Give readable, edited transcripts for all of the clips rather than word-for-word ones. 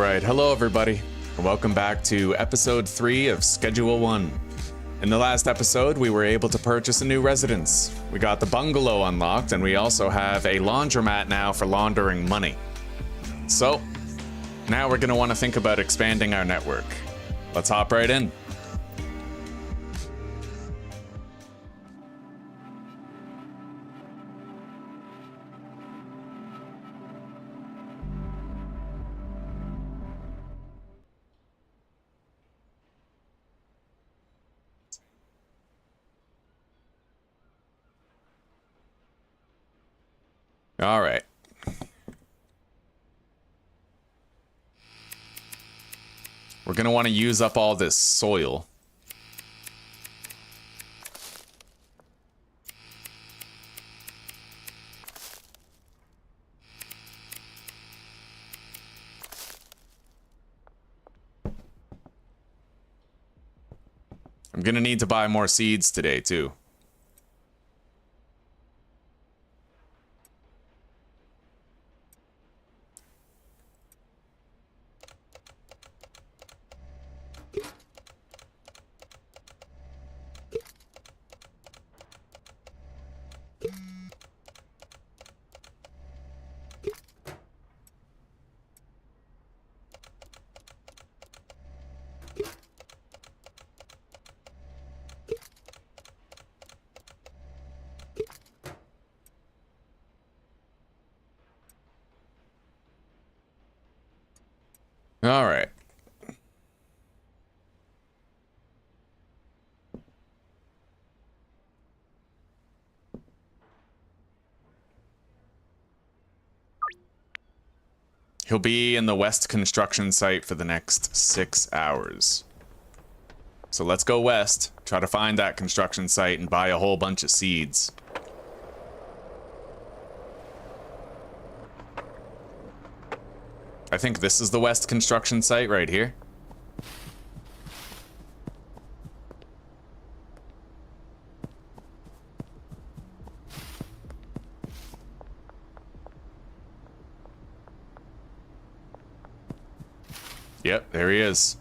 Alright, hello everybody, and welcome back to episode 3 of Schedule 1. In the last episode, we were able to purchase a new residence. We got the bungalow unlocked, and we also have a laundromat now for laundering money. So, now we're going to want to think about expanding our network. Let's hop right in. All right. We're going to want to use up all this soil. I'm going to need to buy more seeds today, too. All right. He'll be in the west construction site for the next 6 hours. So let's go west, try to find that construction site and buy a whole bunch of seeds. I think this is the west construction site right here. Yep, there he is.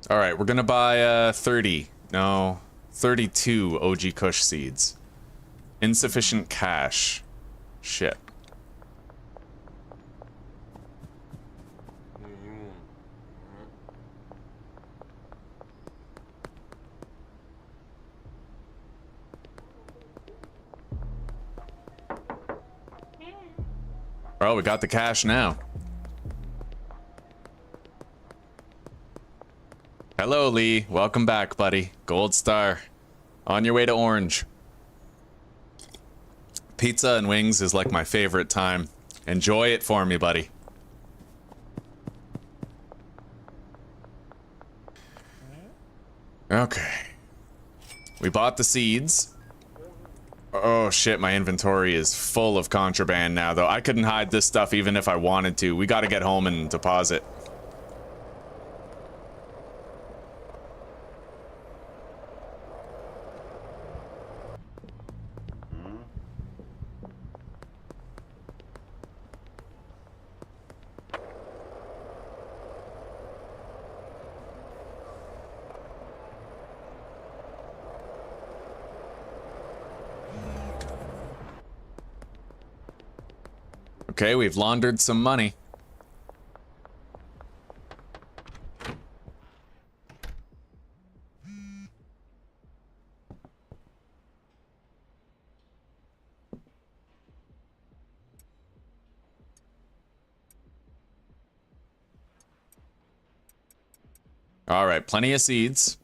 All right, we're gonna buy 32 OG Kush seeds. Insufficient cash. Shit. Well, we got the cash now. Hello, Lee. Welcome back, buddy. Gold star. On your way to Orange. Pizza and wings is like my favorite time. Enjoy it for me, buddy. Okay. We bought the seeds. Oh shit, my inventory is full of contraband now, though. I couldn't hide this stuff even if I wanted to. We gotta get home and deposit. Okay, we've laundered some money. All right, plenty of seeds.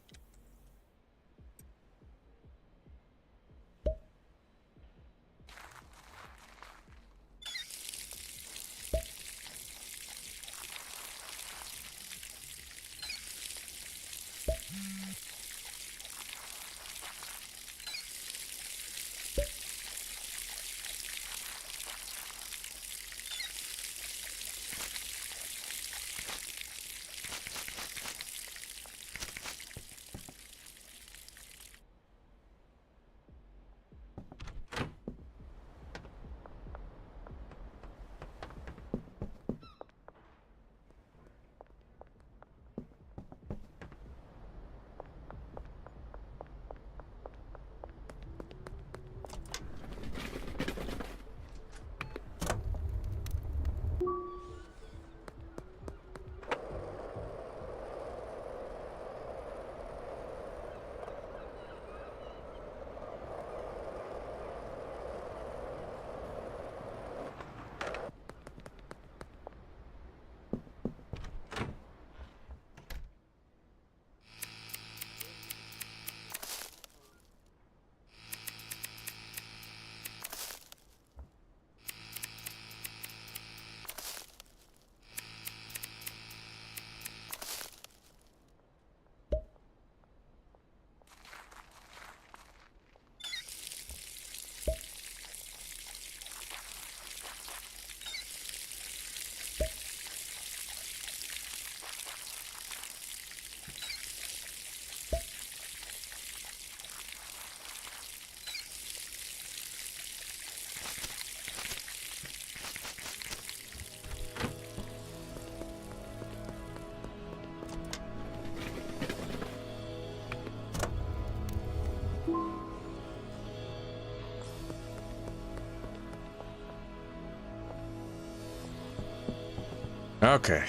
Okay.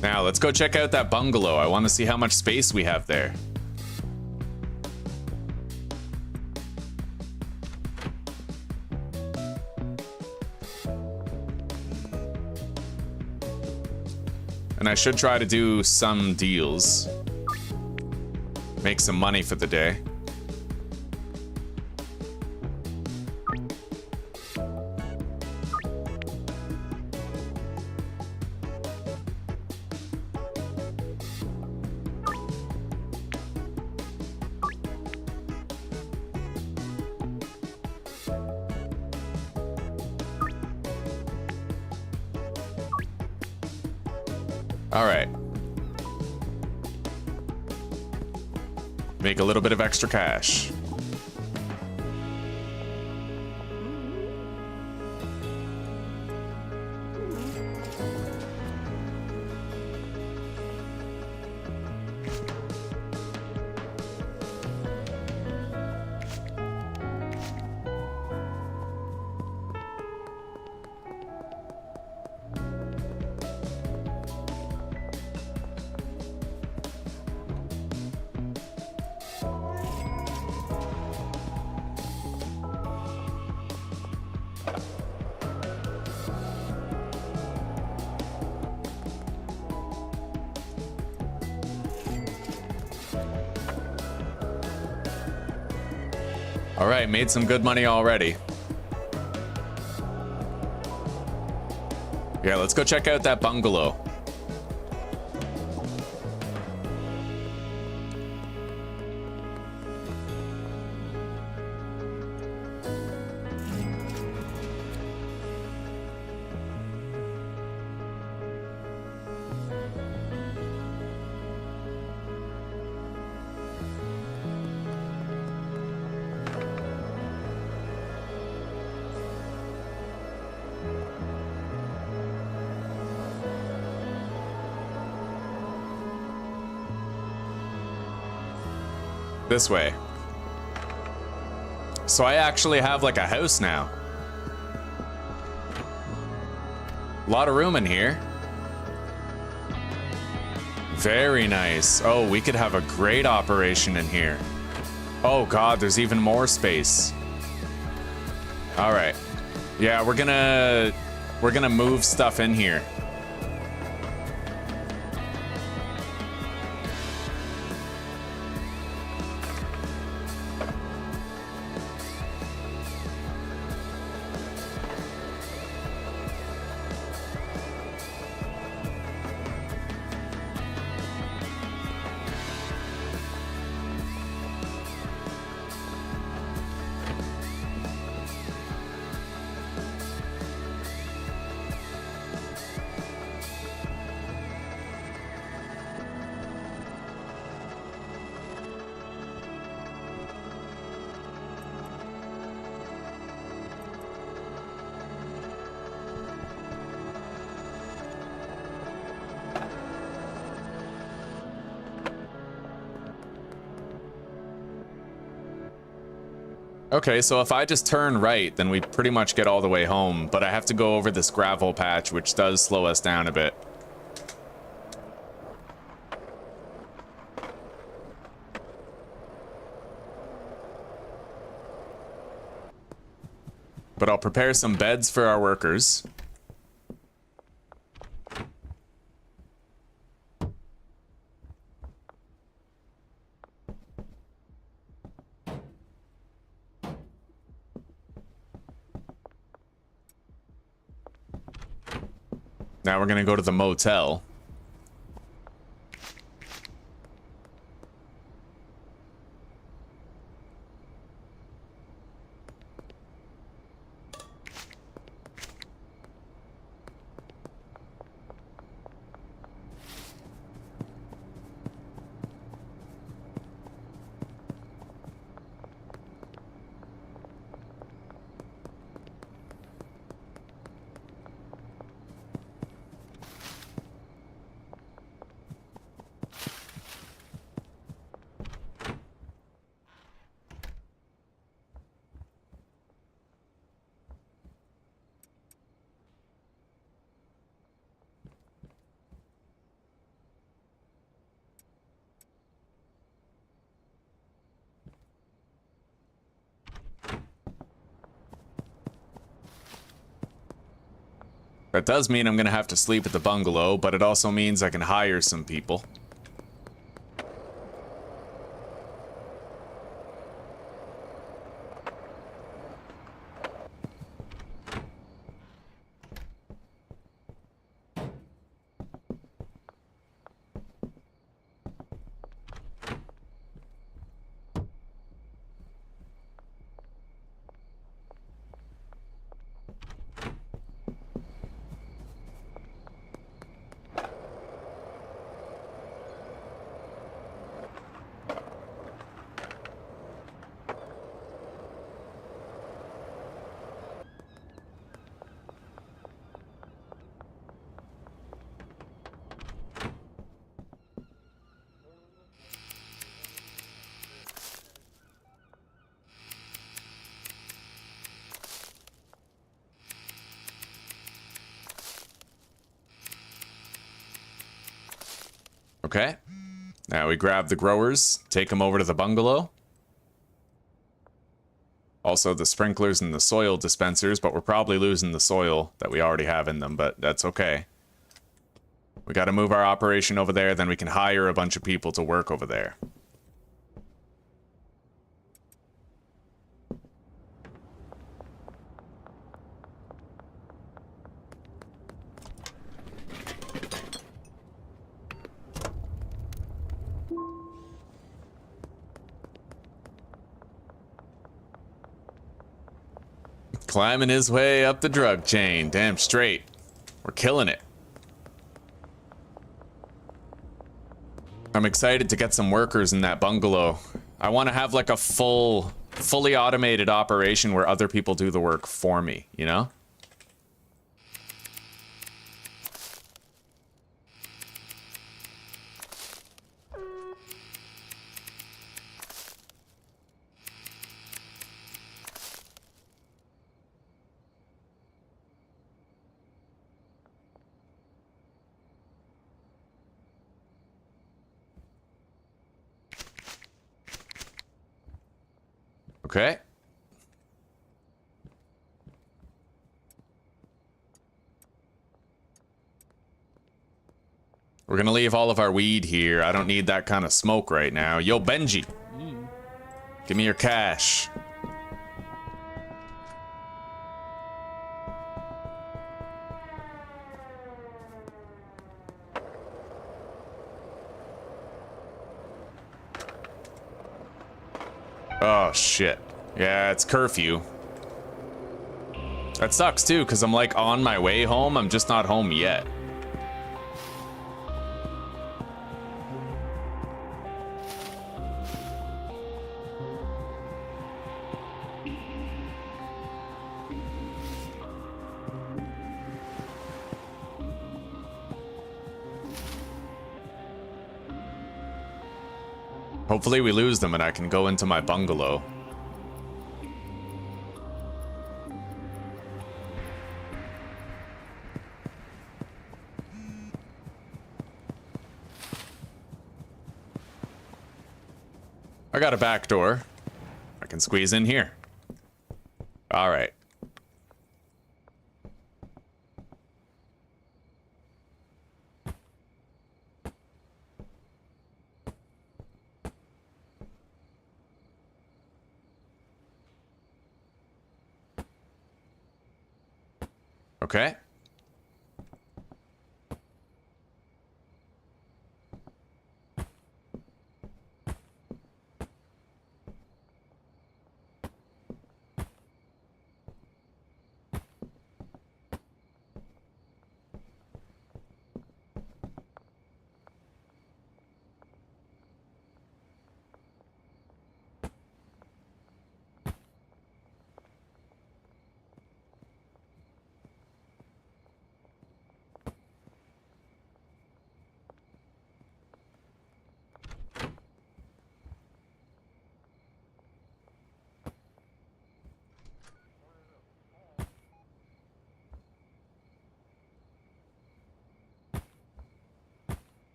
Now, let's go check out that bungalow. I want to see how much space we have there. And I should try to do some deals. Make some money for the day. All right. Make a little bit of extra cash. All right, made some good money already. Yeah, let's go check out that bungalow. This way. So I actually have like a house now. A lot of room in here. Very nice. Oh, we could have a great operation in here. Oh God, there's even more space. All right. Yeah, we're gonna move stuff in here. Okay, so if I just turn right, then we pretty much get all the way home, but I have to go over this gravel patch, which does slow us down a bit. But I'll prepare some beds for our workers. Now we're gonna go to the motel. That does mean I'm gonna have to sleep at the bungalow, but it also means I can hire some people. Okay. Now we grab the growers, take them over to the bungalow. Also the sprinklers and the soil dispensers, but we're probably losing the soil that we already have in them, but that's okay. We gotta move our operation over there, then we can hire a bunch of people to work over there. Climbing his way up the drug chain. Damn straight. We're killing it. I'm excited to get some workers in that bungalow. I want to have like a fully automated operation where other people do the work for me, you know? Okay. We're gonna leave all of our weed here. I don't need that kind of smoke right now. Yo, Benji. Give me your cash. Oh, shit. Yeah, it's curfew. That sucks, too, because I'm, like, on my way home. I'm just not home yet. Hopefully we lose them and I can go into my bungalow. I got a back door. I can squeeze in here. All right. Okay.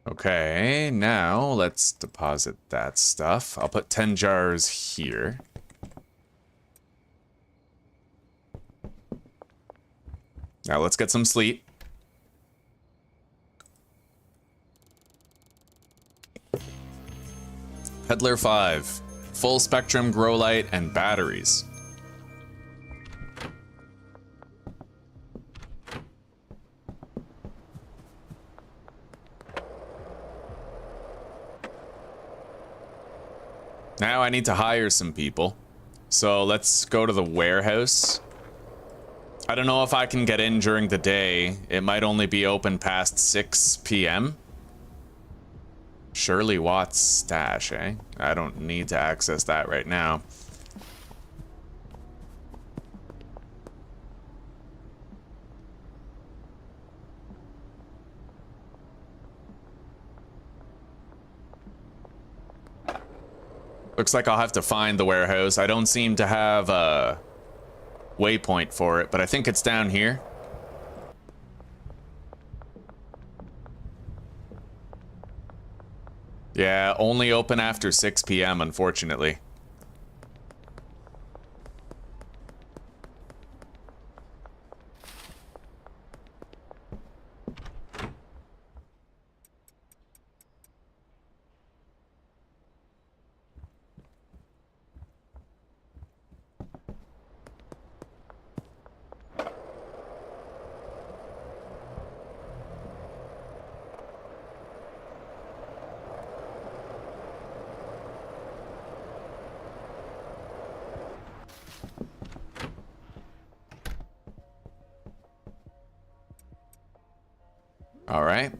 Okay, now let's deposit that stuff. I'll put 10 jars here. Now let's get some sleep. Peddler 5, full spectrum grow light and batteries. Now I need to hire some people. So let's go to the warehouse. I don't know if I can get in during the day. It might only be open past 6 p.m. Shirley Watts stash, eh? I don't need to access that right now. Looks like I'll have to find the warehouse. I don't seem to have a waypoint for it, but I think it's down here. Yeah, only open after 6 p.m., unfortunately. All right.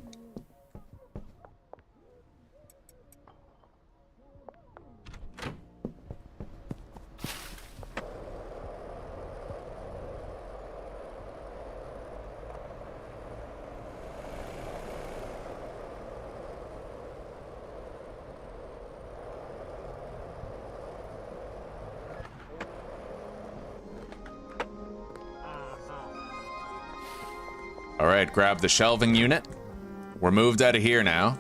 All right, grab the shelving unit. We're moved out of here now.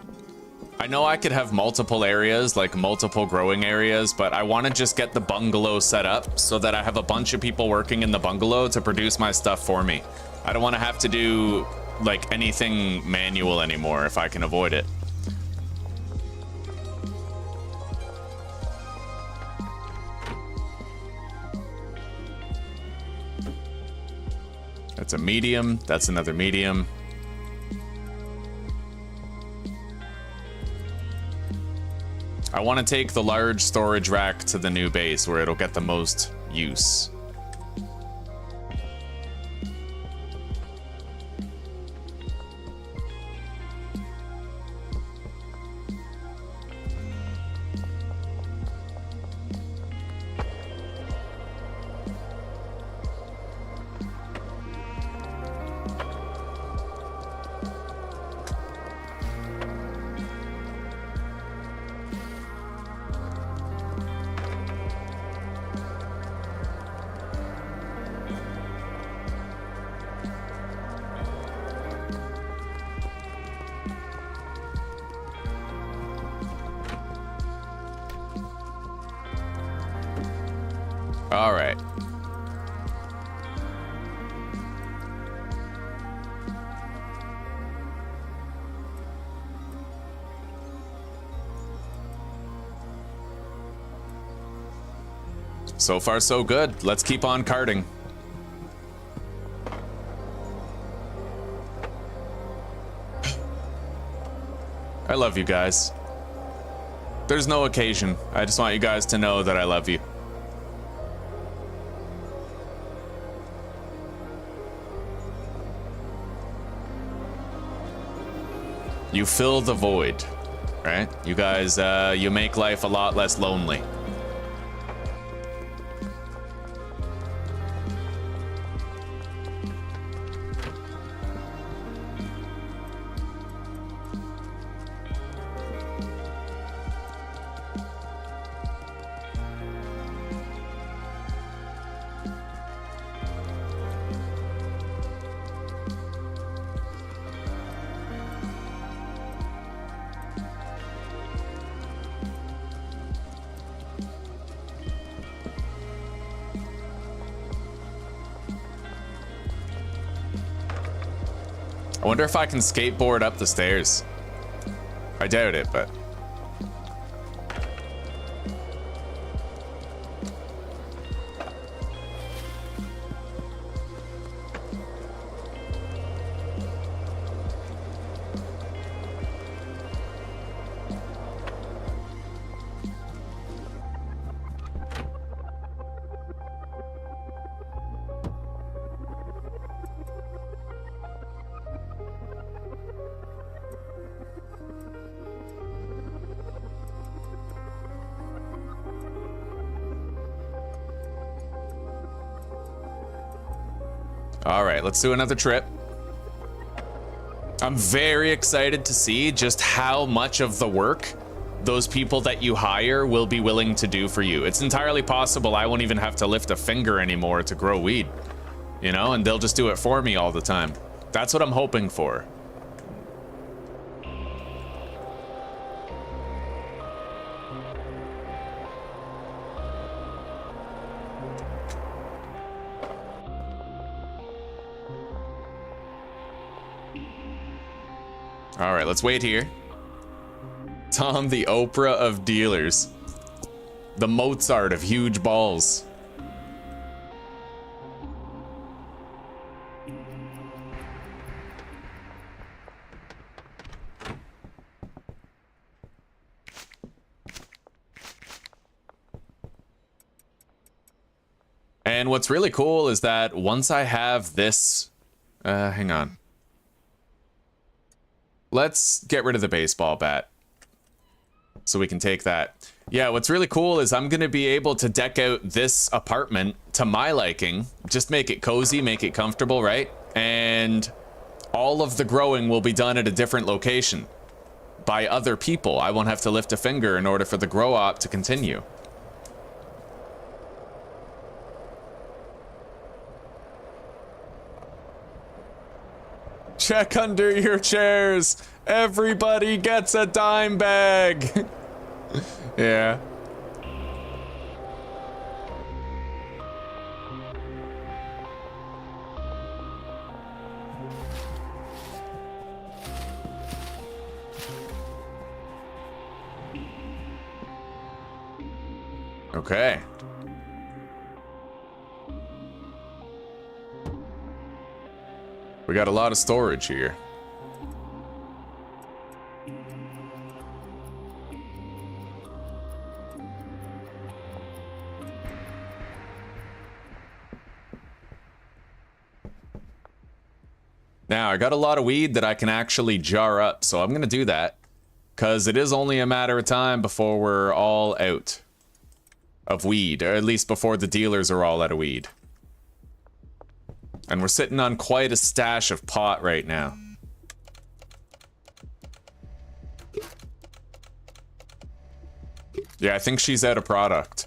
I know I could have multiple areas, like multiple growing areas, but I want to just get the bungalow set up so that I have a bunch of people working in the bungalow to produce my stuff for me. I don't want to have to do, like, anything manual anymore if I can avoid it. That's a medium. That's another medium. I want to take the large storage rack to the new base where it'll get the most use. All right. So far, so good. Let's keep on carting. I love you guys. There's no occasion. I just want you guys to know that I love you. You fill the void, right? You guys, you make life a lot less lonely. I wonder if I can skateboard up the stairs. I doubt it, but... All right, let's do another trip. I'm very excited to see just how much of the work those people that you hire will be willing to do for you. It's entirely possible I won't even have to lift a finger anymore to grow weed, you know, and they'll just do it for me all the time. That's what I'm hoping for. All right, let's wait here. Tom, the Oprah of dealers. The Mozart of huge balls. And what's really cool is that once I have this, hang on. Let's get rid of the baseball bat so we can take that. Yeah, what's really cool is I'm going to be able to deck out this apartment to my liking. Just make it cozy, make it comfortable, right? And all of the growing will be done at a different location by other people. I won't have to lift a finger in order for the grow op to continue. Check under your chairs. Everybody gets a dime bag. Yeah. Okay. We got a lot of storage here. Now, I got a lot of weed that I can actually jar up, so I'm gonna do that. Because it is only a matter of time before we're all out of weed, or at least before the dealers are all out of weed. And we're sitting on quite a stash of pot right now. Yeah, I think she's out of product.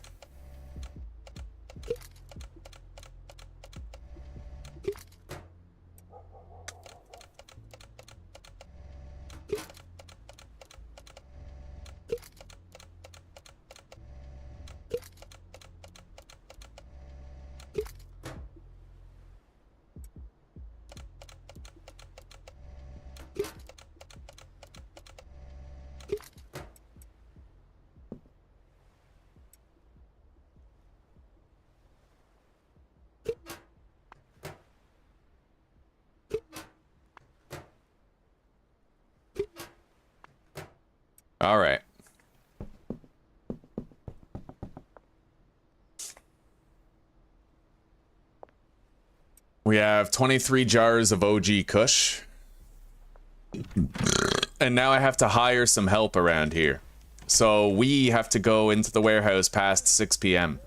All right. We have 23 jars of OG Kush. And now I have to hire some help around here. So we have to go into the warehouse past 6 p.m.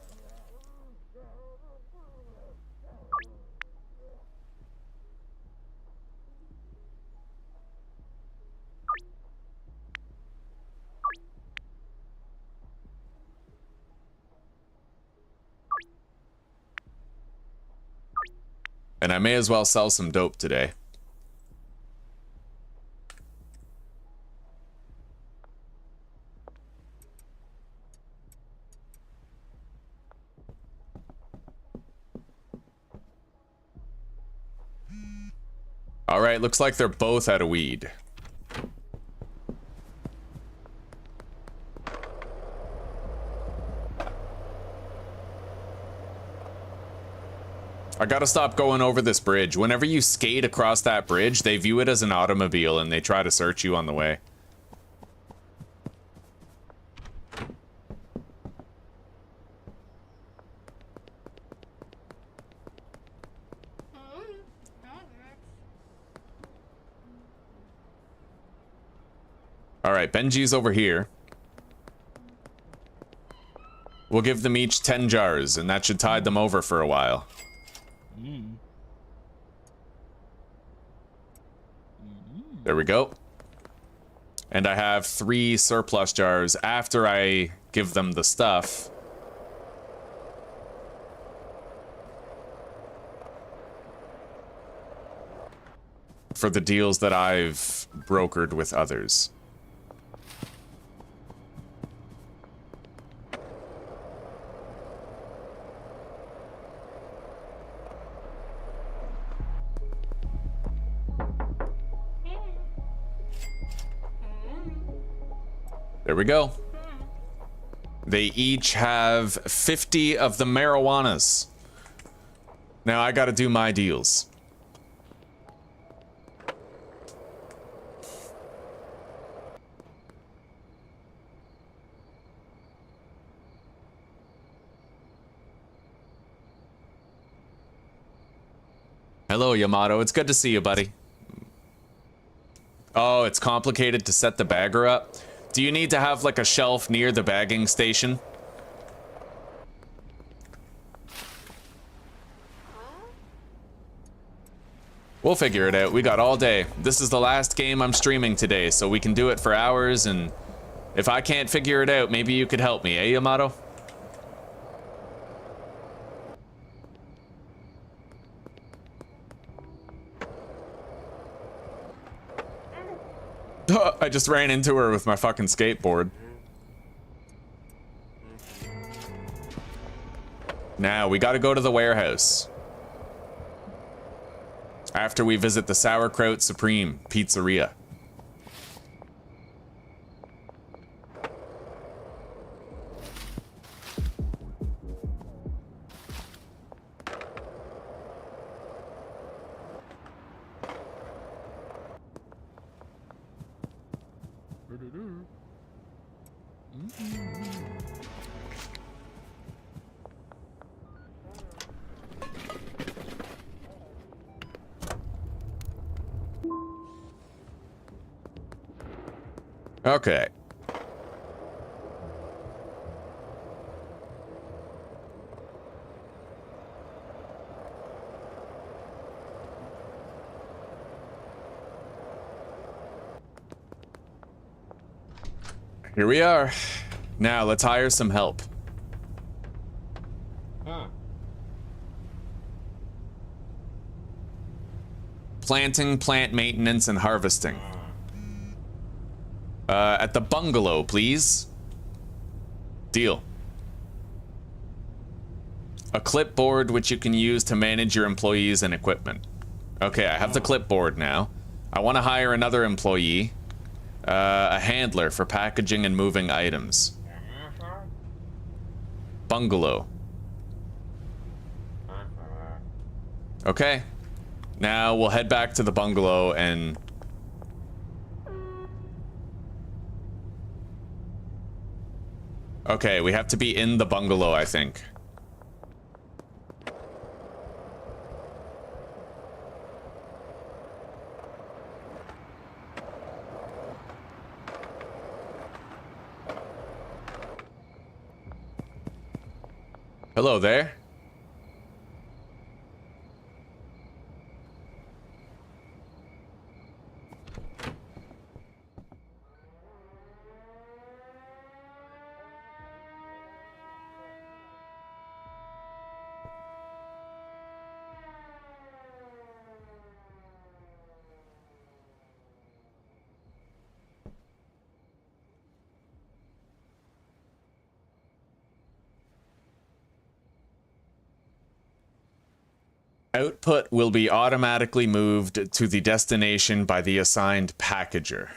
And I may as well sell some dope today. All right, looks like they're both out of weed. I gotta stop going over this bridge. Whenever you skate across that bridge, they view it as an automobile and they try to search you on the way. Alright, Benji's over here. We'll give them each 10 jars, and that should tide them over for a while. There we go. And I have 3 surplus jars after I give them the stuff. For the deals that I've brokered with others. There we go. They each have 50 of the marijuanas. Now I gotta do my deals. Hello, Yamato. It's good to see you, buddy. Oh, it's complicated to set the bagger up. Do you need to have like a shelf near the bagging station? We'll figure it out. We got all day. This is the last game I'm streaming today, so we can do it for hours, and if I can't figure it out, maybe you could help me, eh, Yamato? I just ran into her with my fucking skateboard. Now, we gotta go to the warehouse. After we visit the Sauerkraut Supreme Pizzeria. Okay. Here we are. Now let's hire some help. Planting, plant maintenance, and harvesting. At the bungalow, please. Deal. A clipboard which you can use to manage your employees and equipment. Okay, I have the clipboard now. I want to hire another employee. A handler for packaging and moving items. Bungalow. Okay. Now we'll head back to the bungalow and... Okay, we have to be in the bungalow, I think. Hello there. Output will be automatically moved to the destination by the assigned packager.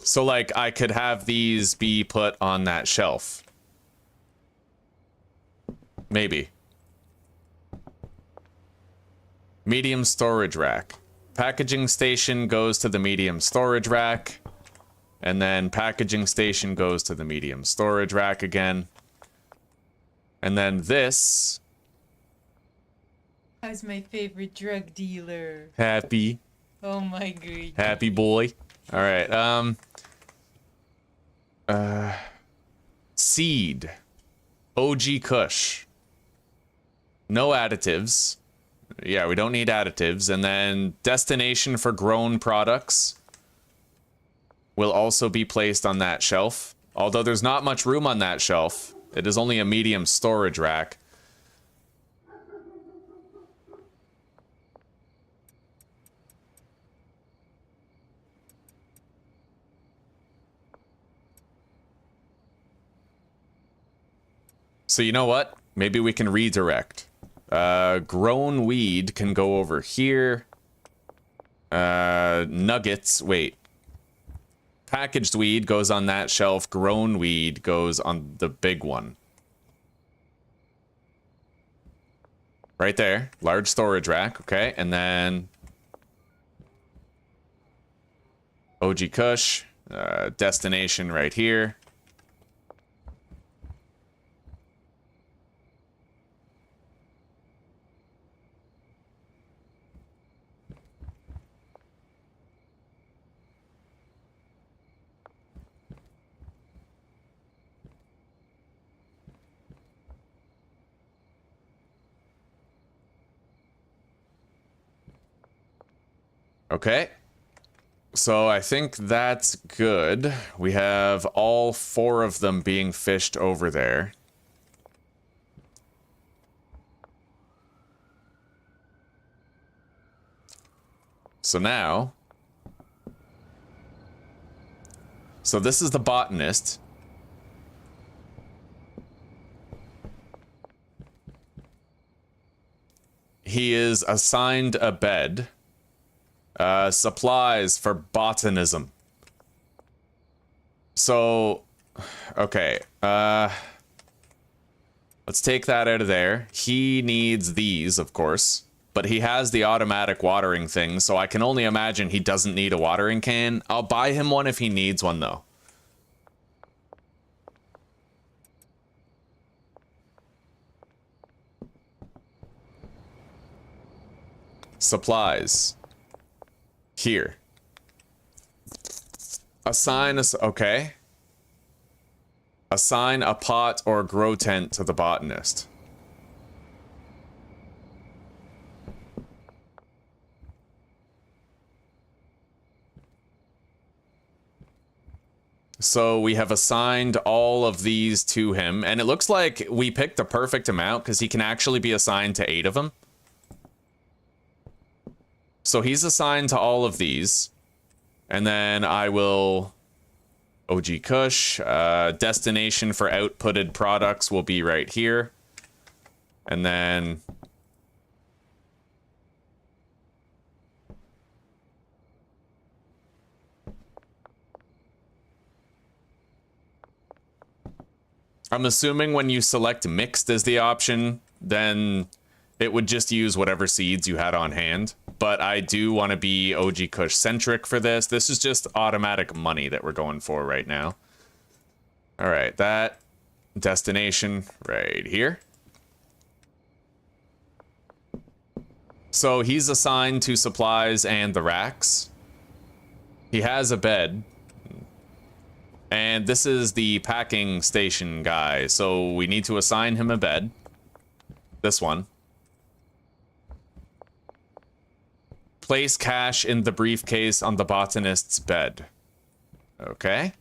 So, like, I could have these be put on that shelf. Maybe. Medium storage rack. Packaging station goes to the medium storage rack. And then packaging station goes to the medium storage rack again. And then this... How's my favorite drug dealer? Happy. Oh my god. Happy boy. Alright, seed. OG Kush. No additives. Yeah, we don't need additives. And then destination for grown products will also be placed on that shelf. Although there's not much room on that shelf. It is only a medium storage rack. So you know what? Maybe we can redirect. Grown weed can go over here. Nuggets, wait. Packaged weed goes on that shelf. Grown weed goes on the big one. Right there. Large storage rack, okay. And then... OG Kush. Destination right here. Okay, so I think that's good. We have all 4 of them being fished over there. So now... So this is the botanist. He is assigned a bed. Supplies for botanism. So, okay. Let's take that out of there. He needs these, of course. But he has the automatic watering thing, so I can only imagine he doesn't need a watering can. I'll buy him one if he needs one, though. Supplies. Here. Assign us, okay. Assign a pot or grow tent to the botanist. So we have assigned all of these to him, and it looks like we picked the perfect amount because he can actually be assigned to 8 of them. So he's assigned to all of these. And then I will... OG Kush. Destination for outputted products will be right here. And then... I'm assuming when you select mixed as the option, then it would just use whatever seeds you had on hand. But I do want to be OG Kush centric for this. This is just automatic money that we're going for right now. All right, that destination right here. So he's assigned to supplies and the racks. He has a bed. And this is the packing station guy. So we need to assign him a bed. This one. Place cash in the briefcase on the botanist's bed. Okay.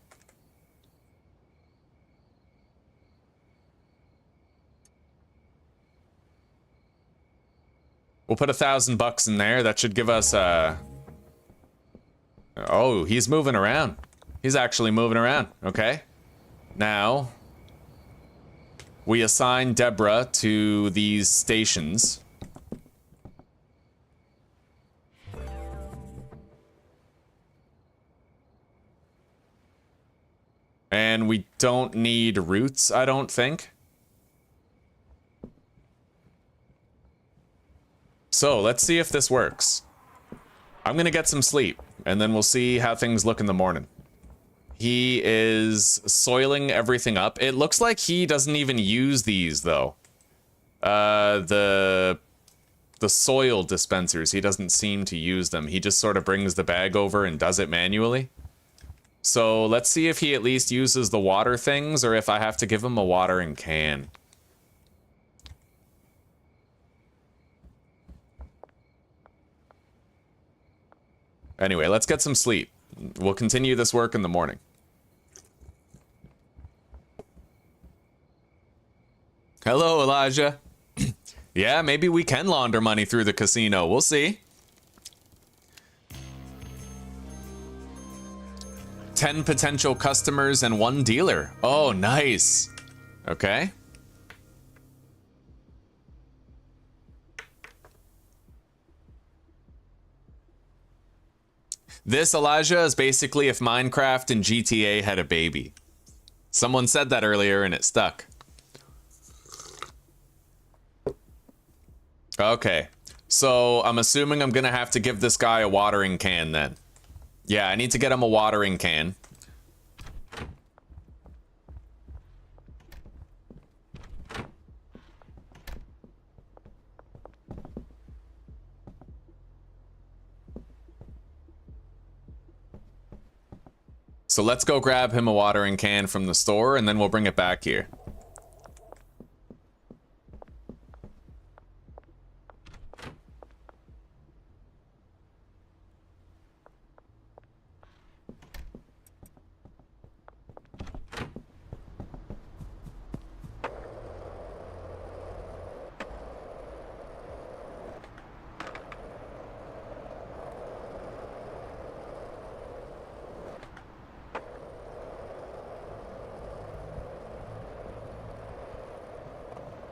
We'll put $1,000 in there. That should give us a... Oh, he's moving around. He's actually moving around. Okay. Now... we assign Deborah to these stations. And we don't need roots, I don't think. So, let's see if this works. I'm gonna get some sleep, and then we'll see how things look in the morning. He is soiling everything up. It looks like he doesn't even use these, though. The soil dispensers, he doesn't seem to use them. He just sort of brings the bag over and does it manually. So let's see if he at least uses the water things, or if I have to give him a watering can. Anyway, let's get some sleep. We'll continue this work in the morning. Hello, Elijah. Yeah, maybe we can launder money through the casino. We'll see. 10 potential customers and 1 dealer. Oh, nice. Okay. This, Elijah, is basically if Minecraft and GTA had a baby. Someone said that earlier and it stuck. Okay. So, I'm assuming I'm gonna have to give this guy a watering can then. Yeah, I need to get him a watering can. So let's go grab him a watering can from the store, and then we'll bring it back here.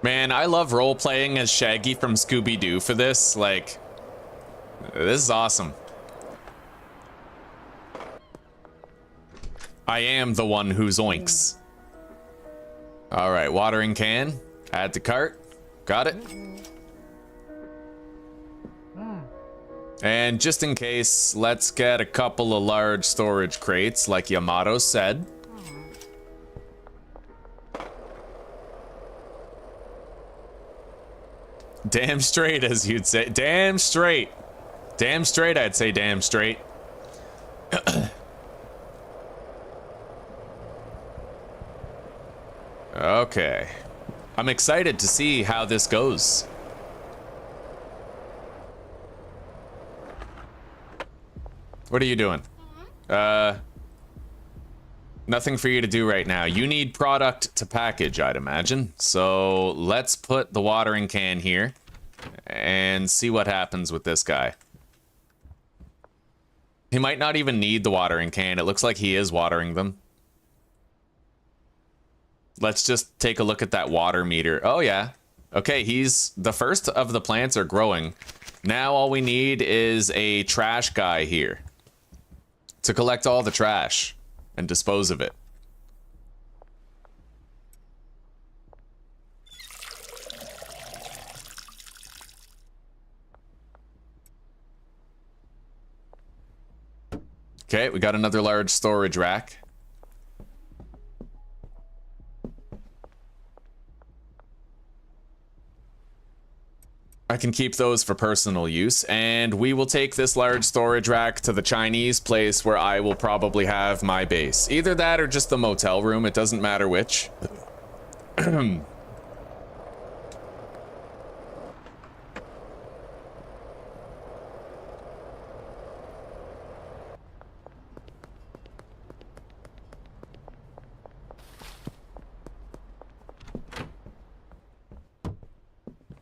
Man, I love role-playing as Shaggy from Scooby-Doo for this. Like, this is awesome. I am the one who zoinks. Alright, watering can. Add to cart. Got it. And just in case, let's get a couple of large storage crates, like Yamato said. Damn straight, as you'd say. Damn straight. Damn straight, I'd say damn straight. Okay. I'm excited to see how this goes. What are you doing? Nothing for you to do right now. You need product to package, I'd imagine. So let's put the watering can here and see what happens with this guy. He might not even need the watering can. It looks like he is watering them. Let's just take a look at that water meter. Oh, yeah. Okay, the first of the plants are growing. Now all we need is a trash guy here to collect all the trash and dispose of it. Okay, we got another large storage rack. I can keep those for personal use, and we will take this large storage rack to the Chinese place where I will probably have my base. Either that or just the motel room, it doesn't matter which.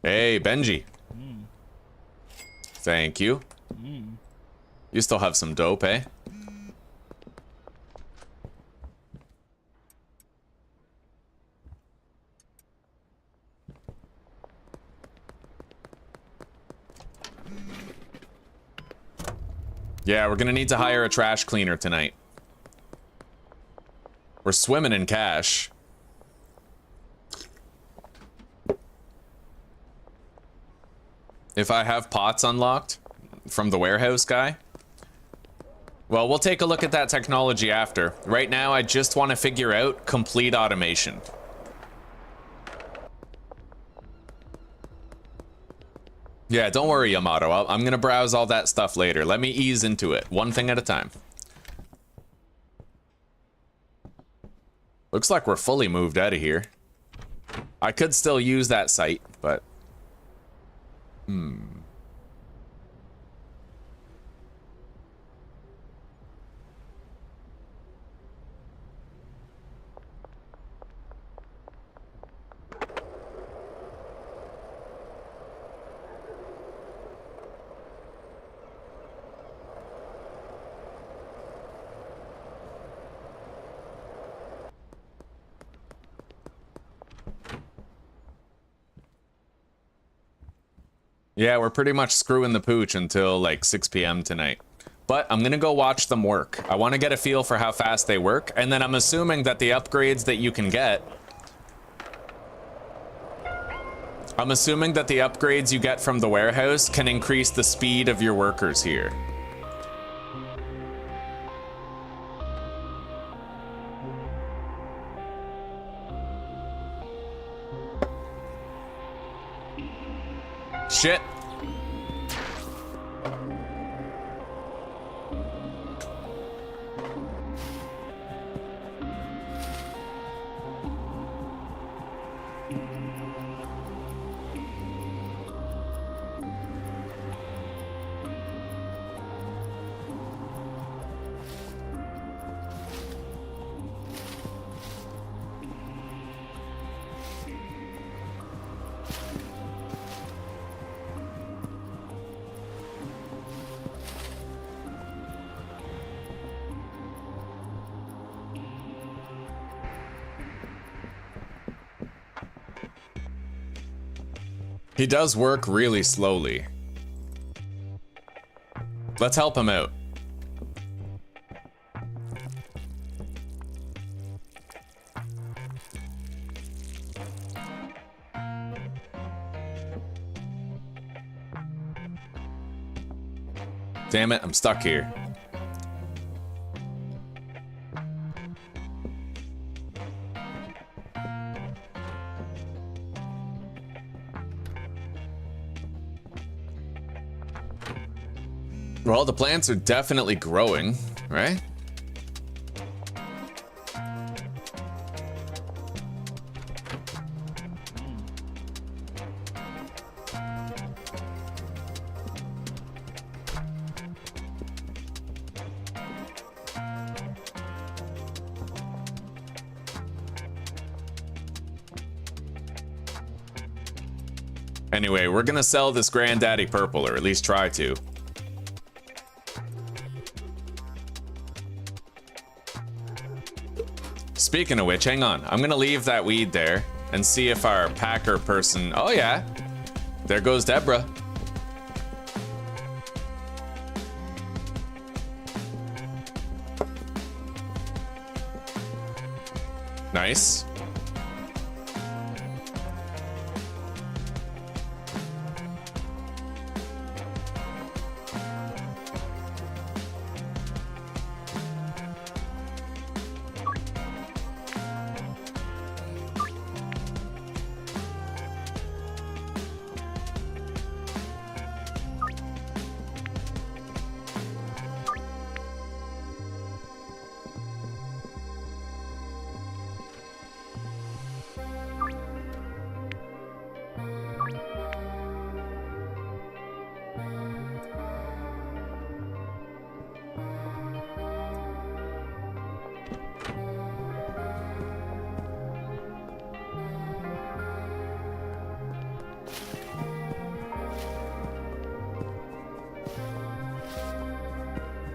Hey, Benji. Thank you. You still have some dope, eh? Yeah, we're gonna need to hire a trash cleaner tonight. We're swimming in cash. If I have pots unlocked from the warehouse guy, well, we'll take a look at that technology after. Right now, I just want to figure out complete automation. Yeah, don't worry, Yamato. I'm gonna browse all that stuff later. Let me ease into it, one thing at a time. Looks like we're fully moved out of here. I could still use that site, but... Yeah, we're pretty much screwing the pooch until like 6 p.m. tonight. But I'm gonna go watch them work. I want to get a feel for how fast they work, and then I'm assuming that the upgrades that you can get... I'm assuming that the upgrades you get from the warehouse can increase the speed of your workers here. Shit. He does work really slowly. Let's help him out. Damn it, I'm stuck here. Well, the plants are definitely growing, right? Anyway, we're gonna sell this Granddaddy Purple, or at least try to. Speaking of which, hang on. I'm gonna leave that weed there and see if our packer person... Oh yeah, there goes Deborah. Nice.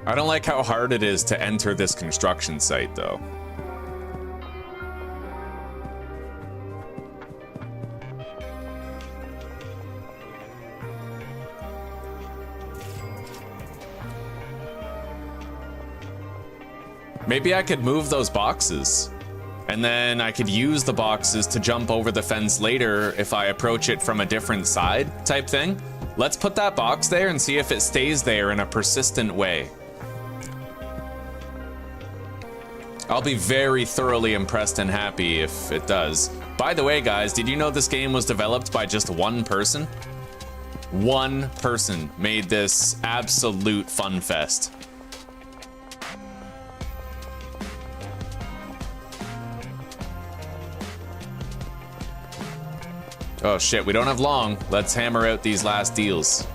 I don't like how hard it is to enter this construction site, though. Maybe I could move those boxes. And then I could use the boxes to jump over the fence later if I approach it from a different side type thing. Let's put that box there and see if it stays there in a persistent way. I'll be very thoroughly impressed and happy if it does. By the way, guys, did you know this game was developed by just one person? One person made this absolute fun fest. Oh shit, we don't have long. Let's hammer out these last deals.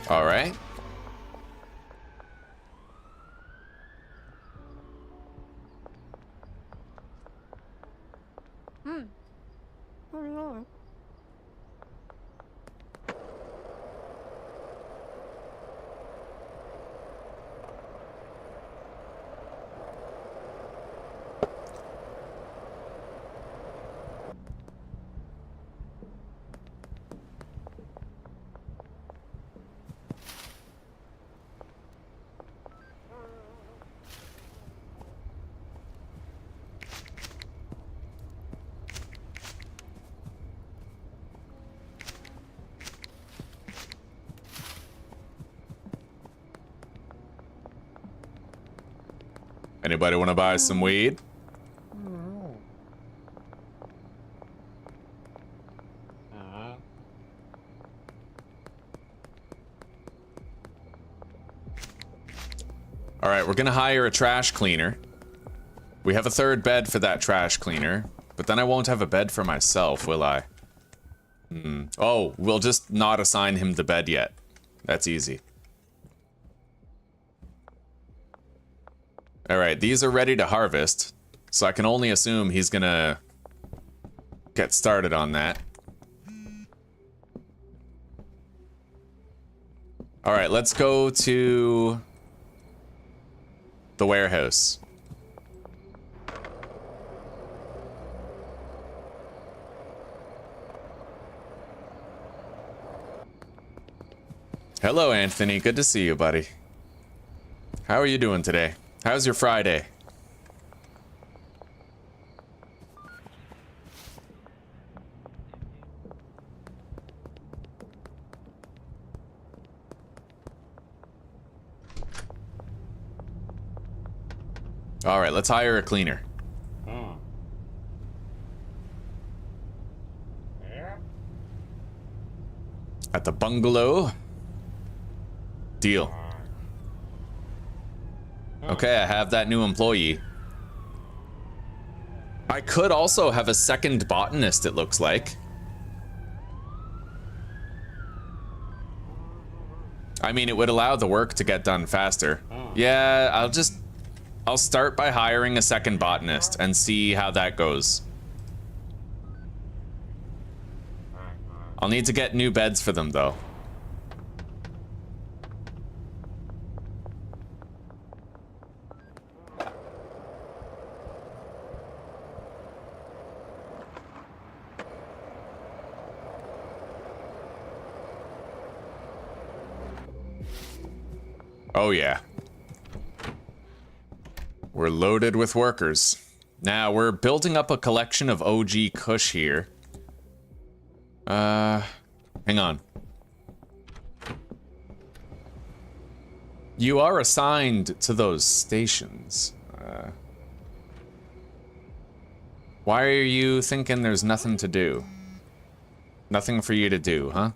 All right. Anybody want to buy some weed? All right, we're gonna hire a trash cleaner. We have a third bed for that trash cleaner, but then I won't have a bed for myself, will I? Oh, we'll just not assign him the bed yet. That's easy. All right, these are ready to harvest, so I can only assume he's gonna get started on that. All right, let's go to the warehouse. Hello, Anthony. Good to see you, buddy. How are you doing today? How's your Friday? All right, let's hire a cleaner. At the bungalow. Deal. Okay, I have that new employee. I could also have a second botanist, it looks like. I mean, it would allow the work to get done faster. Yeah, I'll start by hiring a second botanist and see how that goes. I'll need to get new beds for them, though. Oh yeah. We're loaded with workers. Now, we're building up a collection of OG Kush here. Hang on. You are assigned to those stations. Why are you thinking there's nothing to do? Nothing for you to do, huh?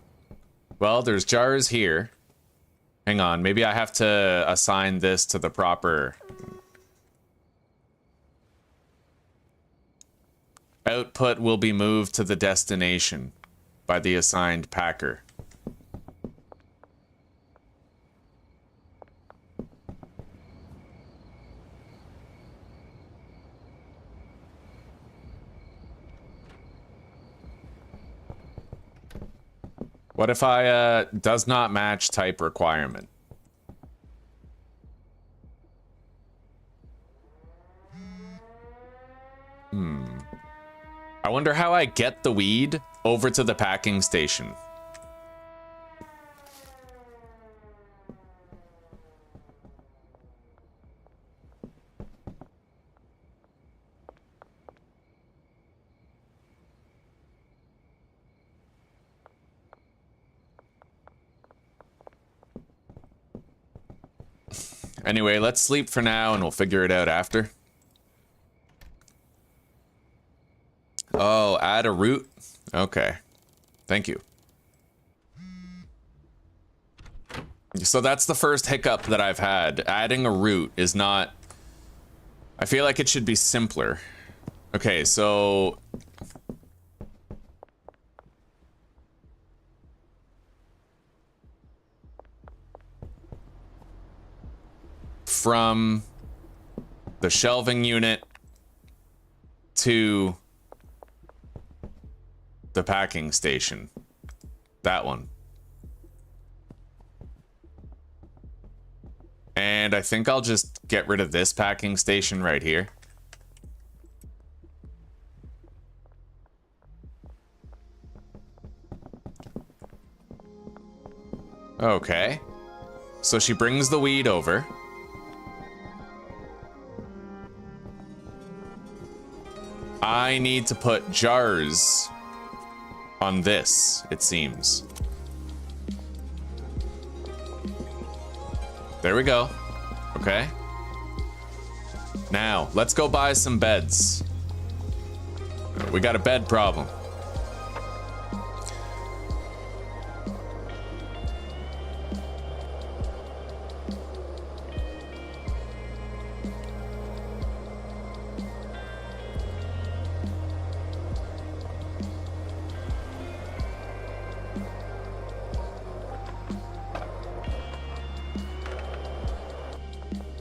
Well, there's jars here. Hang on, maybe I have to assign this to the proper... Output will be moved to the destination by the assigned packer. What if I, does not match type requirement? I wonder how I get the weed over to the packing station. Anyway, let's sleep for now and we'll figure it out after. Oh, add a route? Okay. Thank you. So that's the first hiccup that I've had. Adding a route is not... I feel like it should be simpler. Okay, so... From the shelving unit to the packing station. That one. And I think I'll just get rid of this packing station right here. Okay. So she brings the weed over. I need to put jars on this, it seems. There we go. Okay. Now, let's go buy some beds. We got a bed problem.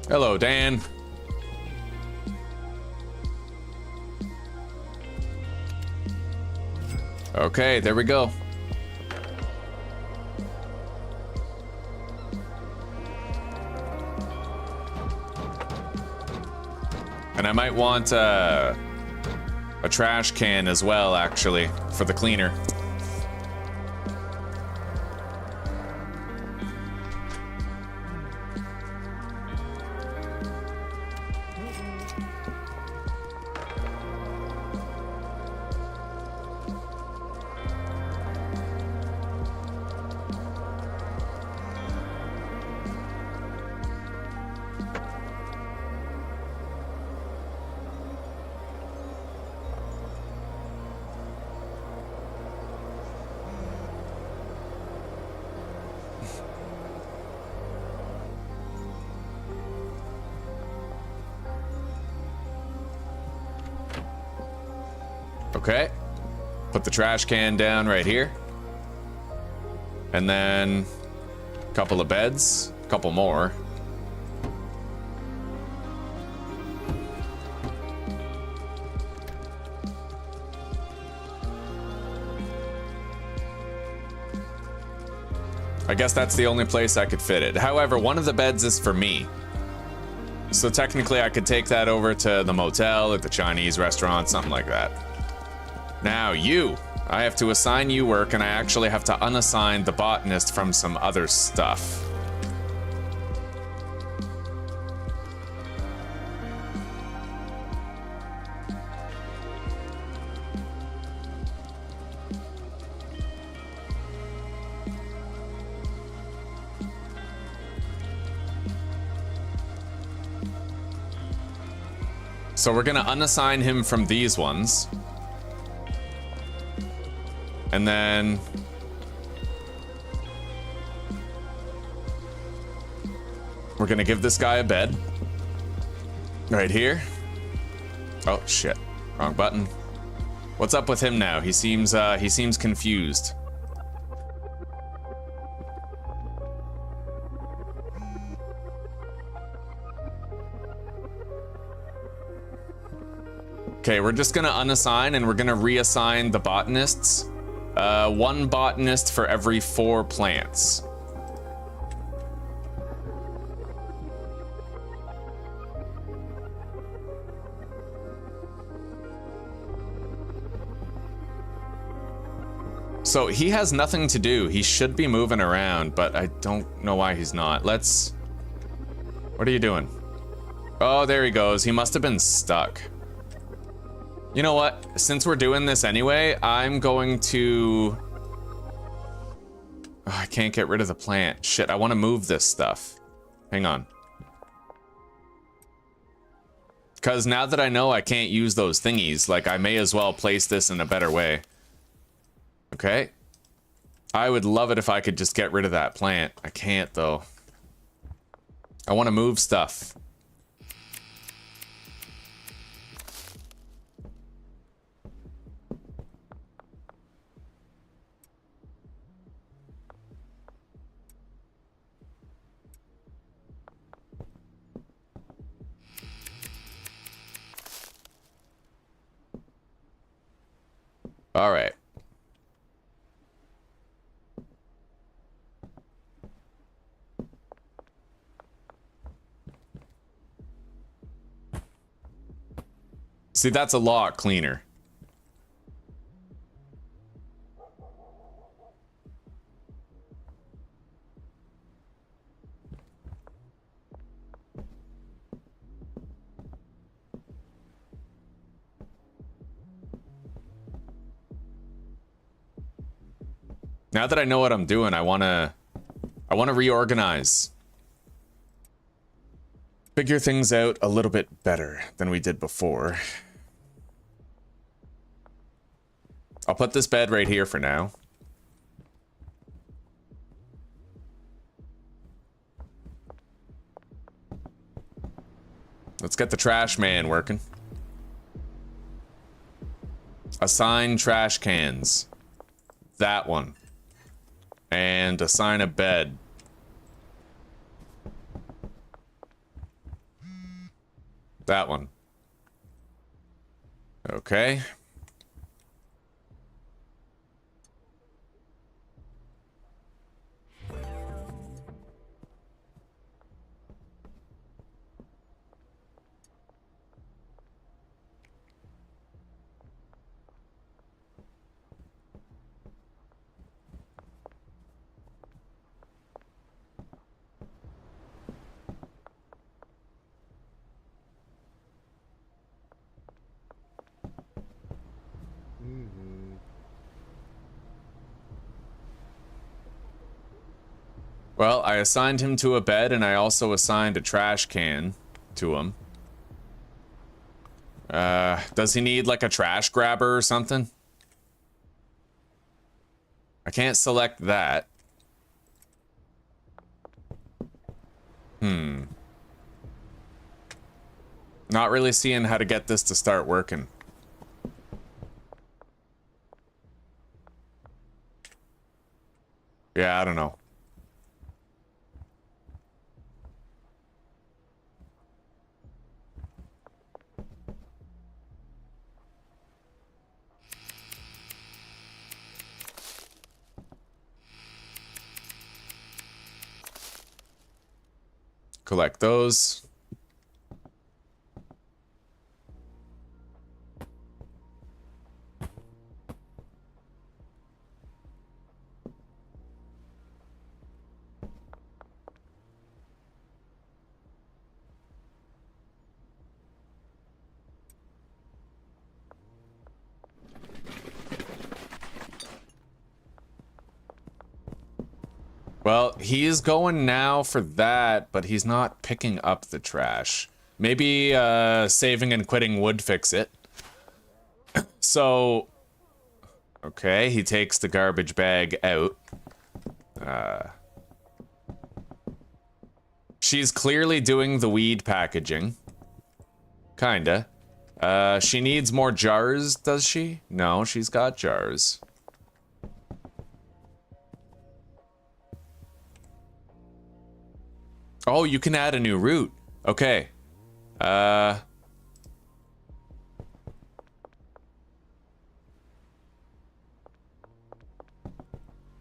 Hello, Dan. Okay, there we go. And I might want a trash can as well, actually, for the cleaner. Okay. Put the trash can down right here. And then a couple of beds, a couple more. I guess that's the only place I could fit it. However, one of the beds is for me. So technically I could take that over to the motel or the Chinese restaurant, something like that. Now you, I have to assign you work and I actually have to unassign the botanist from some other stuff. So we're gonna unassign him from these ones. And then... we're gonna give this guy a bed. Right here. Oh, shit. Wrong button. What's up with him now? He seems confused. Okay, we're just gonna unassign and we're gonna reassign the botanists. One botanist for every 4 plants. So he has nothing to do. He should be moving around, but I don't know why he's not. Let's... what are you doing? Oh, there he goes. He must have been stuck. You know what? Since we're doing this anyway, I'm going to... oh, I can't get rid of the plant. Shit, I want to move this stuff. Hang on. Because now that I know I can't use those thingies, like, I may as well place this in a better way. Okay. I would love it if I could just get rid of that plant. I can't, though. I want to move stuff. All right. See, that's a lot cleaner. Now that I know what I'm doing, I wanna reorganize. Figure things out a little bit better than we did before. I'll put this bed right here for now. Let's get the trash man working. Assign trash cans. That one. And assign a bed. That one. Okay. Well, I assigned him to a bed, and I also assigned a trash can to him. Does he need, like, a trash grabber or something? I can't select that. Not really seeing how to get this to start working. Yeah, I don't know. Collect those. Well, he is going now for that, but he's not picking up the trash. Maybe saving and quitting would fix it. So, okay, he takes the garbage bag out. She's clearly doing the weed packaging. Kinda. She needs more jars, does she? No, she's got jars. Oh, you can add a new route. Okay.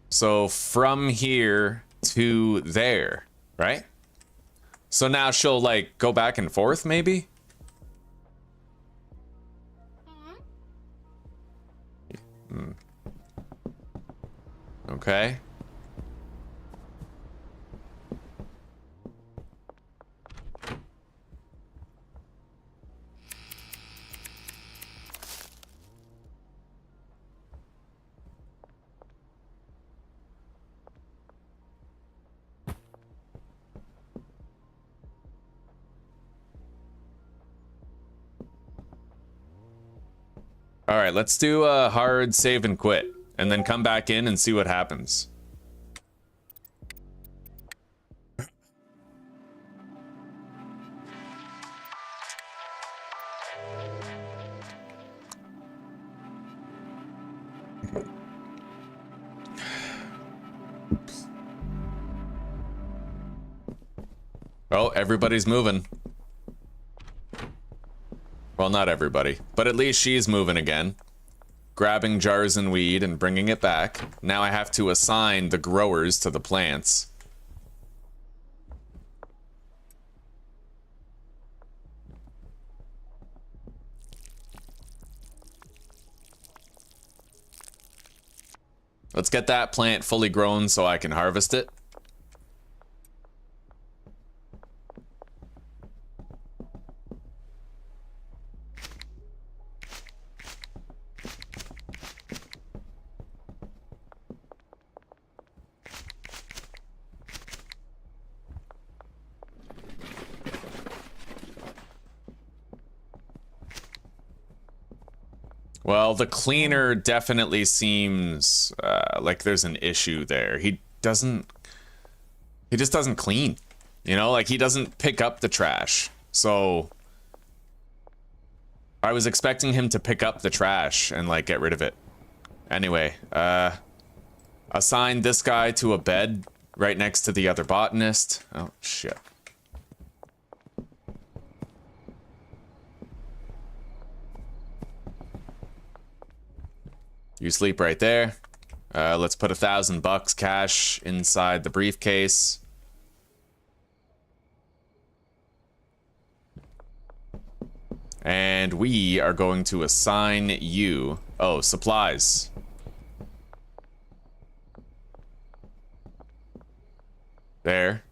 So from here to there, right? So now she'll like go back and forth, maybe? Okay. All right, let's do a hard save and quit, and then come back in and see what happens. Oh, everybody's moving. Well, not everybody, but at least she's moving again. Grabbing jars and weed and bringing it back. Now I have to assign the growers to the plants. Let's get that plant fully grown so I can harvest it. Well, the cleaner definitely seems like there's an issue there. He just doesn't clean. You know, like he doesn't pick up the trash. So I was expecting him to pick up the trash and like get rid of it. Anyway, assign this guy to a bed right next to the other botanist. Oh, shit. You sleep right there. Let's put $1,000 cash inside the briefcase. And we are going to assign you... Oh, supplies. There.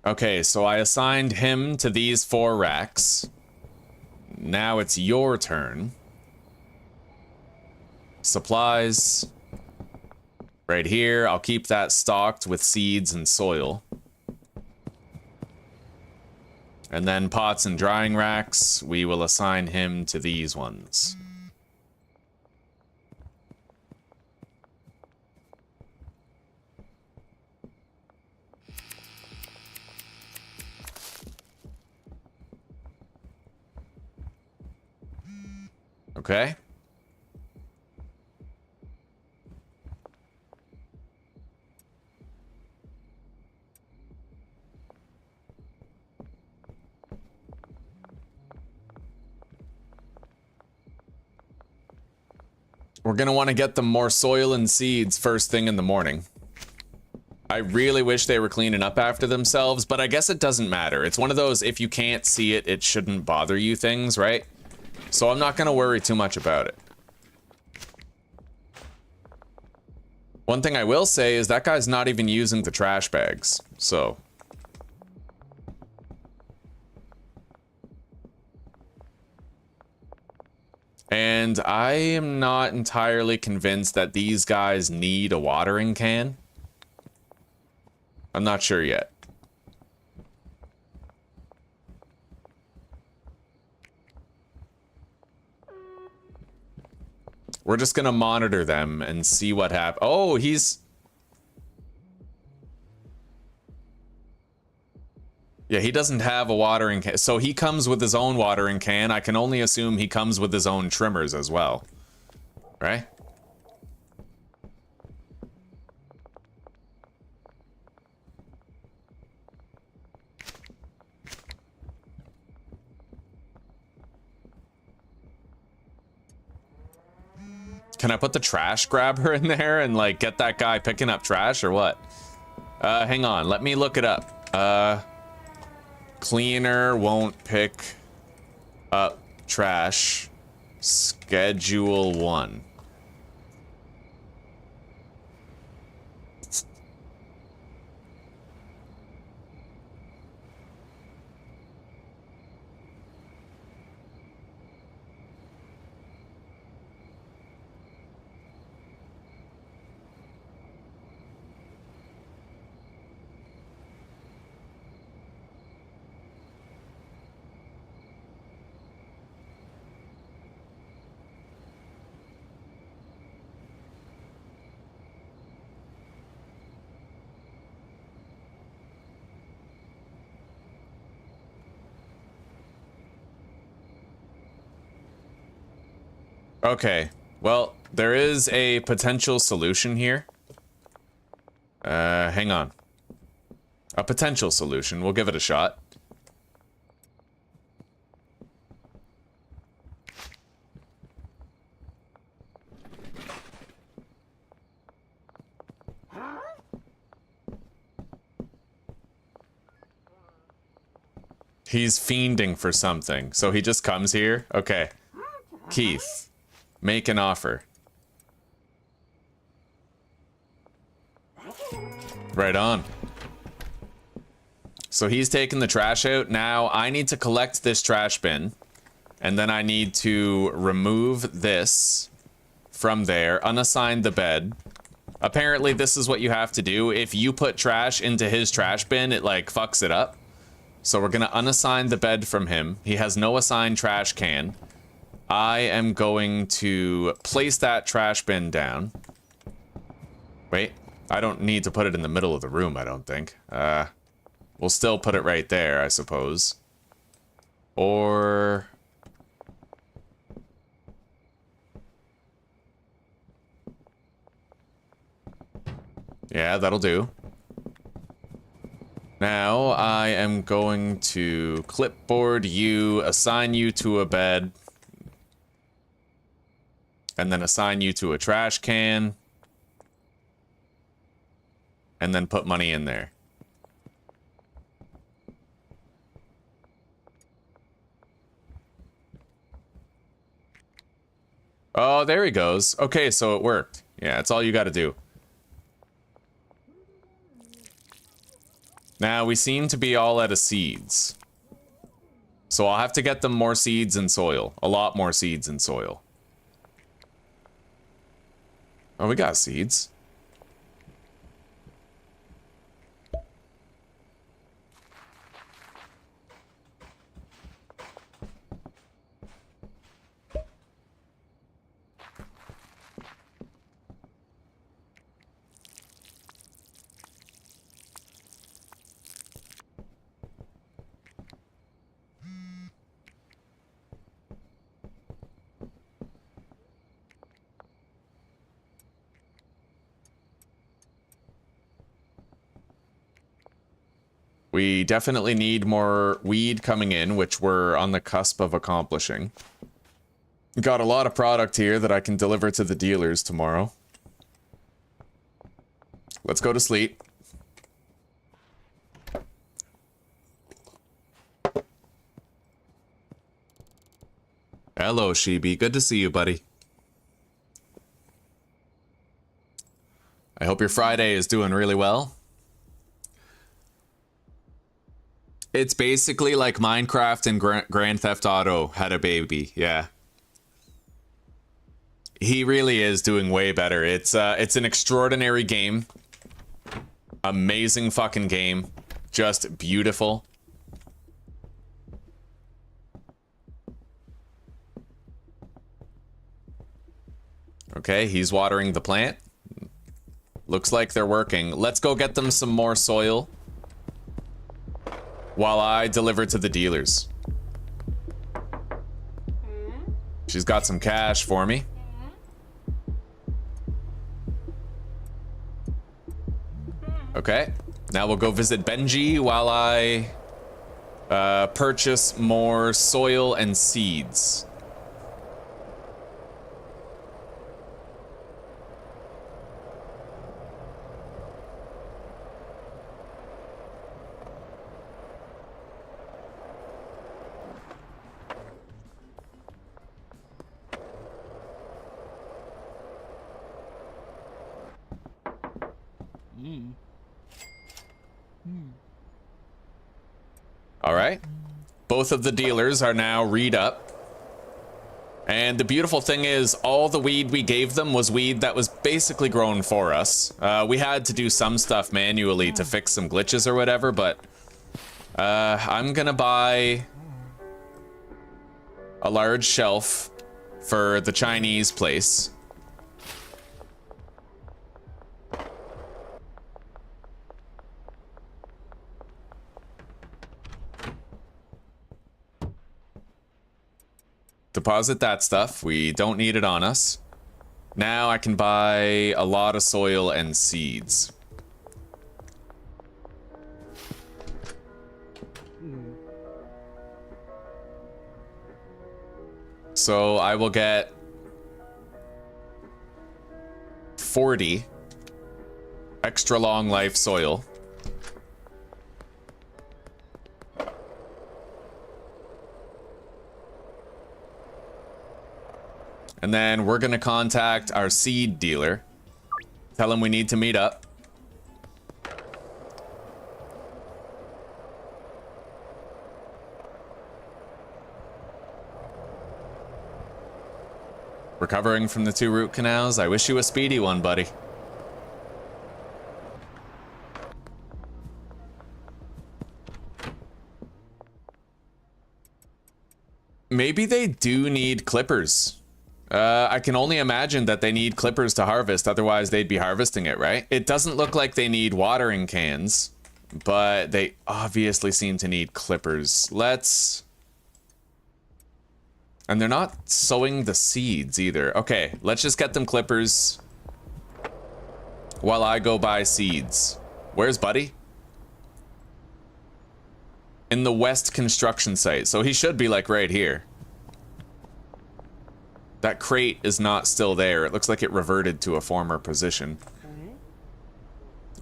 Okay, so I assigned him to these 4 racks. Now it's your turn. Supplies. Right here, I'll keep that stocked with seeds and soil. And then pots and drying racks, we will assign him to these ones. Okay. We're gonna want to get them more soil and seeds first thing in the morning. I really wish they were cleaning up after themselves, but I guess it doesn't matter. It's one of those, if you can't see it, it shouldn't bother you things, right? So I'm not gonna worry too much about it. One thing I will say is that guy's not even using the trash bags, so. And I am not entirely convinced that these guys need a watering can. I'm not sure yet. We're just gonna monitor them and see what happens. Oh, he's... Yeah, he doesn't have a watering can. So he comes with his own watering can. I can only assume he comes with his own trimmers as well. Right? Can I put the trash grabber in there and like get that guy picking up trash or what? Hang on, let me look it up. Cleaner won't pick up trash. Schedule 1. Okay, well, there is a potential solution here. Hang on. A potential solution. We'll give it a shot. He's fiending for something, so he just comes here? Okay. Keith. Make an offer. Right on. So he's taking the trash out. Now I need to collect this trash bin. And then I need to remove this from there. Unassign the bed. Apparently this is what you have to do. If you put trash into his trash bin, it like fucks it up. So we're gonna unassign the bed from him. He has no assigned trash can. I am going to place that trash bin down. Wait, I don't need to put it in the middle of the room, I don't think. We'll still put it right there, I suppose. Or... yeah, that'll do. Now, I am going to clipboard you, assign you to a bed. And then assign you to a trash can. And then put money in there. Oh, there he goes. Okay, so it worked. Yeah, that's all you gotta do. Now, we seem to be all out of seeds. So I'll have to get them more seeds and soil. A lot more seeds and soil. Oh, we got seeds. We definitely need more weed coming in, which we're on the cusp of accomplishing. Got a lot of product here that I can deliver to the dealers tomorrow. Let's go to sleep. Hello, Sheeby. Good to see you, buddy. I Hope your Friday is doing really well. It's basically like Minecraft and Grand Theft Auto had a baby. Yeah. He really is doing way better. It's an extraordinary game. Amazing fucking game. Just beautiful. Okay, he's watering the plant. Looks like they're working. Let's go get them some more soil while I deliver to the dealers. She's got some cash for me. Okay, now we'll go visit Benji while I purchase more soil and seeds. All right, both of the dealers are now reed up. And the beautiful thing is all the weed we gave them was weed that was basically grown for us. We had to do some stuff manually to fix some glitches or whatever, but I'm gonna buy a large shelf for the Chinese place. Deposit that stuff. We don't need it on us. Now I can buy a lot of soil and seeds. So I will get 40 extra long life soil. And then we're gonna contact our seed dealer. Tell him we need to meet up. Recovering from the 2 root canals. I wish you a speedy one, buddy. Maybe they do need clippers. I can only imagine that they need clippers to harvest, otherwise they'd be harvesting it, right? It doesn't look like they need watering cans, but they obviously seem to need clippers. Let's... And they're not sowing the seeds either. Okay, let's just get them clippers while I go buy seeds. Where's Buddy? In the west construction site, so he should be like right here. That crate is not still there. It looks like it reverted to a former position.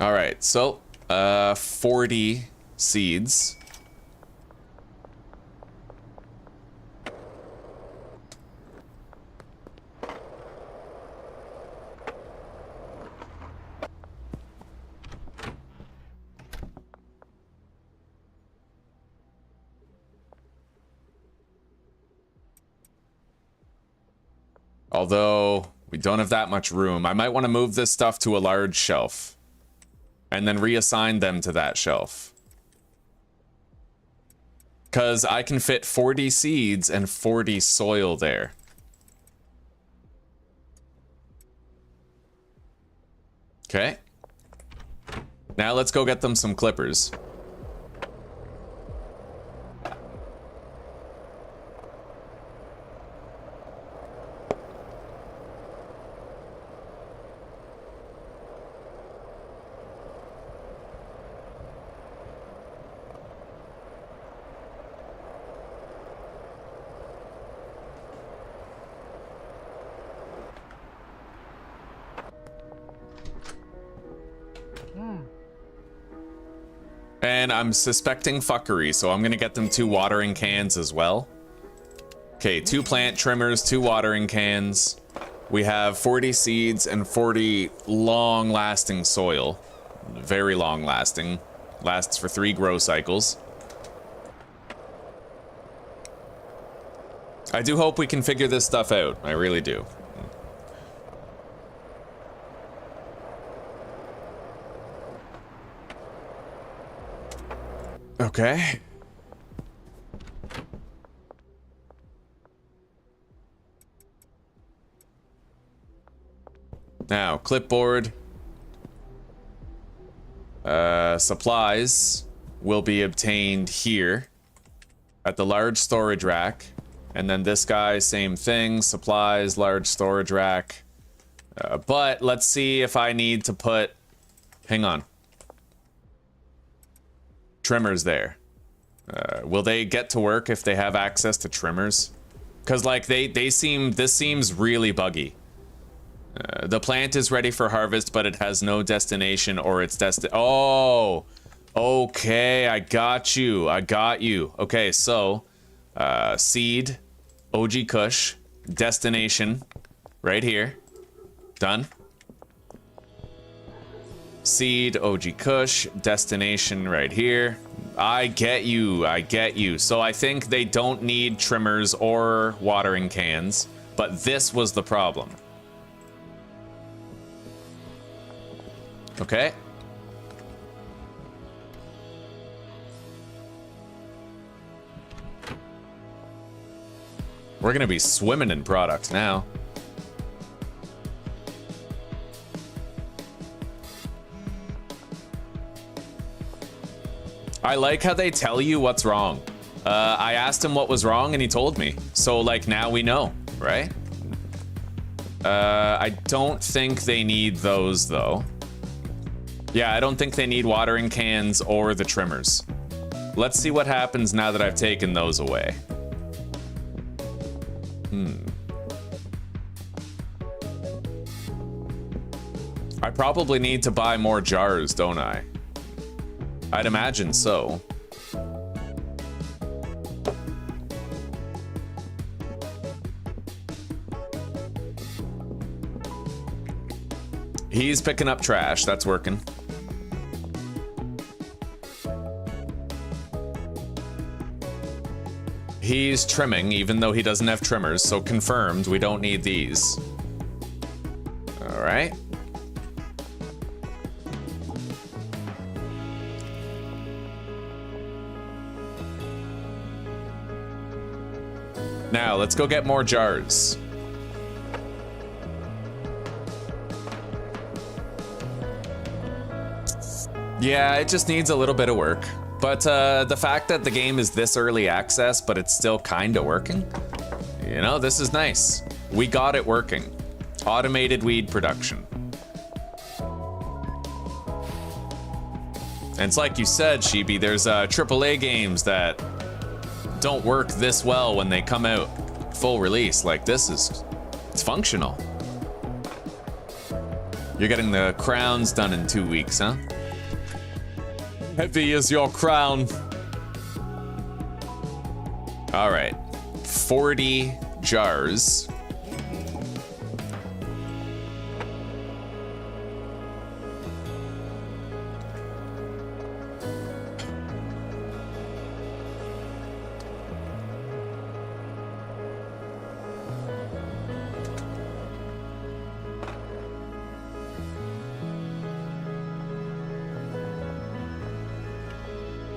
All right, so 40 seeds. Although we don't have that much room, I might want to move this stuff to a large shelf and then reassign them to that shelf. Because I can fit 40 seeds and 40 soil there. Okay. Now let's go get them some clippers. And I'm suspecting fuckery, so I'm gonna get them 2 watering cans as well. Okay, 2 plant trimmers, 2 watering cans. We have 40 seeds and 40 long-lasting soil. Very long-lasting. Lasts for 3 grow cycles. I do hope we can figure this stuff out. I really do. Okay. Now, clipboard. Supplies will be obtained here at the large storage rack. And then this guy, same thing. Supplies, large storage rack. But let's see if I need to put... Hang on. Trimmers there. Will they get to work if they have access to trimmers? Because, like, this seems really buggy. The plant is ready for harvest, but it has no destination or its Oh! Okay, I got you. I got you. Okay, so... seed, OG Kush, destination, right here. Done. Seed, OG Kush, destination right here. I get you, I get you. So I think they don't need trimmers or watering cans, but this was the problem. Okay. We're gonna be swimming in products now. I like how they tell you what's wrong. I asked him what was wrong and he told me. So, like, now we know, right? I don't think they need those, though. Yeah, I don't think they need watering cans or the trimmers. Let's see what happens now that I've taken those away. I probably need to buy more jars, don't I? I'd imagine so. He's picking up trash, that's working. He's trimming, even though he doesn't have trimmers, so confirmed, we don't need these. All right. Now, let's go get more jars. Yeah, it just needs a little bit of work. But the fact that the game is this early access, but it's still kind of working, you know, this is nice. We got it working. Automated weed production. And it's like you said, Sheeby, there's AAA games that don't work this well when they come out full release. Like, this is, it's functional. You're getting the crowns done in 2 weeks, huh? Heavy is your crown. All right, 40 jars.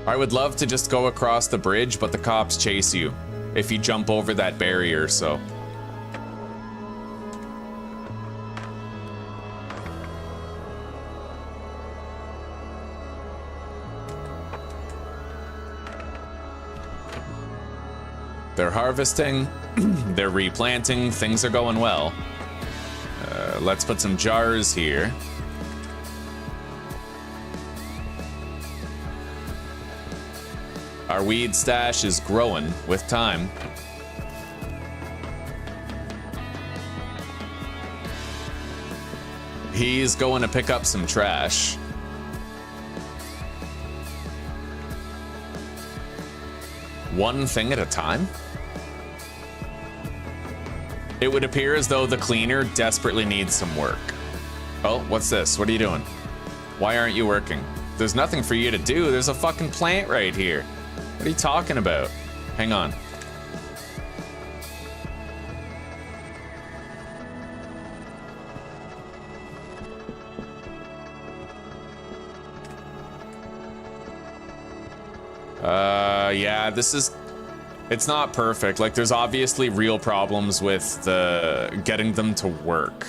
I would love to just go across the bridge, but the cops chase you if you jump over that barrier, so. They're harvesting, they're replanting, things are going well. Let's put some jars here. Our weed stash is growing with time. He's going to pick up some trash. One thing at a time? It would appear as though the cleaner desperately needs some work. Oh, what's this? What are you doing? Why aren't you working? There's nothing for you to do. There's a fucking plant right here. What are you talking about? Hang on. Yeah, this is... It's not perfect. Like, there's obviously real problems with the... getting them to work.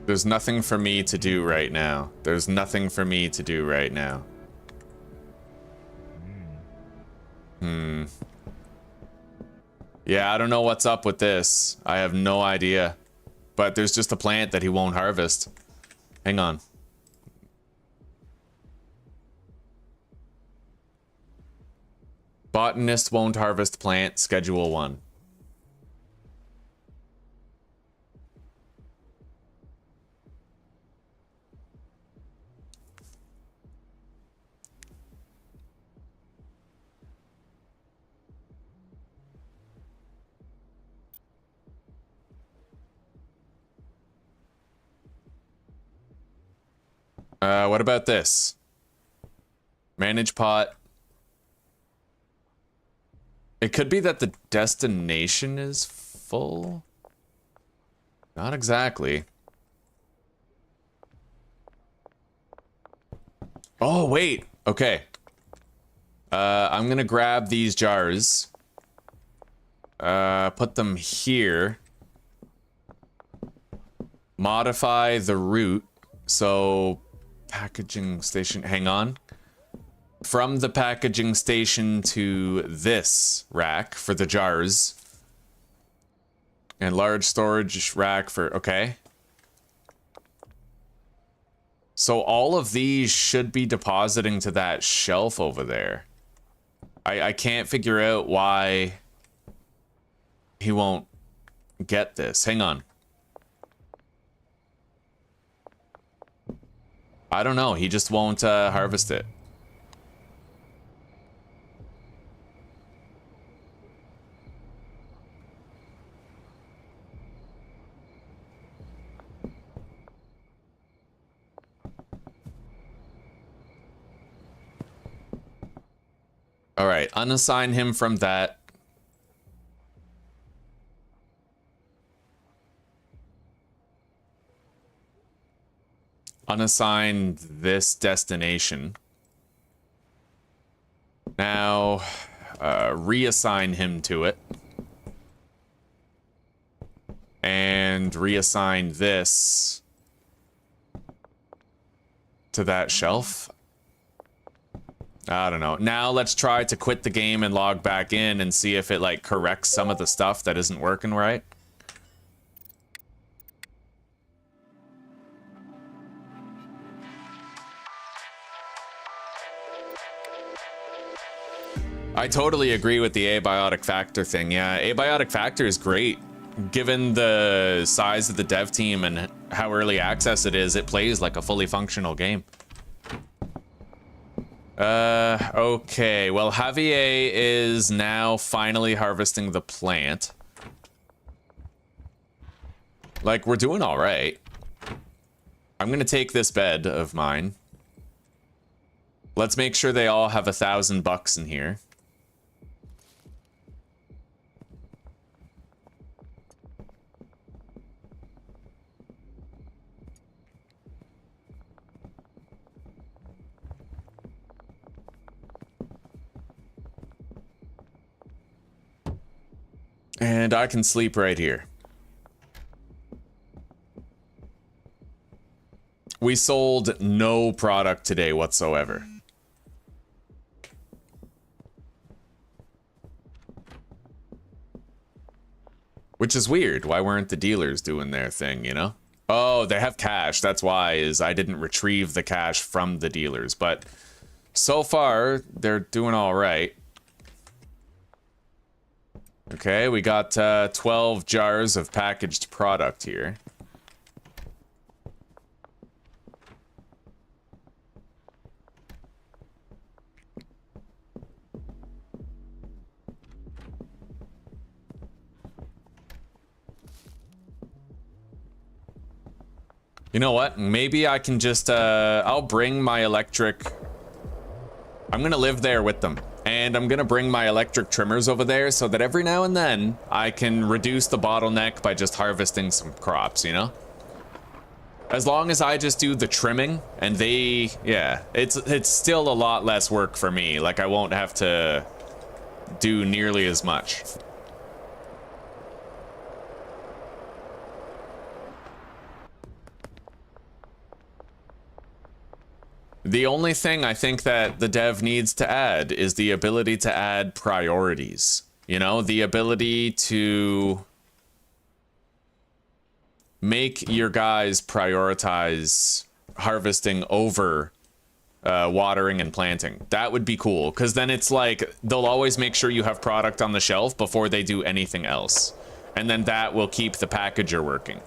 There's nothing for me to do right now. There's nothing for me to do right now. Yeah, I don't know what's up with this. I have no idea. But there's just a plant that he won't harvest. Hang on. Botanist won't harvest plant, schedule 1. What about this? Manage pot. It could be that the destination is full. Not exactly. Oh, wait. Okay. I'm gonna grab these jars. Put them here. Modify the route. So, packaging station, hang on. From the packaging station to this rack for the jars. And large storage rack for, okay. So all of these should be depositing to that shelf over there. I can't figure out why he won't get this. Hang on. I don't know. He just won't harvest it. All right, unassign him from that. Unassign this destination. Now, reassign him to it. And reassign this to that shelf. I don't know. Now let's try to quit the game and log back in and see if it like corrects some of the stuff that isn't working right. I totally agree with the abiotic factor thing. Yeah, abiotic factor is great. Given the size of the dev team and how early access it is, it plays like a fully functional game. Okay. Well, Javier is now finally harvesting the plant. Like, we're doing all right. I'm gonna take this bed of mine. Let's make sure they all have $1,000 in here. And I can sleep right here. We sold no product today whatsoever. Which is weird. Why weren't the dealers doing their thing, you know? Oh, they have cash. That's why is I didn't retrieve the cash from the dealers. But so far, they're doing all right. Okay, we got 12 jars of packaged product here. You know what? Maybe I can just, I'll bring my electric... I'm gonna live there with them. And I'm gonna bring my electric trimmers over there so that every now and then I can reduce the bottleneck by just harvesting some crops, you know? As long as I just do the trimming and they, yeah, it's still a lot less work for me. Like I won't have to do nearly as much. The only thing I think that the dev needs to add is the ability to add priorities. You know, the ability to make your guys prioritize harvesting over watering and planting. That would be cool, because then it's like they'll always make sure you have product on the shelf before they do anything else. And then that will keep the packager working.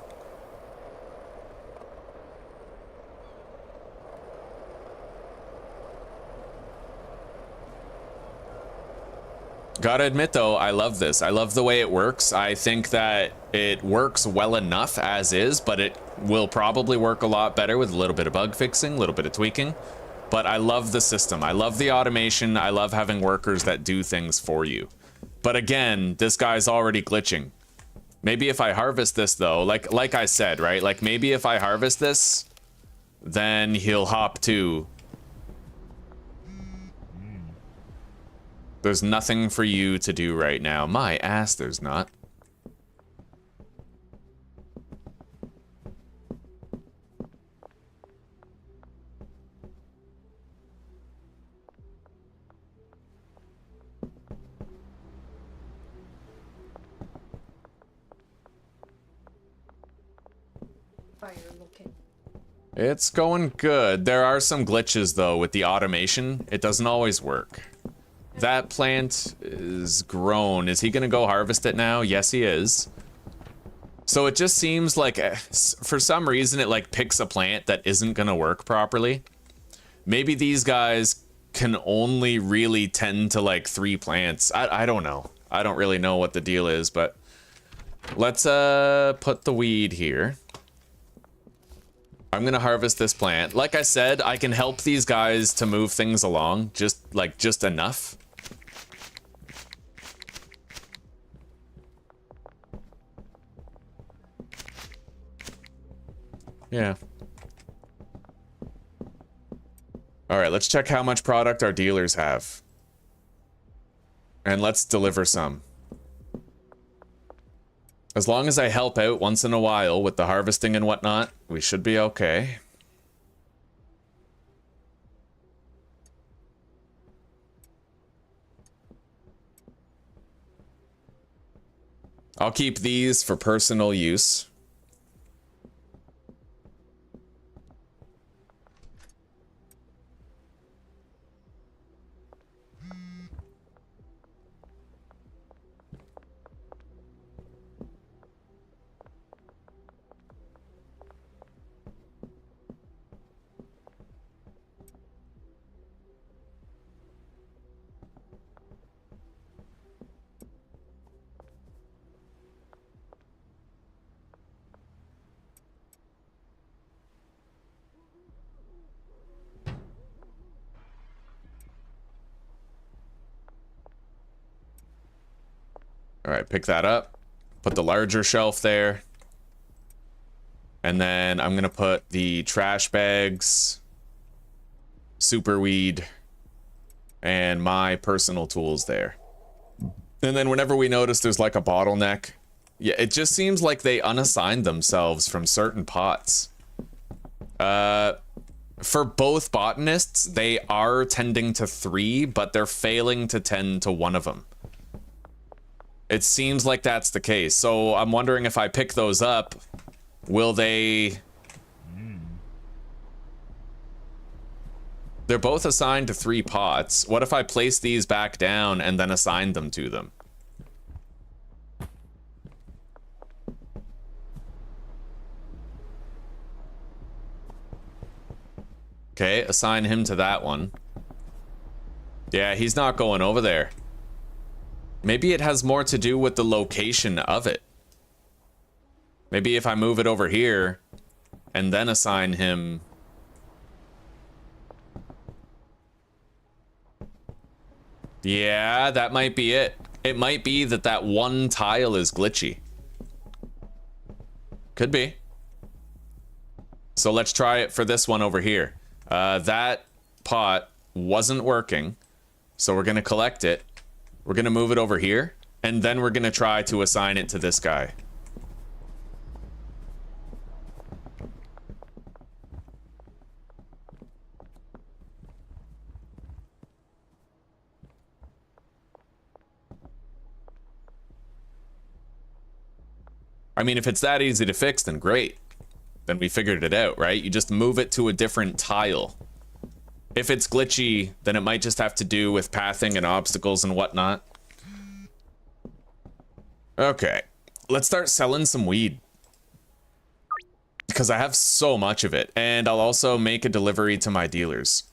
Gotta admit though, I love this. I love the way it works. I think that it works well enough as is, but it will probably work a lot better with a little bit of bug fixing, a little bit of tweaking. But I love the system. I love the automation. I love having workers that do things for you. But again, this guy's already glitching. Maybe if I harvest this though, like I said, right? Like maybe if I harvest this, then he'll hop to. There's nothing for you to do right now. My ass, there's not. It's going good. There are some glitches though with the automation. It doesn't always work. That plant is grown. Is he gonna go harvest it now? Yes, he is. So it just seems like, for some reason, it like picks a plant that isn't gonna work properly. Maybe these guys can only really tend to like 3 plants. I don't know. I don't really know what the deal is, but let's put the weed here. I'm gonna harvest this plant. Like I said, I can help these guys to move things along, just enough. Yeah. All right, let's check how much product our dealers have. And let's deliver some. As long as I help out once in a while with the harvesting and whatnot, we should be okay. I'll keep these for personal use. All right, pick that up. Put the larger shelf there. And then I'm going to put the trash bags, super weed, and my personal tools there. And then whenever we notice there's like a bottleneck, yeah, it just seems like they unassigned themselves from certain pots. For both botanists, they are tending to 3, but they're failing to tend to 1 of them. It seems like that's the case. So I'm wondering if I pick those up, will they... They're both assigned to 3 pots. What if I place these back down and then assign them to them? Okay, assign him to that one. Yeah, he's not going over there. Maybe it has more to do with the location of it. Maybe if I move it over here, and then assign him... Yeah, that might be it. It might be that that one tile is glitchy. Could be. So let's try it for this one over here. That pot wasn't working, so we're gonna collect it. We're gonna move it over here, and then we're gonna try to assign it to this guy. I mean, if it's that easy to fix, then great. Then we figured it out, right? You just move it to a different tile. If it's glitchy, then it might just have to do with pathing and obstacles and whatnot. Okay, let's start selling some weed. Because I have so much of it. And I'll also make a delivery to my dealers.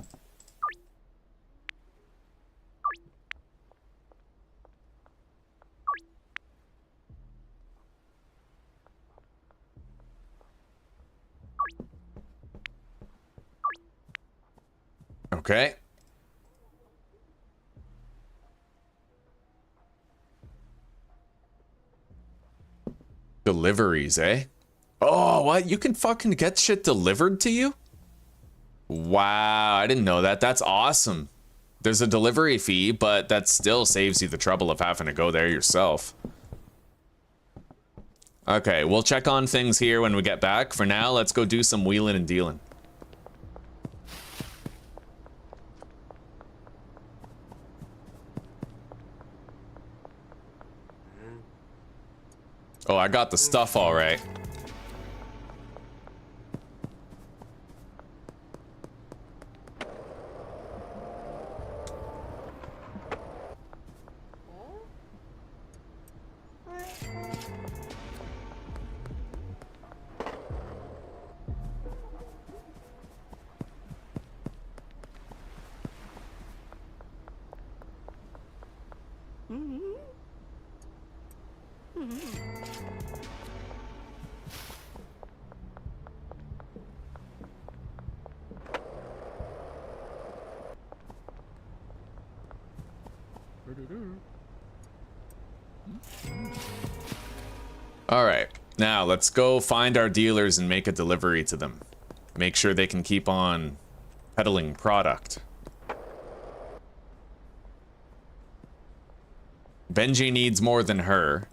Okay. Deliveries, eh? Oh, what? You can fucking get shit delivered to you? Wow, I didn't know that. That's awesome. There's a delivery fee, but that still saves you the trouble of having to go there yourself. Okay, we'll check on things here when we get back. For now, let's go do some wheeling and dealing. Oh, I got the stuff all right. All right, now let's go find our dealers and make a delivery to them. Make sure they can keep on peddling product. Benji needs more than her,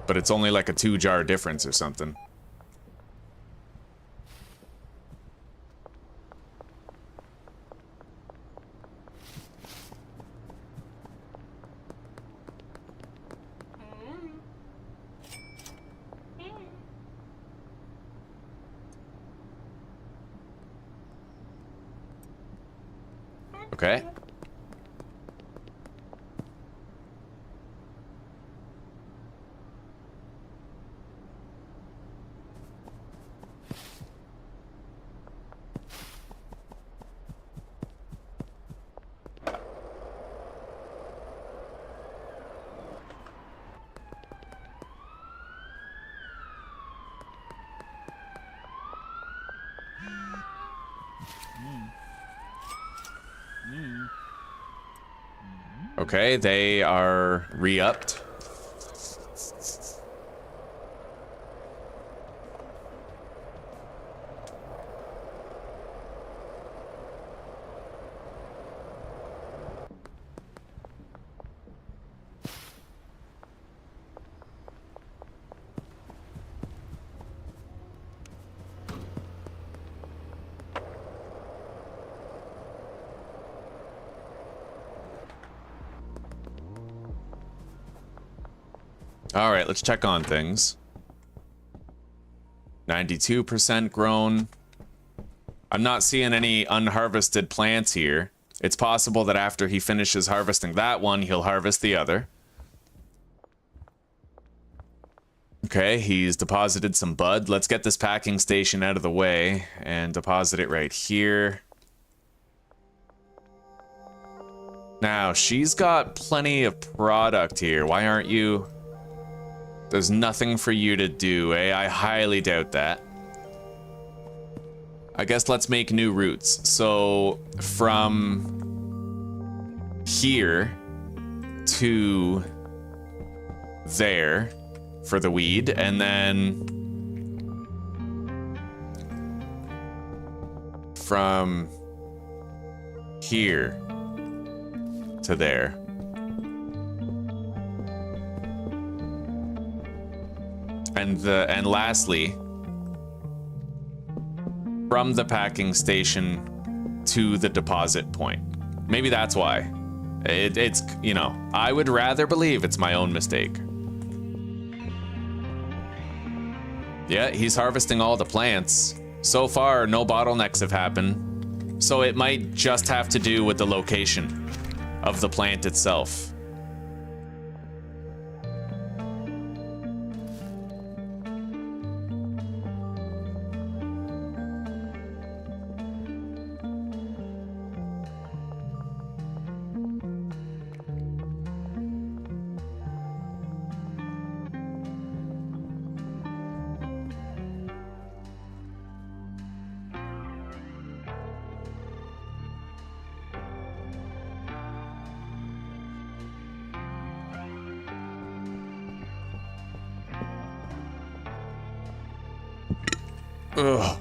but it's only like a 2-jar difference or something. Okay. Okay, they are re-upped. All right, let's check on things. 92% grown. I'm not seeing any unharvested plants here. It's possible that after he finishes harvesting that one, he'll harvest the other. Okay, he's deposited some bud. Let's get this packing station out of the way and deposit it right here. Now, she's got plenty of product here. Why aren't you... There's nothing for you to do, eh? I highly doubt that. I guess let's make new routes. So from here to there for the weed, and then from here to there. And lastly, from the packing station to the deposit point. Maybe that's why. It's, you know, I would rather believe it's my own mistake. Yeah, he's harvesting all the plants. So far, no bottlenecks have happened. So it might just have to do with the location of the plant itself. Ugh.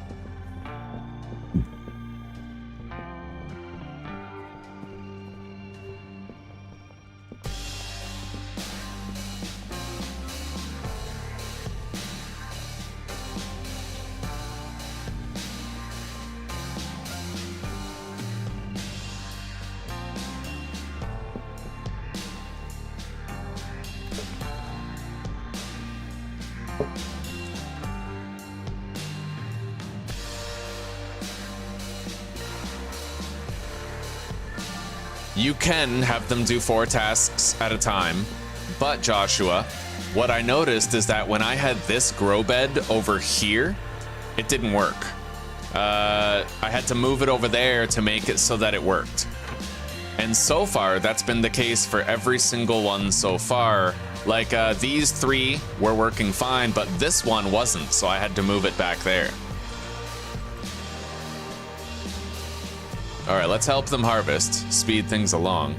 You can have them do 4 tasks at a time, but Joshua, what I noticed is that when I had this grow bed over here, it didn't work. I had to move it over there to make it so that it worked. And so far, that's been the case for every single one so far. Like, these 3 were working fine, but this one wasn't, so I had to move it back there. All right, let's help them harvest, speed things along.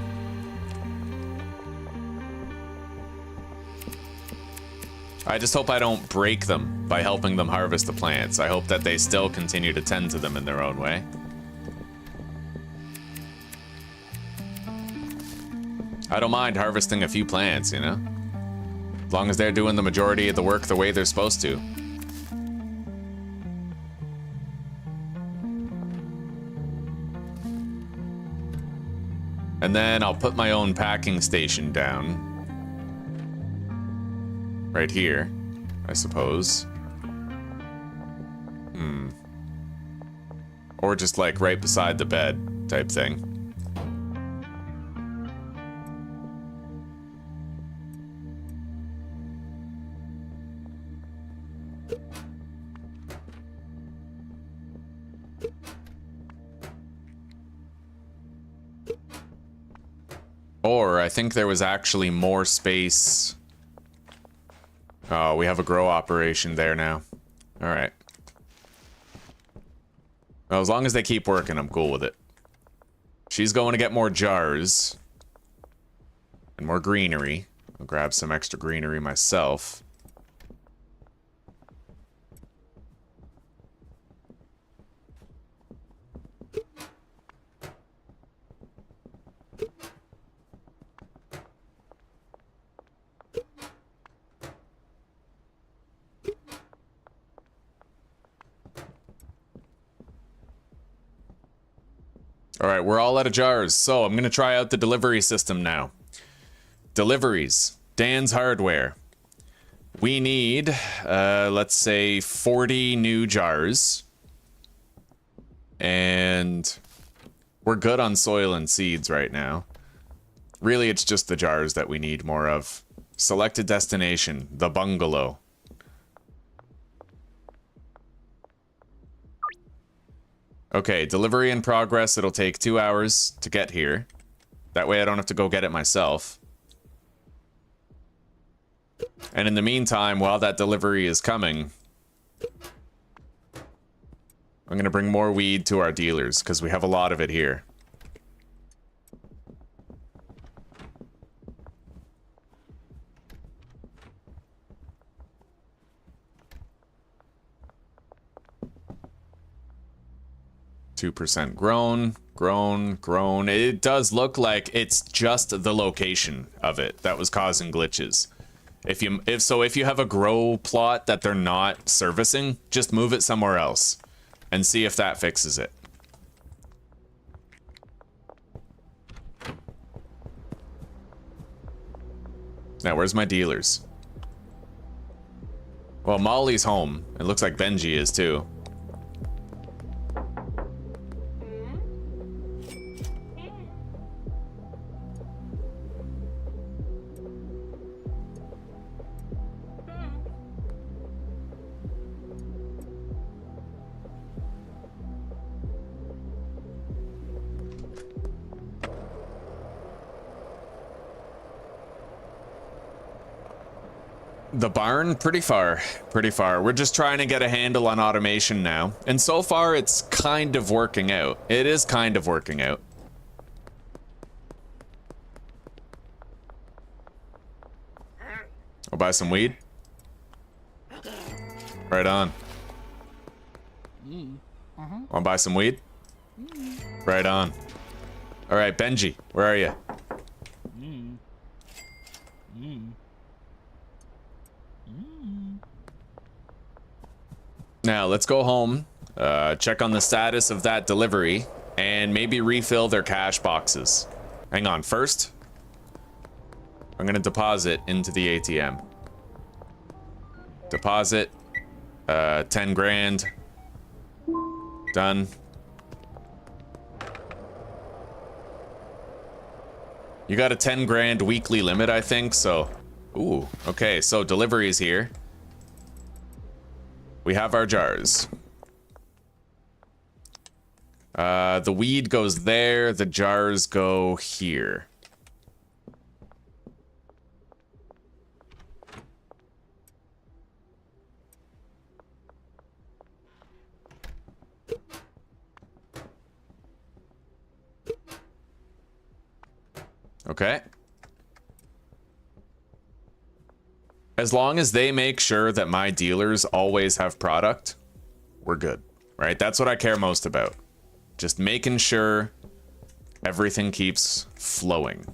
I just hope I don't break them by helping them harvest the plants. I hope that they still continue to tend to them in their own way. I don't mind harvesting a few plants, you know? As long as they're doing the majority of the work the way they're supposed to. And then I'll put my own packing station down. Right here, I suppose. Or just like right beside the bed type thing. Or I think there was actually more space. Oh, we have a grow operation there now. All right. Well, as long as they keep working, I'm cool with it. She's going to get more jars. And more greenery. I'll grab some extra greenery myself. All right, we're all out of jars, so I'm going to try out the delivery system now. Deliveries. Dan's Hardware. We need, let's say, 40 new jars. And we're good on soil and seeds right now. Really, it's just the jars that we need more of. Selected destination, the bungalow. Okay, delivery in progress. It'll take 2 hours to get here. That way I don't have to go get it myself. And in the meantime, while that delivery is coming, I'm gonna bring more weed to our dealers, because we have a lot of it here. %, grown. It does look like it's just the location of it that was causing glitches. If you have a grow plot that they're not servicing, just move it somewhere else and see if that fixes it. Now, where's my dealers? Well, Molly's home. It looks like Benji is too. The barn, pretty far. We're just trying to get a handle on automation now. And so far, it's kind of working out. It is kind of working out. I'll buy some weed. Right on. Wanna buy some weed? Right on. All right, Benji, where are you? Now, let's go home, check on the status of that delivery, and maybe refill their cash boxes. Hang on, first, I'm gonna deposit into the ATM. Deposit, 10 grand. Done. You got a 10 grand weekly limit, I think, so... Ooh, okay, so delivery is here. We have our jars. The weed goes there, the jars go here. Okay. As long as they make sure that my dealers always have product, we're good, right? That's what I care most about. Just making sure everything keeps flowing.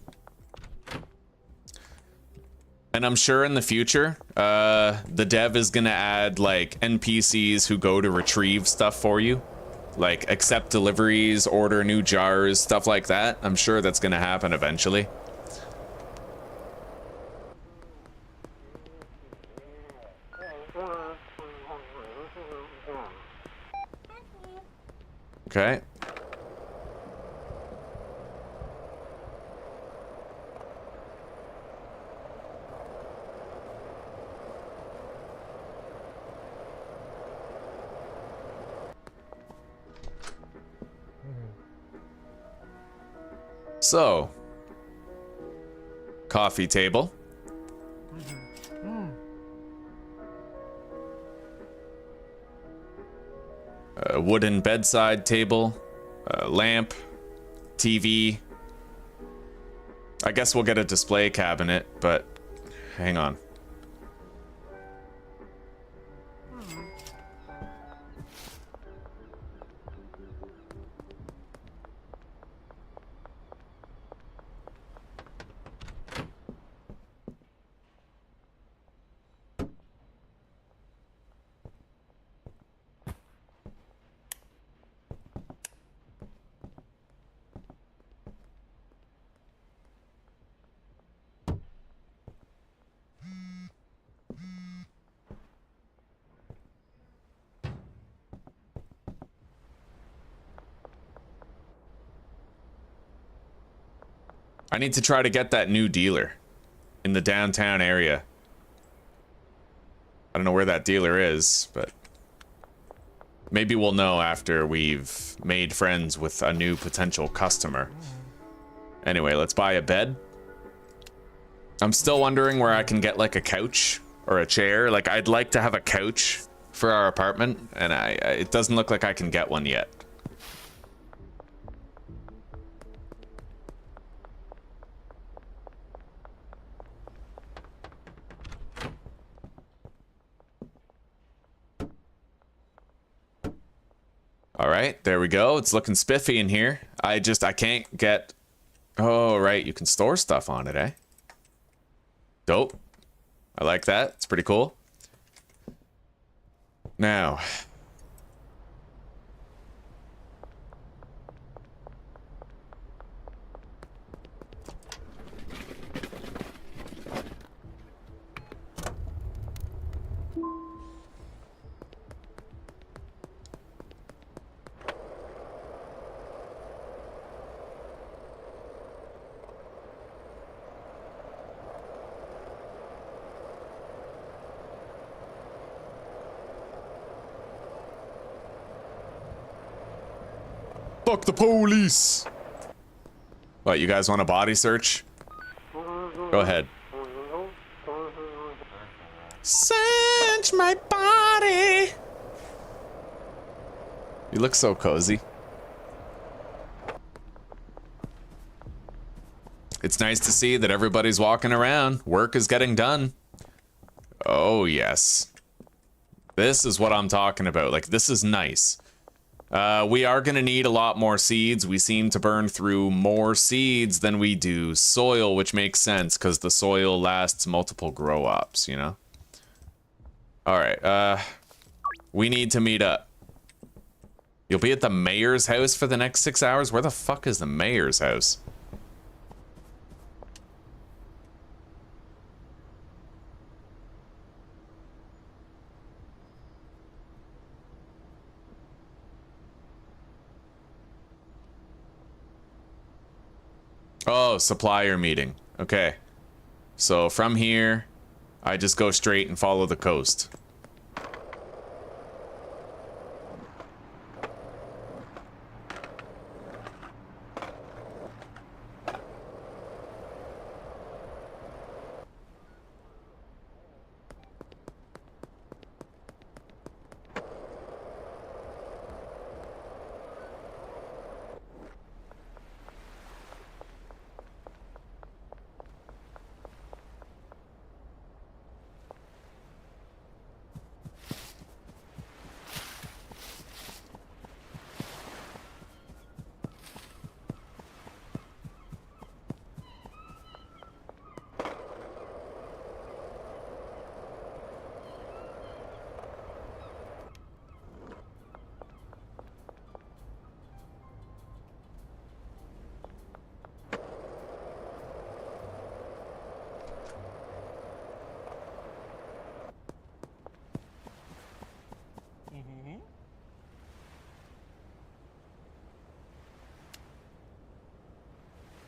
And I'm sure in the future, the dev is gonna add like NPCs who go to retrieve stuff for you. Like accept deliveries, order new jars, stuff like that. I'm sure that's gonna happen eventually. Okay. So, coffee table. A wooden bedside table, a lamp, TV. I guess we'll get a display cabinet, but hang on. I need to try to get that new dealer in the downtown area. I don't know where that dealer is, but maybe we'll know after we've made friends with a new potential customer. Anyway, let's buy a bed. I'm still wondering where I can get like a couch or a chair. Like, I'd like to have a couch for our apartment, and it doesn't look like I can get one yet. All right, there we go. It's looking spiffy in here. I can't get... Oh, right, you can store stuff on it, eh? Dope. I like that. It's pretty cool. Now... Fuck the police! What, you guys want a body search? Go ahead. Search my body! You look so cozy. It's nice to see that everybody's walking around. Work is getting done. Oh, yes. This is what I'm talking about. Like, this is nice. We are going to need a lot more seeds. We seem to burn through more seeds than we do soil, which makes sense because the soil lasts multiple grow-ups, you know? Alright, we need to meet up. You'll be at the mayor's house for the next 6 hours? Where the fuck is the mayor's house? Oh, supplier meeting. Okay. So from here, I just go straight and follow the coast.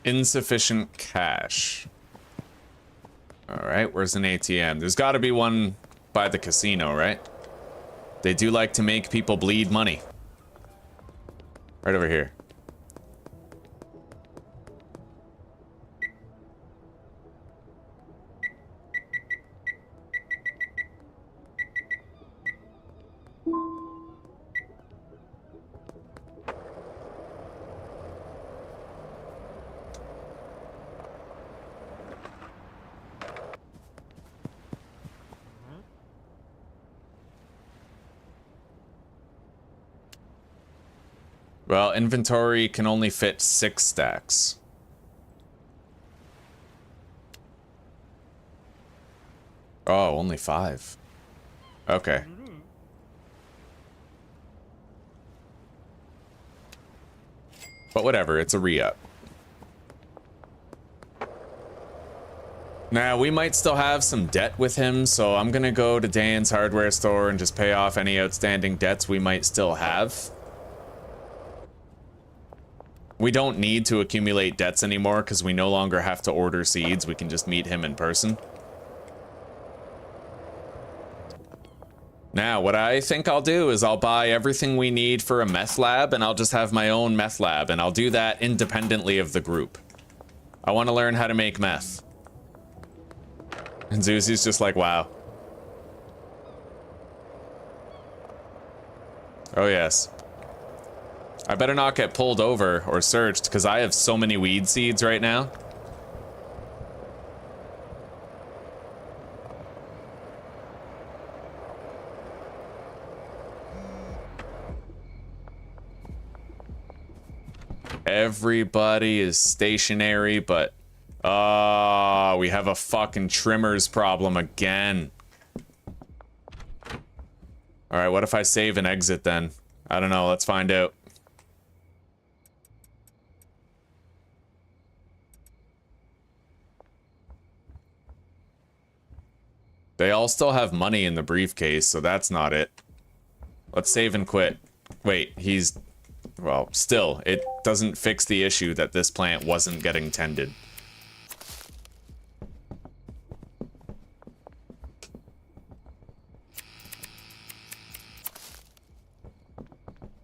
Insufficient cash. Alright, where's an ATM? There's got to be one by the casino, right? They do like to make people bleed money. Right over here. Well, inventory can only fit 6 stacks. Oh, only 5. Okay. But whatever, it's a re-up. Now, we might still have some debt with him, so I'm gonna go to Dan's hardware store and just pay off any outstanding debts we might still have. We don't need to accumulate debts anymore because we no longer have to order seeds. We can just meet him in person. Now, what I think I'll do is I'll buy everything we need for a meth lab, and I'll just have my own meth lab, and I'll do that independently of the group. I want to learn how to make meth. And Zuzi's just like, wow. Oh, yes. I better not get pulled over or searched, because I have so many weed seeds right now. Everybody is stationary, but... Oh, we have a fucking trimmers problem again. Alright, what if I save and exit then? I don't know, let's find out. They all still have money in the briefcase, so that's not it. Let's save and quit. Wait, he's... Well, still, it doesn't fix the issue that this plant wasn't getting tended.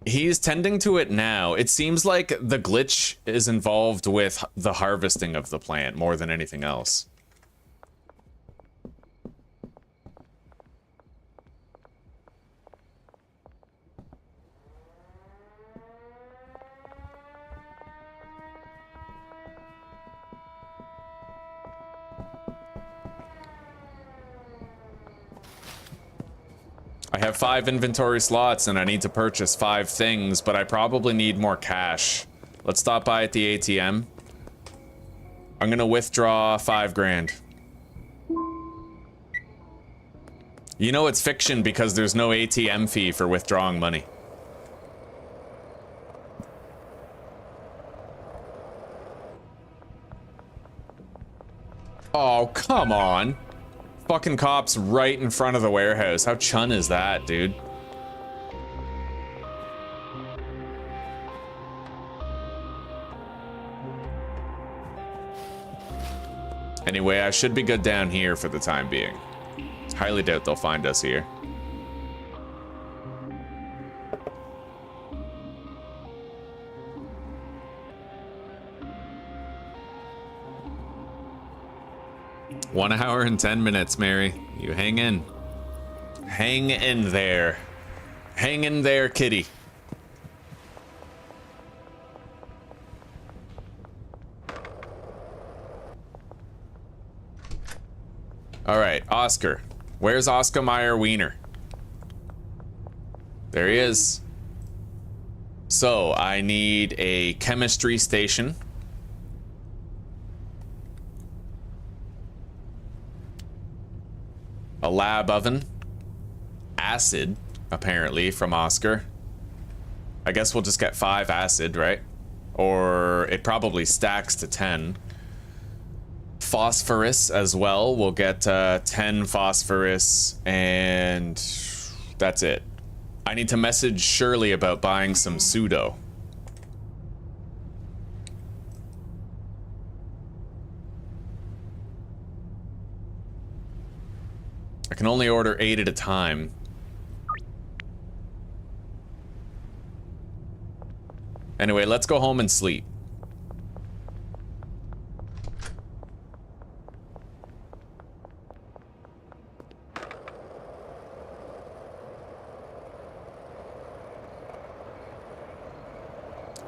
He's tending to it now. It seems like the glitch is involved with the harvesting of the plant more than anything else. I have 5 inventory slots and I need to purchase 5 things, but I probably need more cash. Let's stop by at the ATM. I'm gonna withdraw 5 grand. You know it's fiction because there's no ATM fee for withdrawing money. Oh, come on. Fucking cops right in front of the warehouse. How chun is that, dude? Anyway, I should be good down here for the time being. Highly doubt they'll find us here. One hour and 10 minutes, Mary. You hang in. Hang in there. Hang in there, kitty. All right, Oscar. Where's Oscar Mayer Wiener? There he is. So, I need a chemistry station. A lab oven. Acid, apparently, from Oscar. I guess we'll just get 5 acid, right? Or it probably stacks to 10. Phosphorus as well. We'll get 10 phosphorus, and that's it. I need to message Shirley about buying some pseudo. I can only order 8 at a time. Anyway, let's go home and sleep.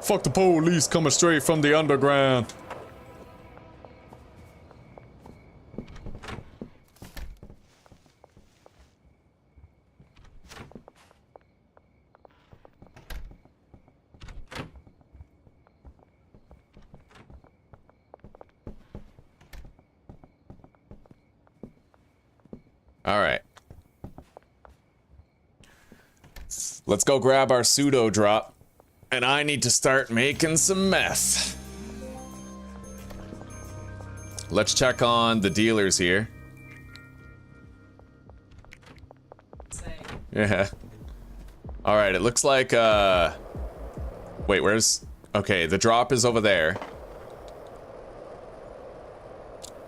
Fuck the police coming straight from the underground. All right. Let's go grab our pseudo drop. And I need to start making some meth. Let's check on the dealers here. Yeah. All right, it looks like, wait, where's... Okay, the drop is over there.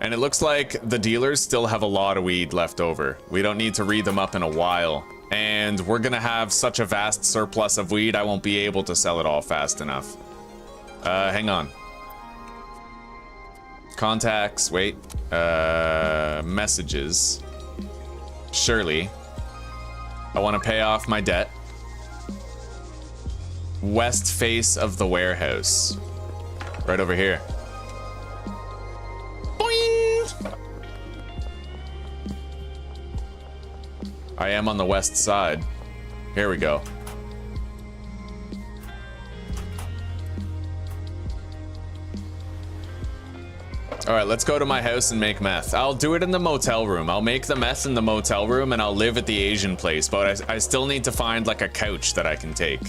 And it looks like the dealers still have a lot of weed left over. We don't need to read them up in a while. And we're gonna have such a vast surplus of weed, I won't be able to sell it all fast enough. Hang on. Contacts, wait. Messages. Shirley. I want to pay off my debt. west face of the warehouse. Right over here. Boing! I am on the west side. Here we go. All right, let's go to my house and make meth. I'll do it in the motel room. I'll make the meth in the motel room and I'll live at the Asian place, but I still need to find like a couch that I can take.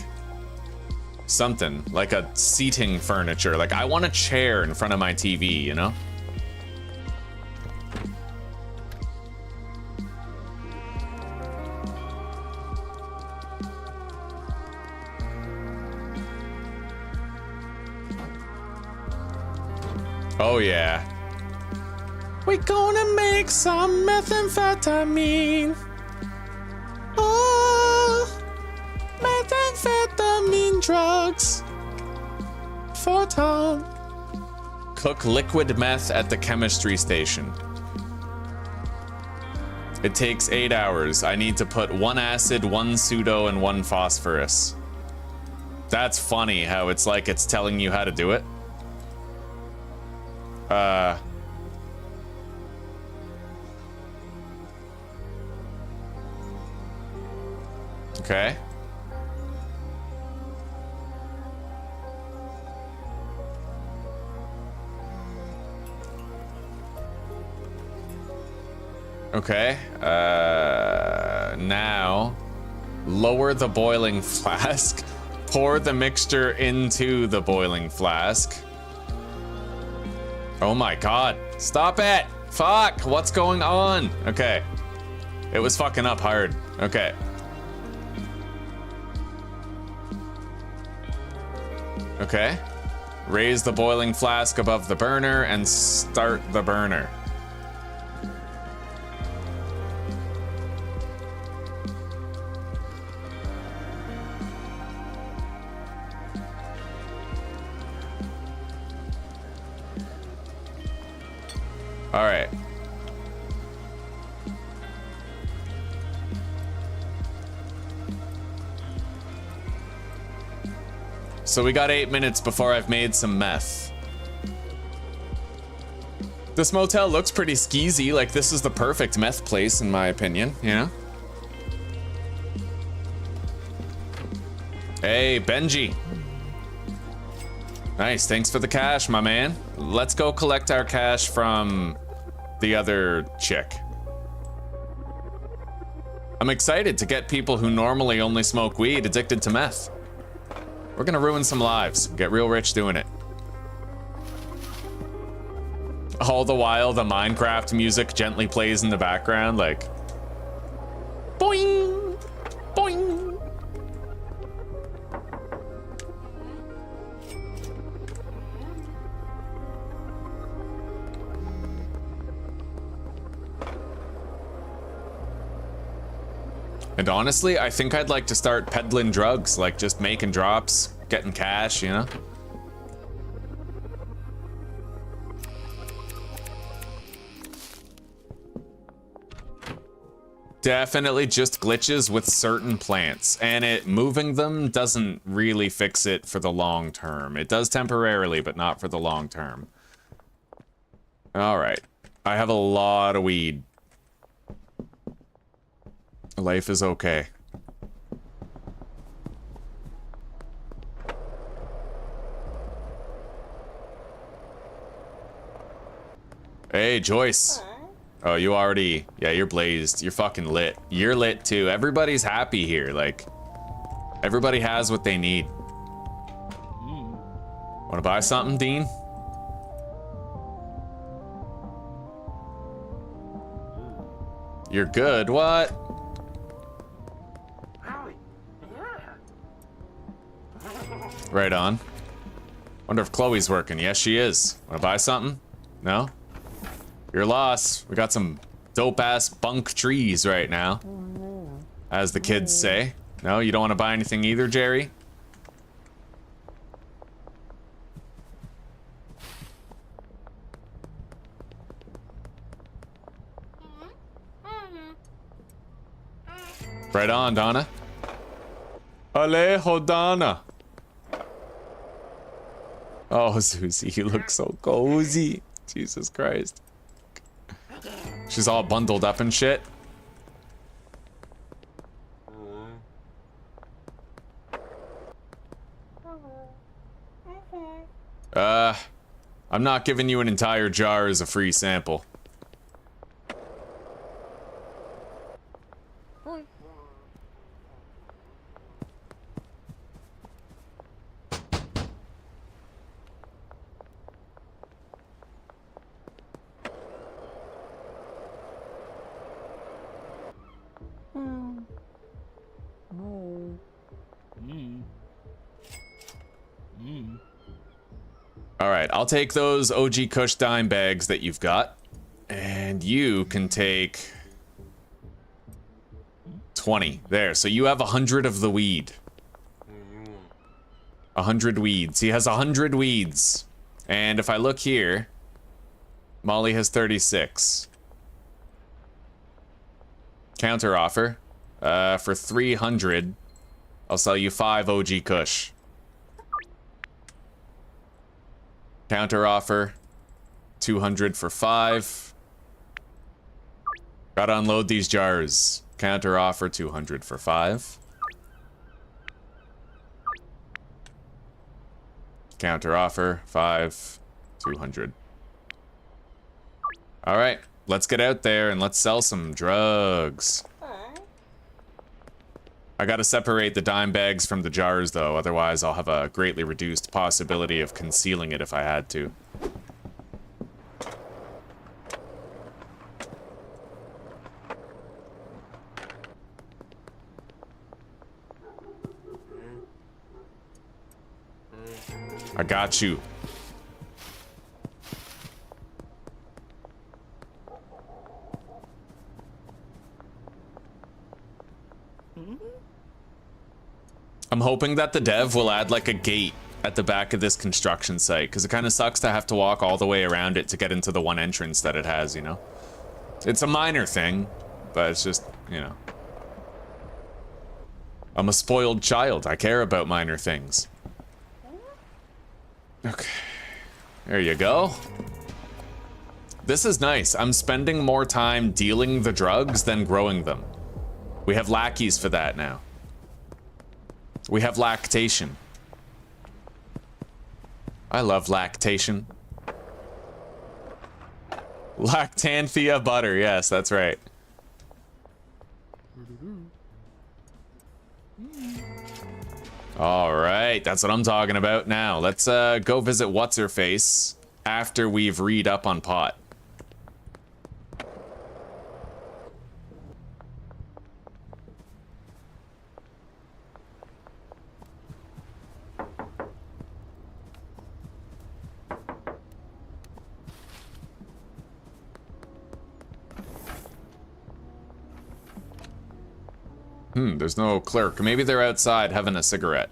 Something, like a seating furniture. Like I want a chair in front of my TV, you know? Oh yeah. We're gonna make some methamphetamine. Oh, methamphetamine drugs. Photon. Cook liquid meth at the chemistry station. It takes 8 hours. I need to put 1 acid, 1 pseudo, and 1 phosphorus. That's funny how it's like it's telling you how to do it. Okay. Okay. Now, lower the boiling flask. Pour the mixture into the boiling flask. Oh my god. Stop it! Fuck! What's going on? Okay. It was fucking up hard. Okay. Okay. Raise the boiling flask above the burner and start the burner. All right. So we got 8 minutes before I've made some meth. This motel looks pretty skeezy. Like, this is the perfect meth place, in my opinion, you know? Hey, Benji. Nice, thanks for the cash, my man. Let's go collect our cash from the other chick. I'm excited to get people who normally only smoke weed addicted to meth. We're gonna ruin some lives, get real rich doing it. All the while, the Minecraft music gently plays in the background, like... Boing! Boing! And honestly, I think I'd like to start peddling drugs, like just making drops, getting cash, you know? Definitely just glitches with certain plants, and moving them doesn't really fix it for the long term. It does temporarily, but not for the long term. All right, I have a lot of weed. Life is okay. Hey, Joyce. Oh, you already... Yeah, you're blazed. You're fucking lit. You're lit, too. Everybody's happy here. Like, everybody has what they need. Want to buy something, Dean? You're good. What? Right on. Wonder if Chloe's working. Yes, she is. Want to buy something? No? Your loss. We got some dope-ass bunk trees right now. As the kids say. No, you don't want to buy anything either, Jerry? Right on, Donna. Alejo, Donna. Oh, Susie, you look so cozy. Jesus Christ. She's all bundled up and shit. I'm not giving you an entire jar as a free sample. Alright, I'll take those OG Kush dime bags that you've got. And you can take 20. There, so you have 100 of the weed. 100 weeds. He has 100 weeds. And if I look here, Molly has 36. Counter offer. For 300, I'll sell you 5 OG Kush. Counter offer, 200 for 5. Gotta unload these jars. Counter offer, 200 for 5. Counter offer, 5, 200. All right, let's get out there and let's sell some drugs. I gotta separate the dime bags from the jars though, otherwise I'll have a greatly reduced possibility of concealing it if I had to. I got you. I'm hoping that the dev will add like a gate at the back of this construction site, because it kind of sucks to have to walk all the way around it to get into the one entrance that it has, you know? It's a minor thing, but it's just, you know. I'm a spoiled child. I care about minor things. Okay. There you go. This is nice. I'm spending more time dealing the drugs than growing them. We have lackeys for that now. We have lactation. I love lactation. Lactanthia butter, yes, that's right. All right, that's what I'm talking about now. Let's go visit What's-Her-Face after we've read up on pot. There's no clerk. Maybe they're outside having a cigarette.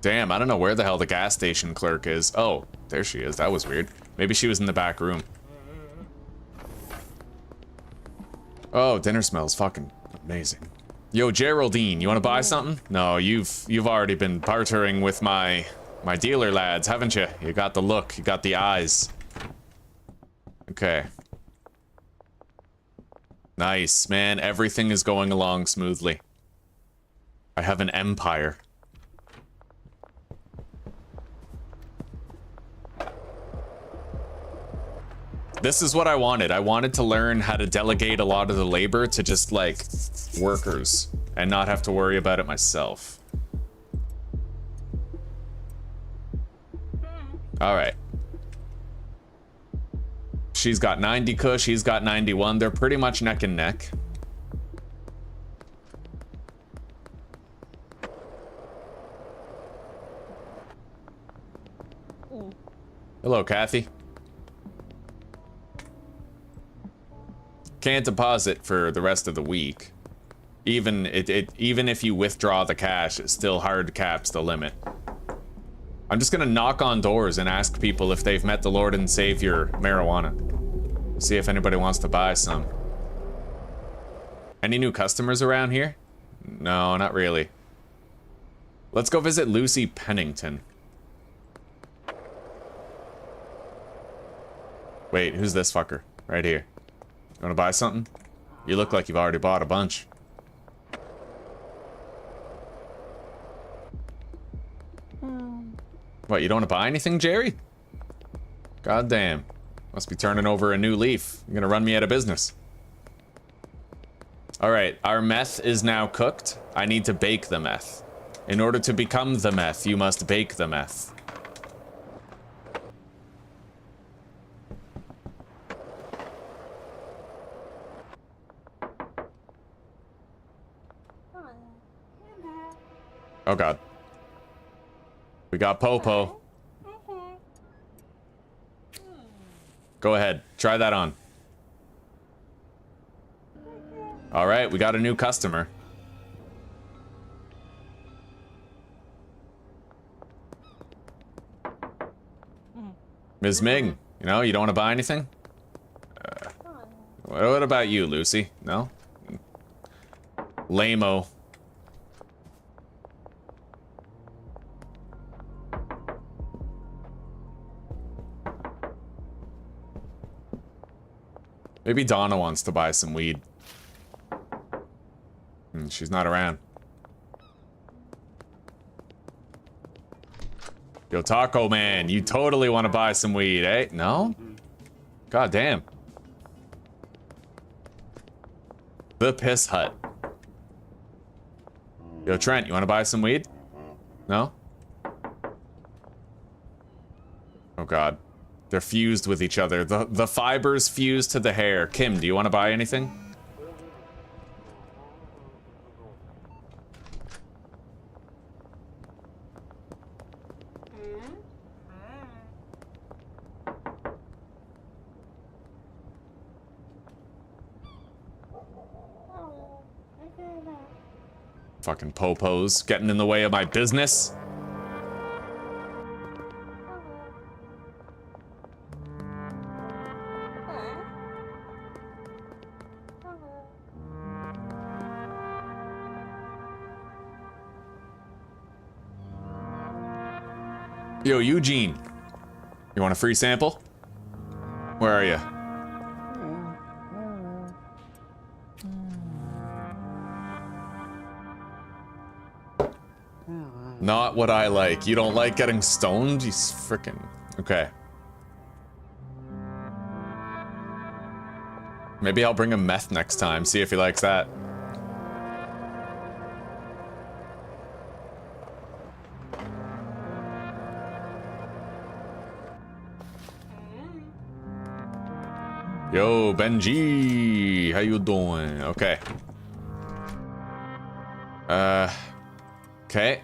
Damn, I don't know where the hell the gas station clerk is. Oh, there she is. That was weird. Maybe she was in the back room. Oh, dinner smells fucking amazing. Yo, Geraldine, you want to buy something? No, you've already been bartering with my dealer lads, haven't you? You got the look, you got the eyes. Okay. Nice, man. Everything is going along smoothly. I have an empire. This is what I wanted. I wanted to learn how to delegate a lot of the labor to just, like, workers and not have to worry about it myself. All right. She's got 90 kush, he's got 91. They're pretty much neck and neck. Hello, Kathy. Can't deposit for the rest of the week. Even if you withdraw the cash, it still hard caps the limit. I'm just gonna knock on doors and ask people if they've met the Lord and Savior marijuana. See if anybody wants to buy some. Any new customers around here? No, not really. Let's go visit Lucy Pennington. Wait, who's this fucker? Right here. You wanna buy something? You look like you've already bought a bunch. What, you don't want to buy anything, Jerry? God damn. Must be turning over a new leaf. You're gonna run me out of business. Alright, our meth is now cooked. I need to bake the meth. In order to become the meth, you must bake the meth. Oh god. We got Popo. Go ahead, try that on. Alright, we got a new customer. Ms. Ming, you know, you don't want to buy anything? What about you, Lucy? No? Lame-o. Maybe Donna wants to buy some weed. She's not around. Yo, Taco Man, you totally want to buy some weed, eh? No? God damn. The Piss Hut. Yo, Trent, you want to buy some weed? No? Oh god. They're fused with each other. The fibers fuse to the hair. Kim, do you want to buy anything? Fucking popos getting in the way of my business. Yo, Eugene, you want a free sample? Where are you? Not what I like. You don't like getting stoned? You frickin'... Okay. Maybe I'll bring him meth next time, see if he likes that. Yo, Benji, how you doing? Okay. Okay.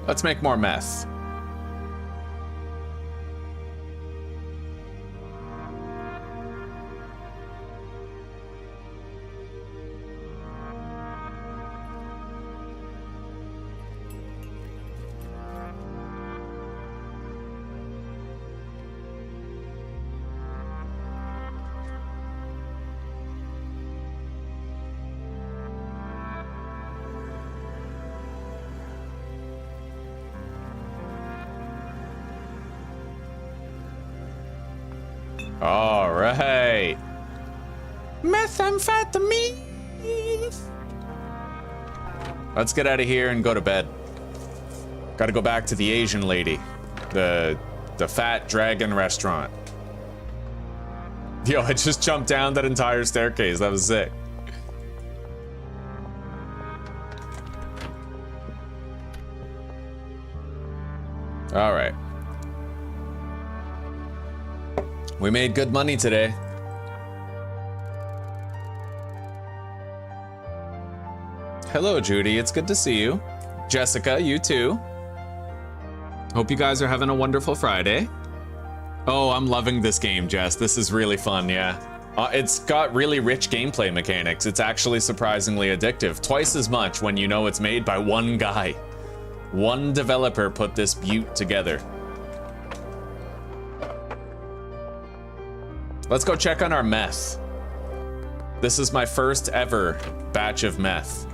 Let's make more meth. All right. Methamphetamine. Let's get out of here and go to bed. Gotta go back to the Asian lady. The Fat Dragon restaurant. Yo, I just jumped down that entire staircase. That was sick. All right. We made good money today. Hello, Judy. It's good to see you. Jessica, you too. Hope you guys are having a wonderful Friday. Oh, I'm loving this game, Jess. This is really fun, yeah. It's got really rich gameplay mechanics. It's actually surprisingly addictive. Twice as much when you know it's made by one guy. One developer put this beaut together. Let's go check on our meth. This is my first ever batch of meth.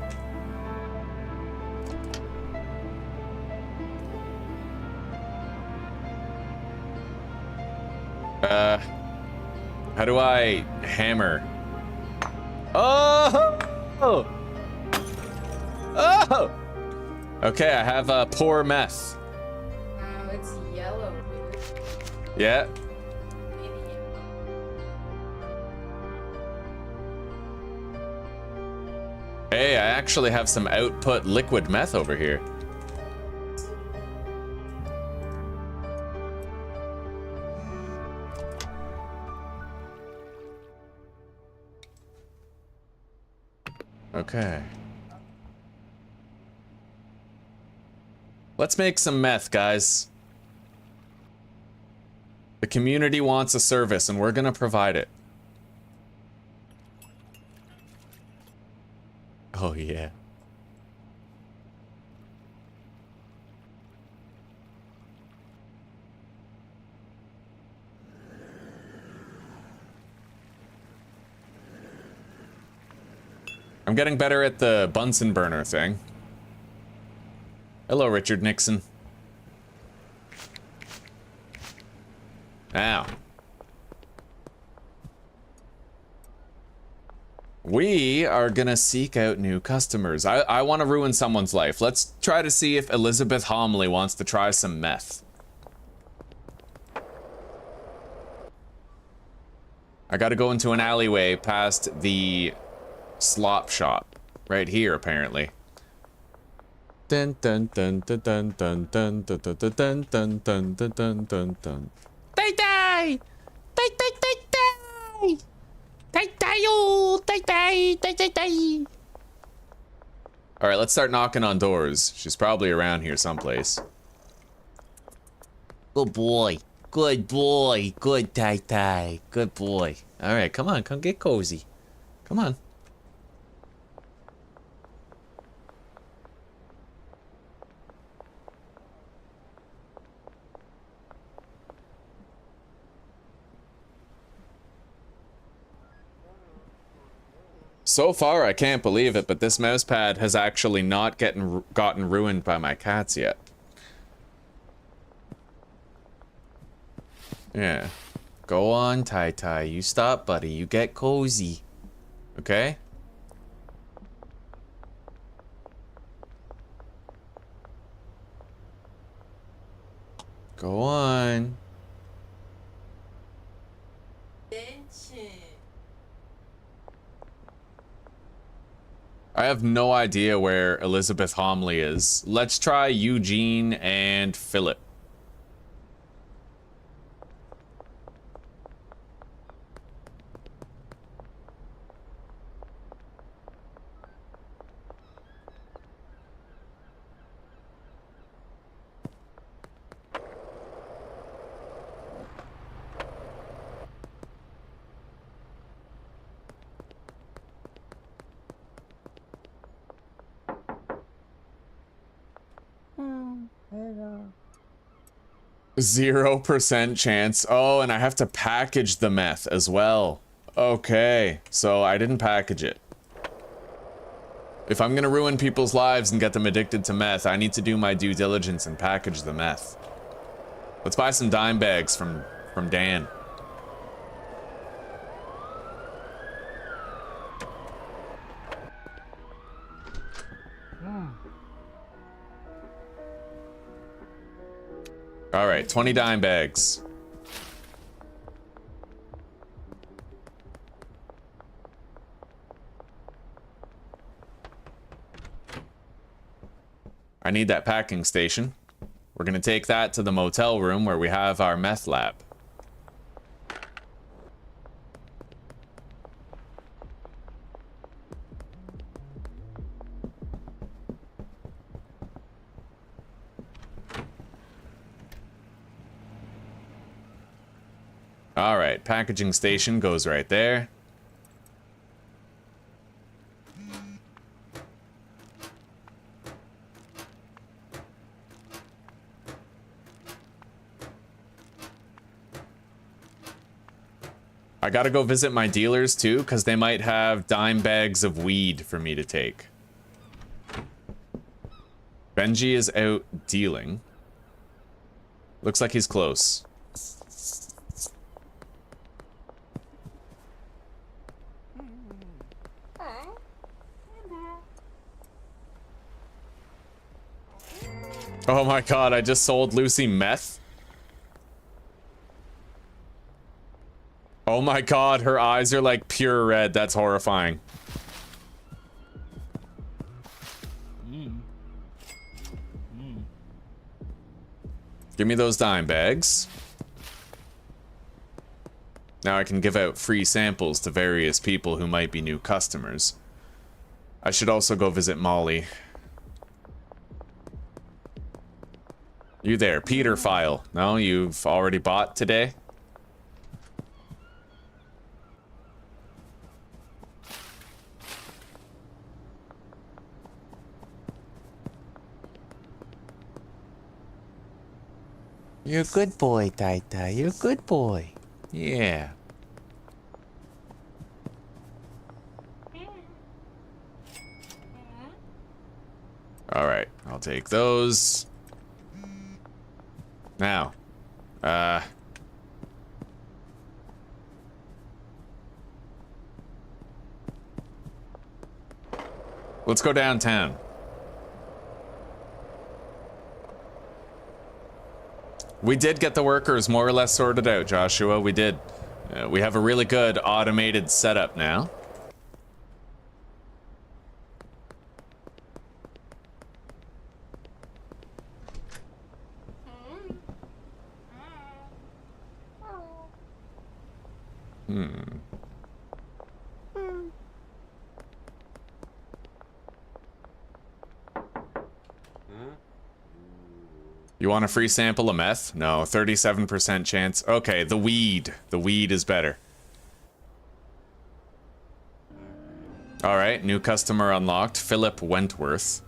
How do I hammer? Oh! Oh! Okay, I have poor meth. Wow, it's yellow here. Yeah. Hey, I actually have some output liquid meth over here. Okay. Let's make some meth, guys. The community wants a service, and we're gonna provide it. Oh, yeah. I'm getting better at the Bunsen burner thing. Hello, Richard Nixon. Now. We are gonna seek out new customers. I want to ruin someone's life. Let's try to see if Elizabeth Homley wants to try some meth. I gotta go into an alleyway past the slop shop. Right here, apparently. Dun dun dun dun dun dun dun dun dun dun dun dun dun dun dun dun. Die die! Die die die die! Die die oh! Die die die die die! Alright, let's start knocking on doors. She's probably around here someplace. Good boy. Good boy. Good tie tie. Good boy. Alright, come on, come get cozy. Come on. So far, I can't believe it, but this mouse pad has actually not gotten ruined by my cats yet. Yeah. Go on, Tai Tai. You stop, buddy. You get cozy. Okay? Go on. I have no idea where Elizabeth Homley is. Let's try Eugene and Philip. Hello. 0% chance. Oh, and I have to package the meth as well. Okay, so I didn't package it. If I'm gonna ruin people's lives and get them addicted to meth, I need to do my due diligence and package the meth. Let's buy some dime bags from Dan. All right, 20 dime bags. I need that packing station. We're gonna take that to the motel room where we have our meth lab. All right, packaging station goes right there. I gotta go visit my dealers too, because they might have dime bags of weed for me to take. Benji is out dealing. Looks like he's close. Oh my god, I just sold Lucy meth. Oh my god, her eyes are like pure red. That's horrifying. Give me those dime bags. Now I can give out free samples to various people who might be new customers. I should also go visit Molly. You there, Peter File. No, you've already bought today? You're a good boy, Taita. You're a good boy. Yeah. All right, I'll take those. Now, let's go downtown. We did get the workers more or less sorted out, Joshua. We did. We have a really good automated setup now. You want a free sample of meth? No, 37% chance. Okay, the weed. The weed is better. Alright, new customer unlocked. Philip Wentworth.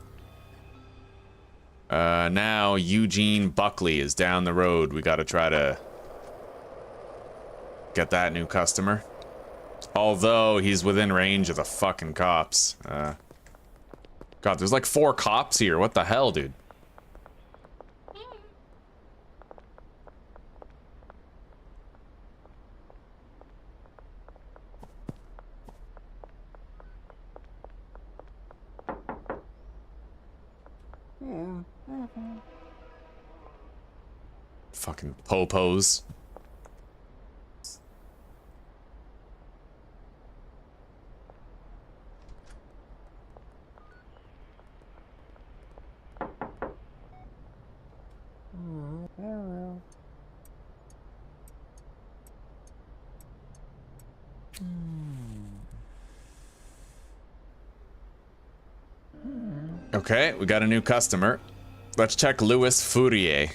Now Eugene Buckley is down the road. We gotta try to get that new customer. Although he's within range of the fucking cops. God, there's like 4 cops here. What the hell, dude? Fucking popos. Hello. Okay, we got a new customer. Let's check Louis Fourier.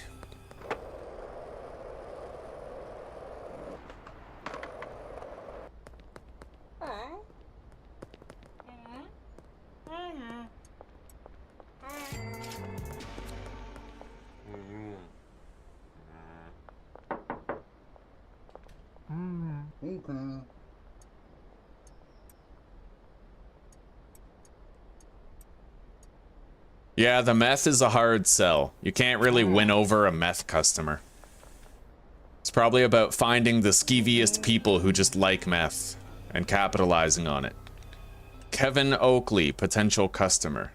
Yeah, the meth is a hard sell. You can't really win over a meth customer. It's probably about finding the skeeviest people who just like meth and capitalizing on it. Kevin Oakley, potential customer.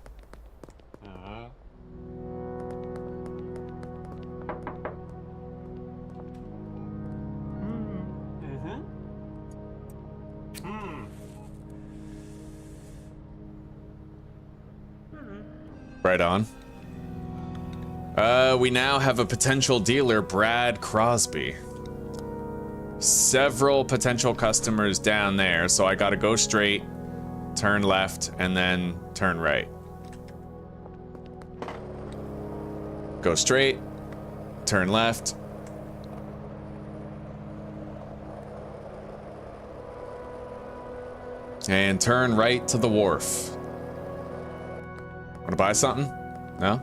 Right on. We now have a potential dealer, Brad Crosby. Several potential customers down there, so I gotta go straight, turn left, and then turn right. Go straight, turn left. And turn right to the wharf. Wanna buy something? No?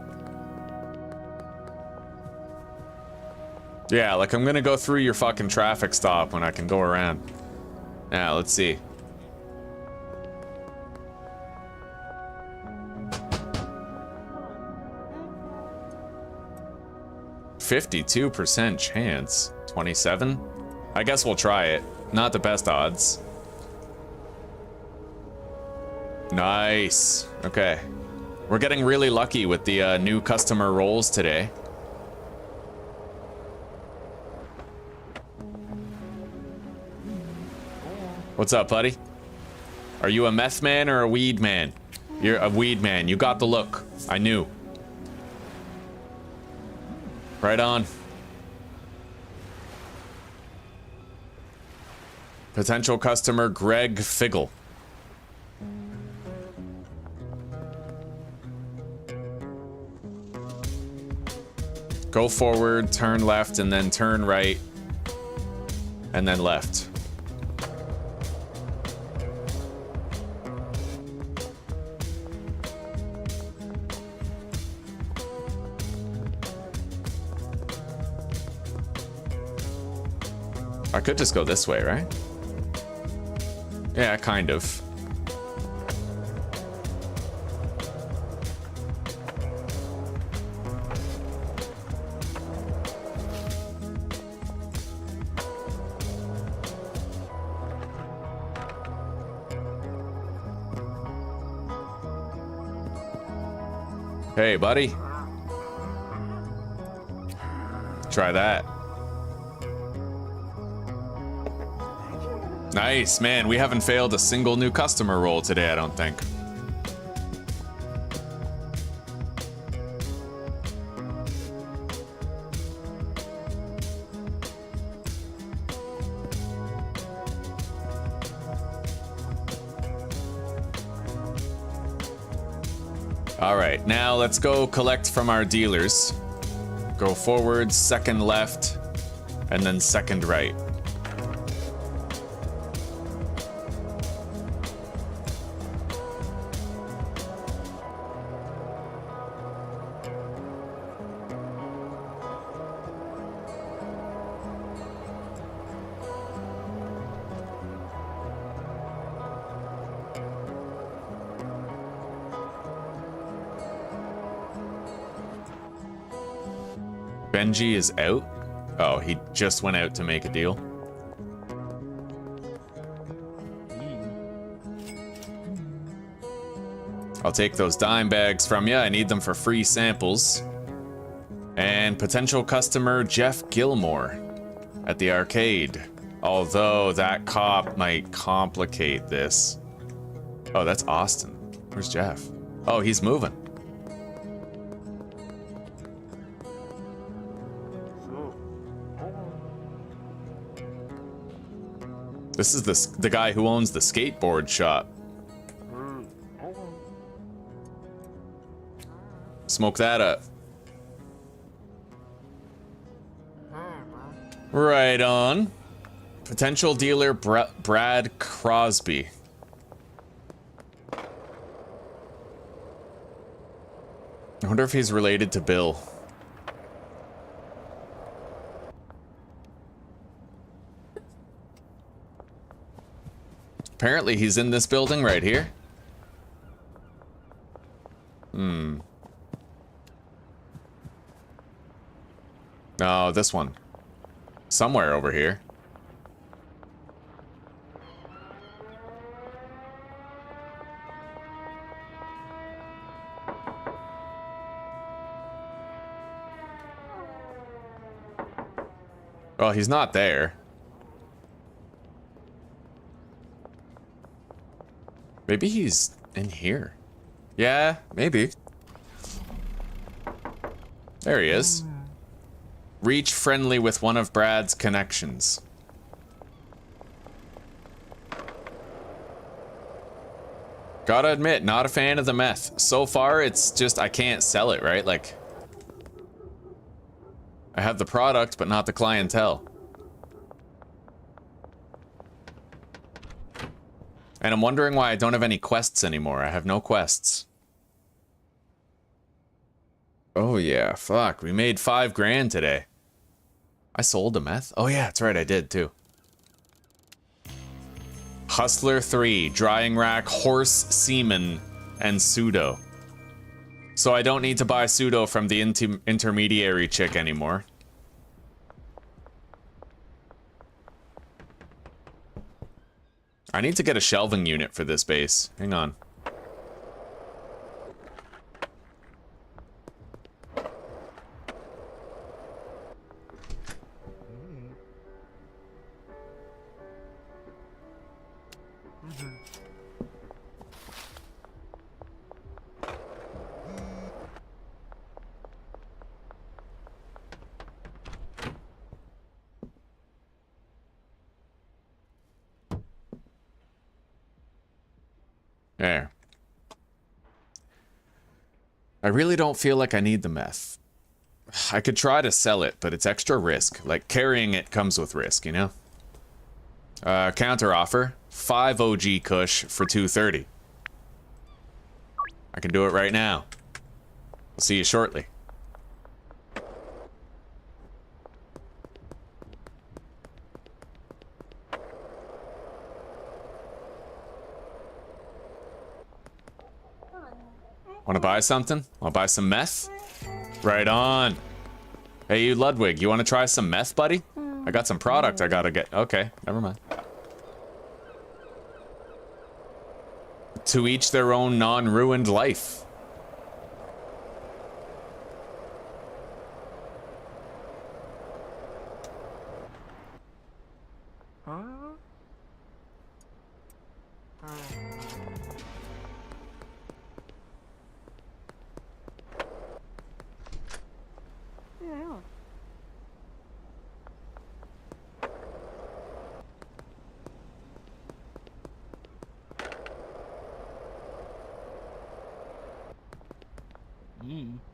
Yeah, like I'm gonna go through your fucking traffic stop when I can go around. Now, let's see. %52 chance. 27? I guess we'll try it. Not the best odds. Nice. Okay. We're getting really lucky with the new customer roles today. What's up, buddy? Are you a meth man or a weed man? You're a weed man. You got the look. I knew. Right on. Potential customer Greg Figgle. Go forward, turn left, and then turn right, and then left. I could just go this way, right? Yeah, kind of. Hey, buddy. Try that. Nice, man. We haven't failed a single new customer role today, I don't think. All right, now let's go collect from our dealers. Go forward, second left, and then second right. Benji is out? Oh, he just went out to make a deal. I'll take those dime bags from you. I need them for free samples. And potential customer Jeff Gilmore at the arcade. Although that cop might complicate this. Oh, that's Austin. Where's Jeff? Oh, he's moving. This is the guy who owns the skateboard shop. Smoke that up. Right on. Potential dealer Brad Crosby. I wonder if he's related to Bill. Apparently he's in this building right here. No, this one. Somewhere over here. Well, he's not there. Maybe he's in here. Yeah, maybe. There he is. Reach friendly with one of Brad's connections. Gotta admit, not a fan of the meth. So far, it's just I can't sell it, right? Like, I have the product, but not the clientele. And I'm wondering why I don't have any quests anymore. I have no quests. Oh yeah, fuck. We made 5 grand today. I sold a meth? Oh yeah, that's right, I did too. Hustler 3, Drying Rack, Horse Semen, and Pseudo. So I don't need to buy Pseudo from the intermediary chick anymore. I need to get a shelving unit for this base. Hang on. There. I really don't feel like I need the meth. I could try to sell it, but it's extra risk. Like, carrying it comes with risk, you know? Counter offer. 5 OG Kush for 230. I can do it right now. I'll see you shortly. Want to buy something? Want to buy some meth? Right on. Hey, you Ludwig, you want to try some meth, buddy? I got some product I gotta get. Okay, never mind. To each their own non-ruined life.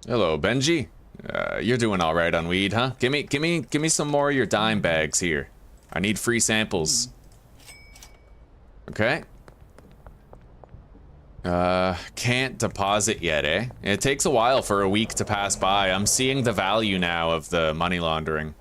Hello, Benji. You're doing all right on weed, huh? Give me some more of your dime bags here. I need free samples. Okay. Can't deposit yet, eh? It takes a while for a week to pass by. I'm seeing the value now of the money laundering.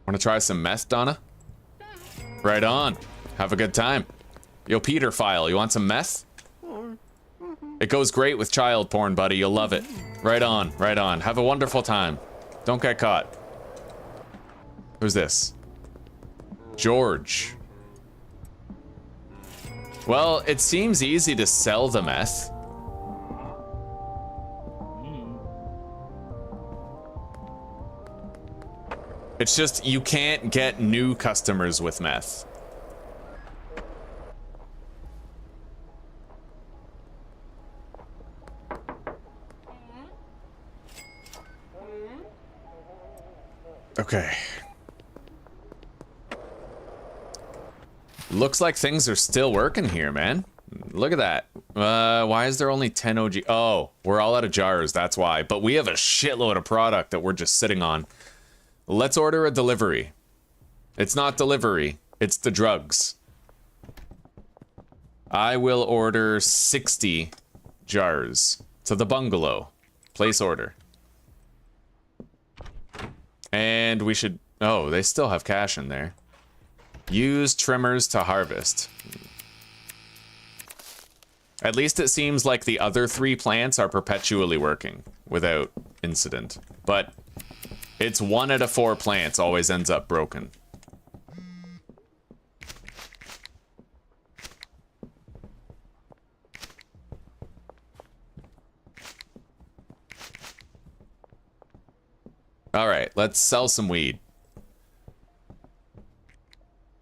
Want to try some meth, Donna? Right on. Have a good time. Yo, Peter File, you want some meth? It goes great with child porn, buddy. You'll love it. Right on, right on. Have a wonderful time. Don't get caught. Who's this? George. Well, it seems easy to sell the meth. It's just, you can't get new customers with meth. Okay. Looks like things are still working here, man. Look at that. Why is there only 10 OG? Oh, we're all out of jars, that's why. But we have a shitload of product that we're just sitting on. Let's order a delivery. It's not delivery, it's the drugs. I will order 60 jars to the bungalow. Place order. And we should... Oh, they still have cash in there. Use trimmers to harvest. At least it seems like the other 3 plants are perpetually working without incident. But it's 1 out of 4 plants always ends up broken. All right, let's sell some weed.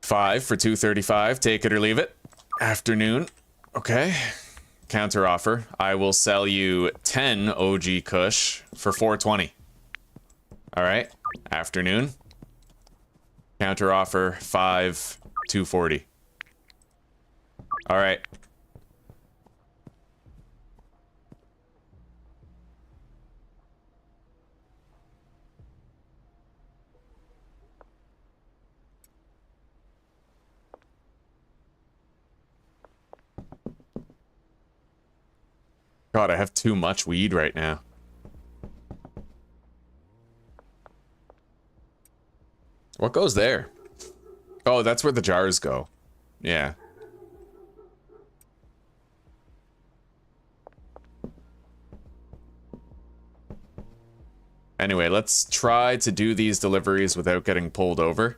5 for 235, take it or leave it. Afternoon, okay. Counter offer, I will sell you 10 OG Kush for 420. All right, afternoon. Counter offer, 5, 240. All right. God, I have too much weed right now. What goes there? Oh, that's where the jars go. Yeah. Anyway, let's try to do these deliveries without getting pulled over.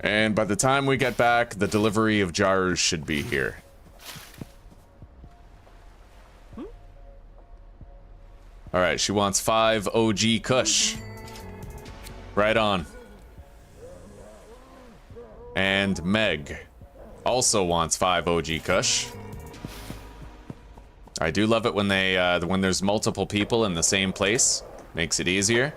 And by the time we get back, the delivery of jars should be here. Alright, she wants 5 OG Kush. Right on. And Meg also wants 5 OG Kush. I do love it when they when there's multiple people in the same place. Makes it easier.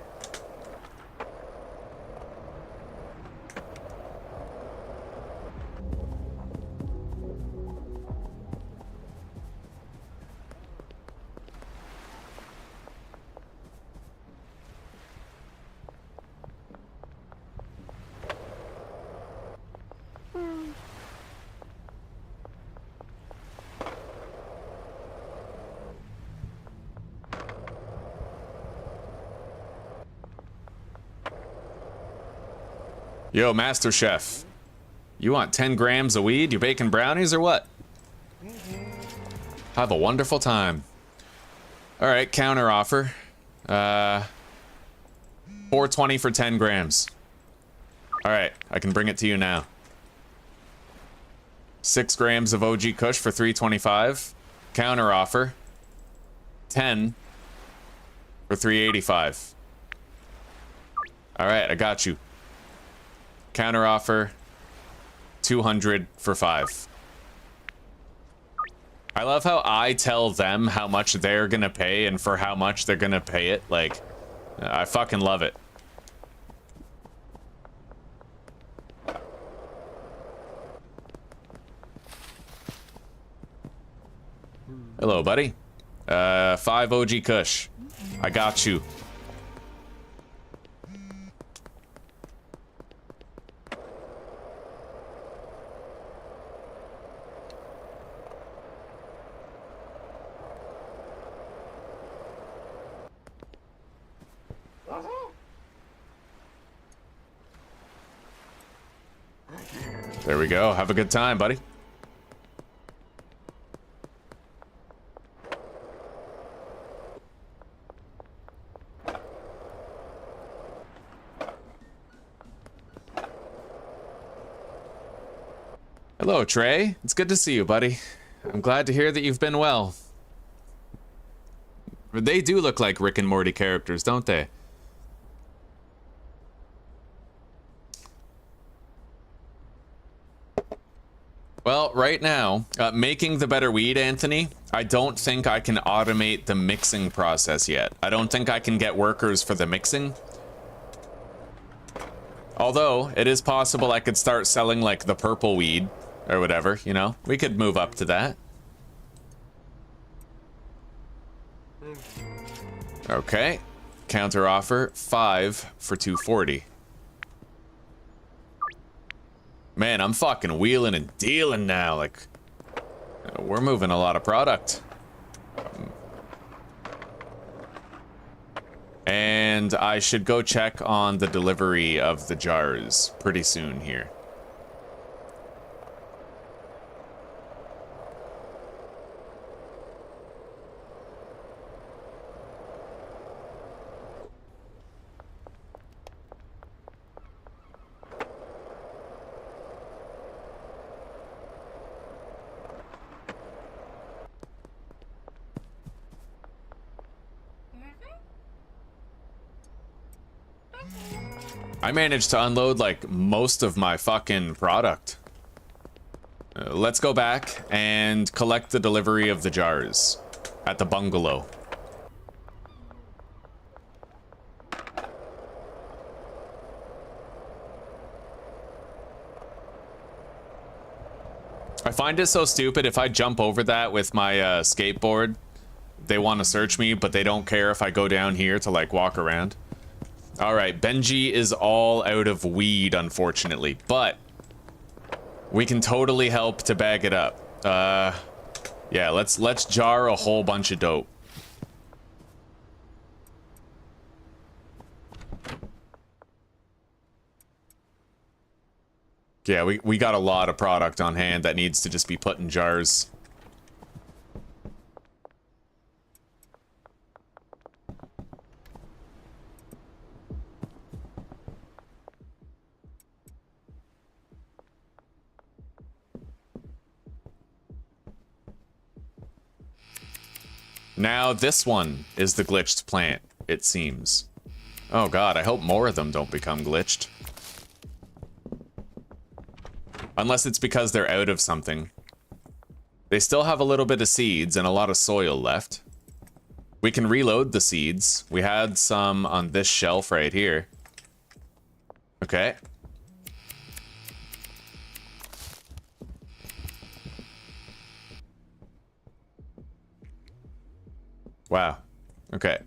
Yo, Master Chef. You want 10 grams of weed? You baking brownies or what? Have a wonderful time. Alright, counter offer. $4.20 for 10 grams. Alright, I can bring it to you now. 6 grams of OG Kush for $3.25. Counter offer. 10 for $3.85. Alright, I got you. Counter offer, 200 for 5. I love how I tell them how much they're gonna pay and for how much they're gonna pay it. Like, I fucking love it. Hello, buddy. 5 OG Kush. I got you. There we go. Have a good time, buddy. Hello, Trey. It's good to see you, buddy. I'm glad to hear that you've been well. They do look like Rick and Morty characters, don't they? Well, right now, making the better weed, Anthony, I don't think I can automate the mixing process yet. I don't think I can get workers for the mixing. Although, it is possible I could start selling, like, the purple weed, or whatever, you know? We could move up to that. Okay. Counter offer, 5 for $2.40. Man, I'm fucking wheeling and dealing now. Like, we're moving a lot of product. And I should go check on the delivery of the jars pretty soon here. I managed to unload, like, most of my fucking product. Let's go back and collect the delivery of the jars at the bungalow. I find it so stupid. If I jump over that with my skateboard, they want to search me, but they don't care if I go down here to, like, walk around. All right, Benji is all out of weed, unfortunately, but We can totally help to bag it up. Yeah, let's jar a whole bunch of dope. Yeah, we got a lot of product on hand that needs to just be put in jars. Now this one is the glitched plant, it seems. Oh god, I hope more of them don't become glitched. Unless it's because they're out of something. They still have a little bit of seeds and a lot of soil left. We can reload the seeds. We had some on this shelf right here. Okay. Wow. Okay.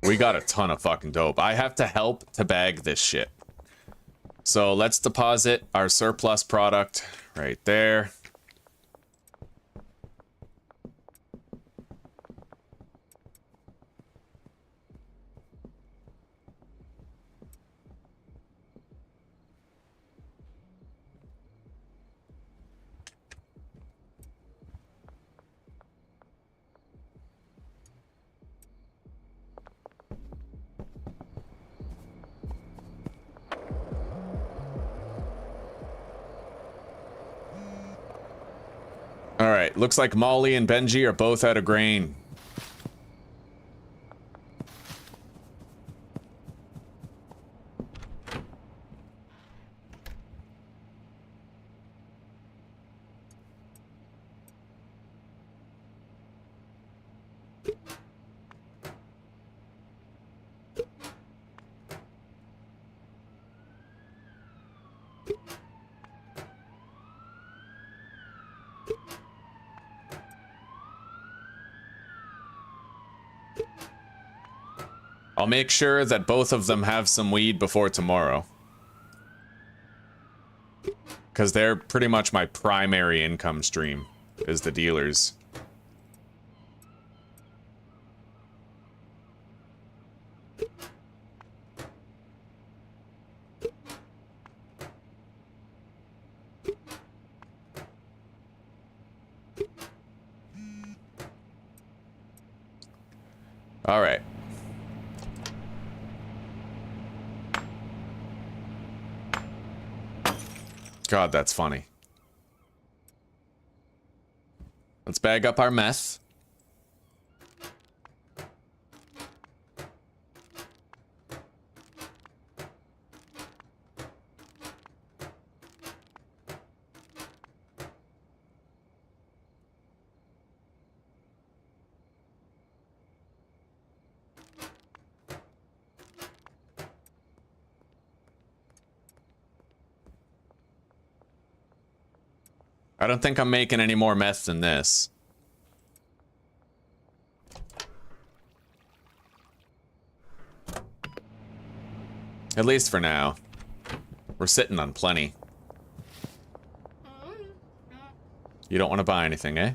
We got a ton of fucking dope. I have to help to bag this shit. So let's deposit our surplus product right there. Alright, looks like Molly and Benji are both out of grain. I'll make sure that both of them have some weed before tomorrow. Because they're pretty much my primary income stream, is the dealers. All right. God, that's funny. Let's bag up our meth. I don't think I'm making any more meth than this. At least for now. We're sitting on plenty. You don't want to buy anything, eh?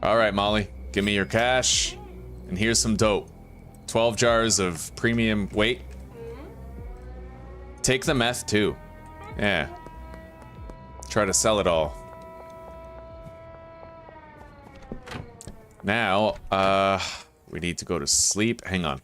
Alright, Molly. Give me your cash. And here's some dope. 12 jars of premium weight. Take the meth, too. Yeah. Try to sell it all. Now, we need to go to sleep. Hang on.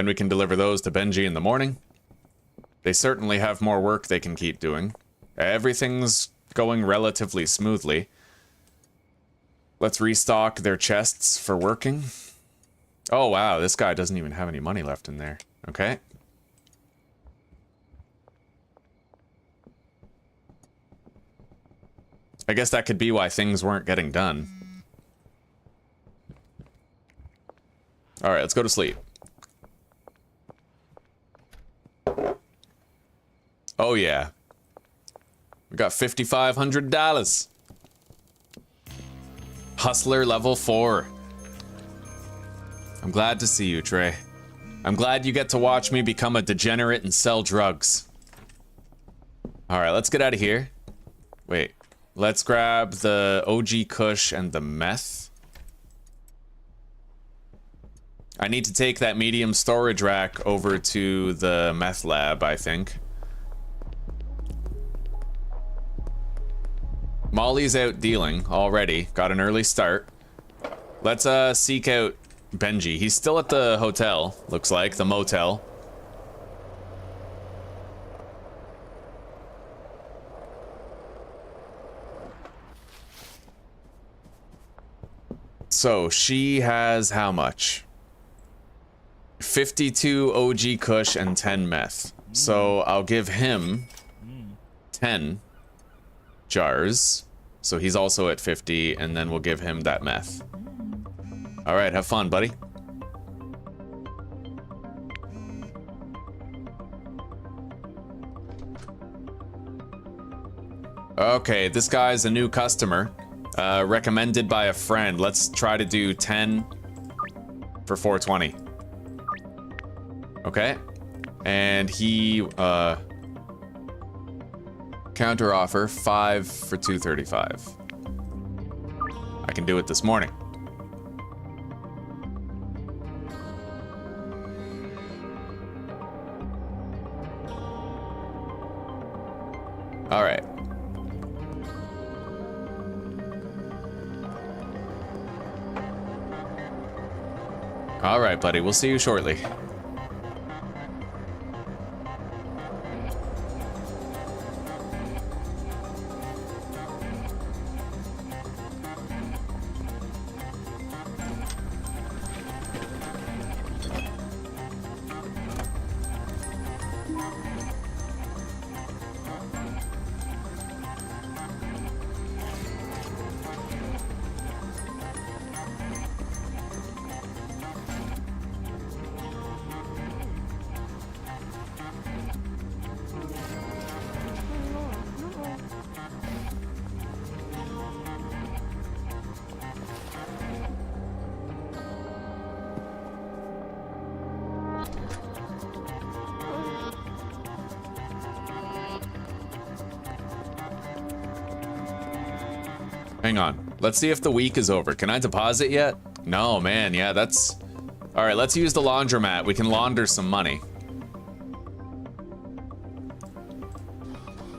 Then we can deliver those to Benji in the morning. They certainly have more work they can keep doing. Everything's going relatively smoothly. Let's restock their chests for working. Oh, wow, this guy doesn't even have any money left in there. Okay. I guess that could be why things weren't getting done. Alright, let's go to sleep. Oh, yeah. We got $5,500. Hustler level 4. I'm glad to see you, Trey. I'm glad you get to watch me become a degenerate and sell drugs. Alright, let's get out of here. Wait. Let's grab the OG Kush and the meth. I need to take that medium storage rack over to the meth lab, I think. Molly's out dealing already. Got an early start. Let's seek out Benji. He's still at the hotel, looks like, the motel. So, she has how much? 52 OG Kush and 10 meth. So, I'll give him 10 jars. So, he's also at 50, and then we'll give him that meth. Alright, have fun, buddy. Okay, this guy's a new customer. Recommended by a friend. Let's try to do 10 for 420. Okay. And he, counter offer 5 for 235. I can do it this morning. All right. All right, buddy. We'll see you shortly. Hang on. Let's see if the week is over. Can I deposit yet? No, man. Yeah, that's... All right, let's use the laundromat. We can launder some money.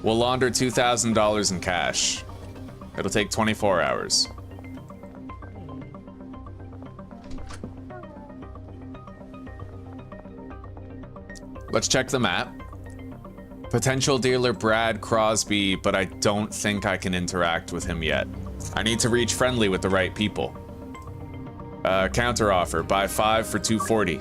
We'll launder $2,000 in cash. It'll take 24 hours. Let's check the map. Potential dealer Brad Crosby, but I don't think I can interact with him yet. I need to reach friendly with the right people. Counter offer, buy 5 for 240.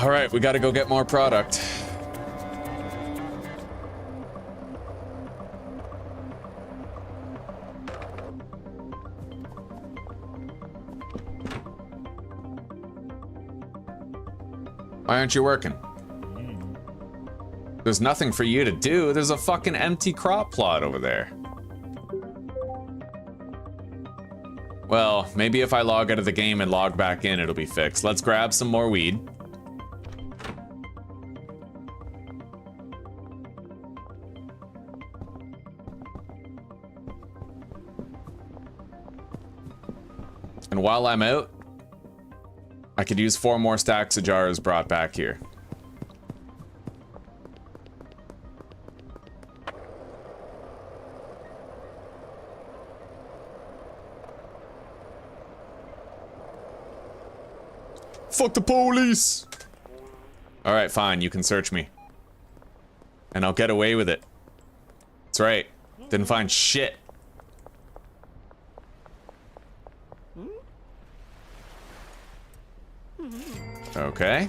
All right, we got to go get more product. Why aren't you working? There's nothing for you to do. There's a fucking empty crop plot over there. Well, maybe if I log out of the game and log back in, it'll be fixed. Let's grab some more weed. And while I'm out, I could use 4 more stacks of jars brought back here. Fuck the police! Alright, fine, you can search me. And I'll get away with it. That's right. Didn't find shit. Okay.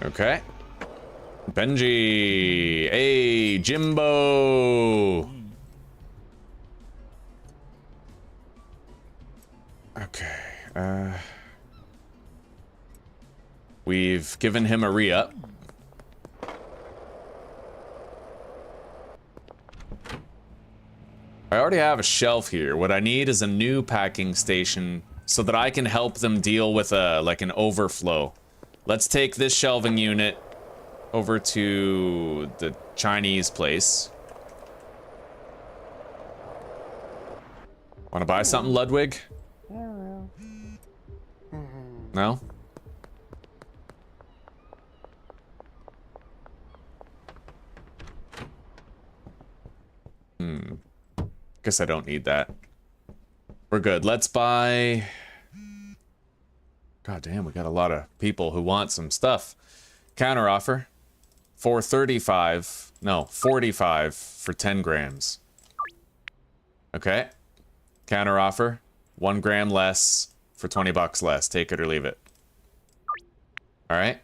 Okay. Benji. Hey, Jimbo. Okay. We've given him a re-up. I already have a shelf here. What I need is a new packing station so that I can help them deal with like an overflow. Let's take this shelving unit over to the Chinese place. Want to buy something, Ludwig? No? Guess I don't need that. We're good. Let's buy... God damn, we got a lot of people who want some stuff. Counter offer. 435. No, 45 for 10 grams. Okay. Counter offer. 1 gram less for 20 bucks less. Take it or leave it. All right.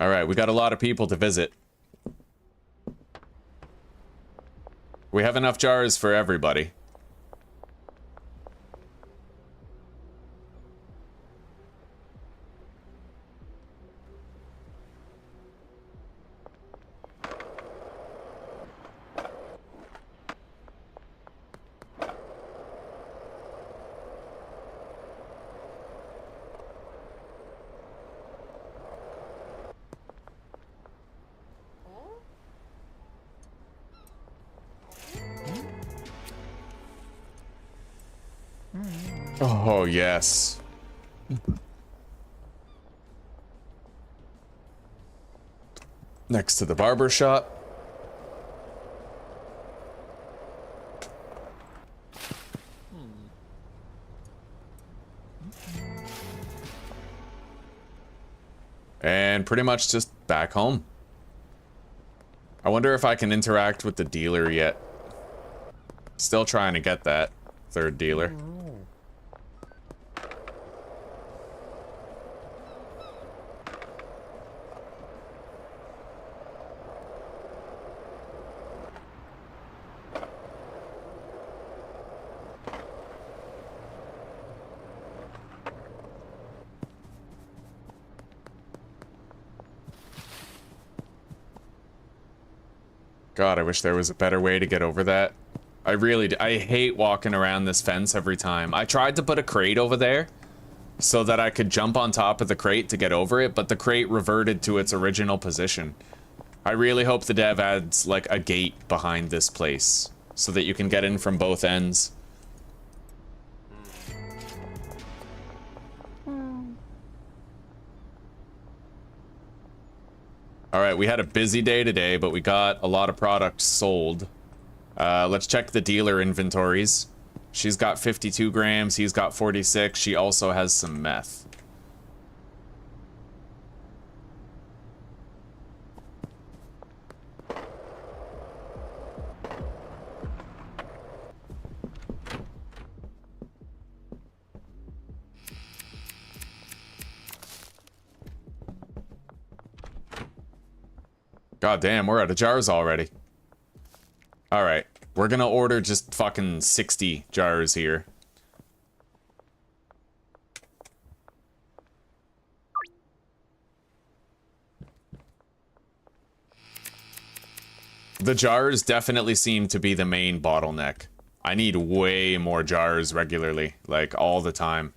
All right, we got a lot of people to visit. We have enough jars for everybody. Oh, yes. Next to the barber shop. And pretty much just back home. I wonder if I can interact with the dealer yet. Still trying to get that third dealer. God, I wish there was a better way to get over that. I really do. I hate walking around this fence every time. I tried to put a crate over there so that I could jump on top of the crate to get over it, but the crate reverted to its original position. I really hope the dev adds like a gate behind this place so that you can get in from both ends. All right, we had a busy day today, but we got a lot of products sold. Let's check the dealer inventories. She's got 52 grams, he's got 46. She also has some meth. God damn, we're out of jars already. Alright, we're gonna order just fucking 60 jars here. The jars definitely seem to be the main bottleneck. I need way more jars regularly, like all the time.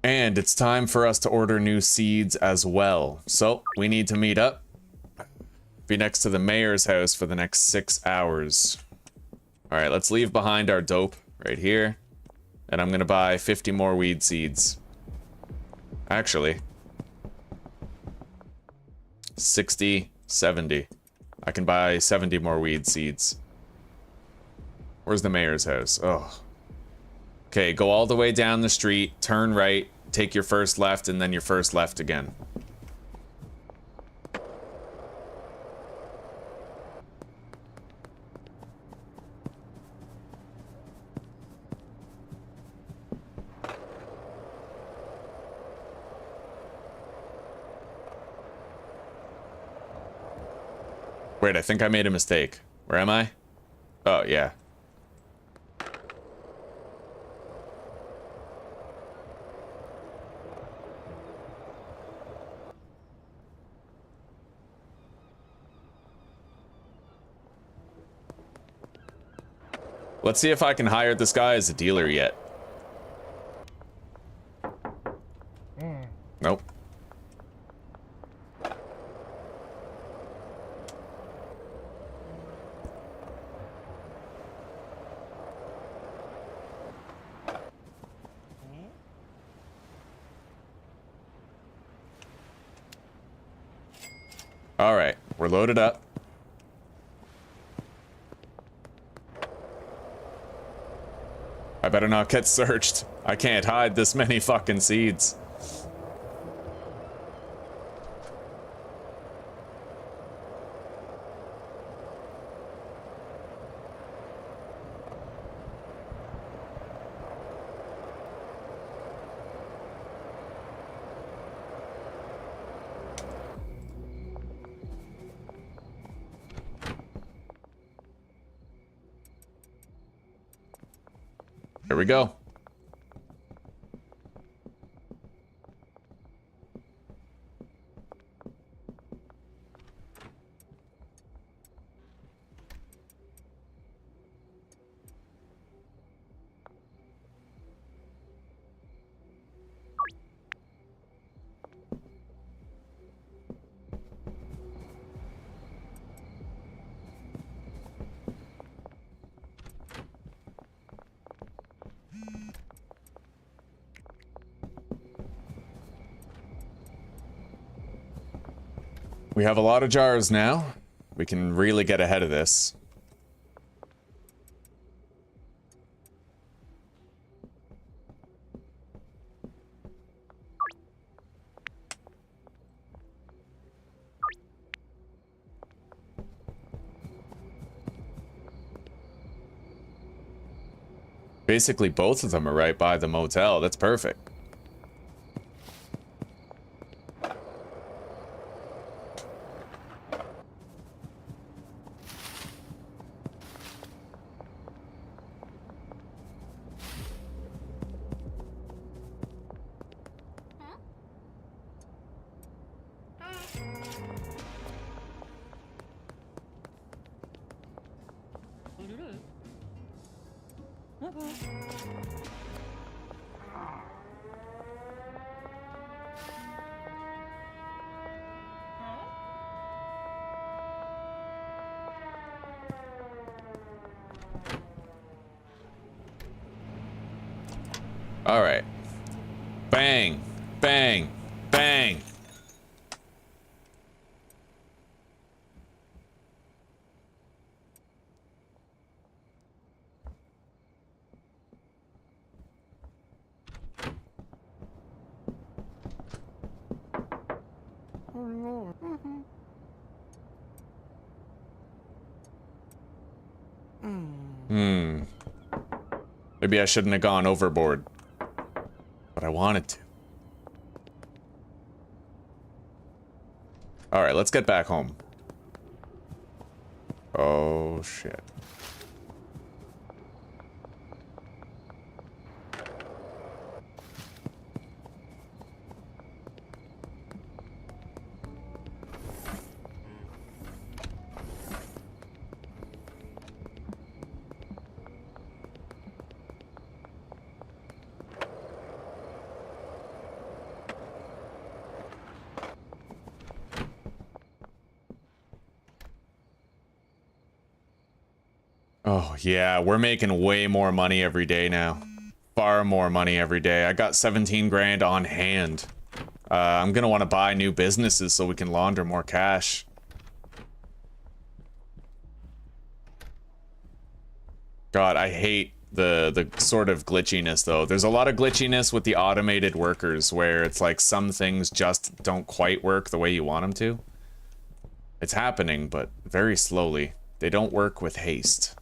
And it's time for us to order new seeds as well. So, we need to meet up. Be next to the mayor's house for the next 6 hours. Alright, let's leave behind our dope right here. And I'm gonna buy 50 more weed seeds. Actually. 60, 70. I can buy 70 more weed seeds. Where's the mayor's house? Oh. Okay, go all the way down the street, turn right, take your first left, and then your first left again. Wait, I think I made a mistake. Where am I? Oh, yeah. Let's see if I can hire this guy as a dealer yet. Nope. All right, we're loaded up. I better not get searched. I can't hide this many fucking seeds. Here we go. We have a lot of jars now. We can really get ahead of this. Basically, both of them are right by the motel. That's perfect. All right. Bang, bang, bang. Maybe I shouldn't have gone overboard. But I wanted to. Alright, let's get back home. Oh, shit. Oh, yeah, we're making way more money every day now. Far more money every day. I got 17 grand on hand. I'm gonna want to buy new businesses so we can launder more cash. God, I hate the sort of glitchiness, though. There's a lot of glitchiness with the automated workers where it's like some things just don't quite work the way you want them to. It's happening, but very slowly. They don't work with haste.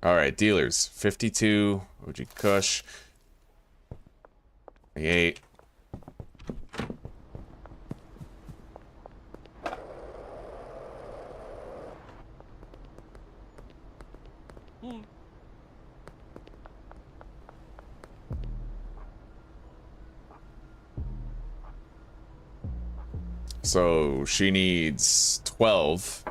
Alright, dealers. 52, OG Kush. 28. So she needs 12.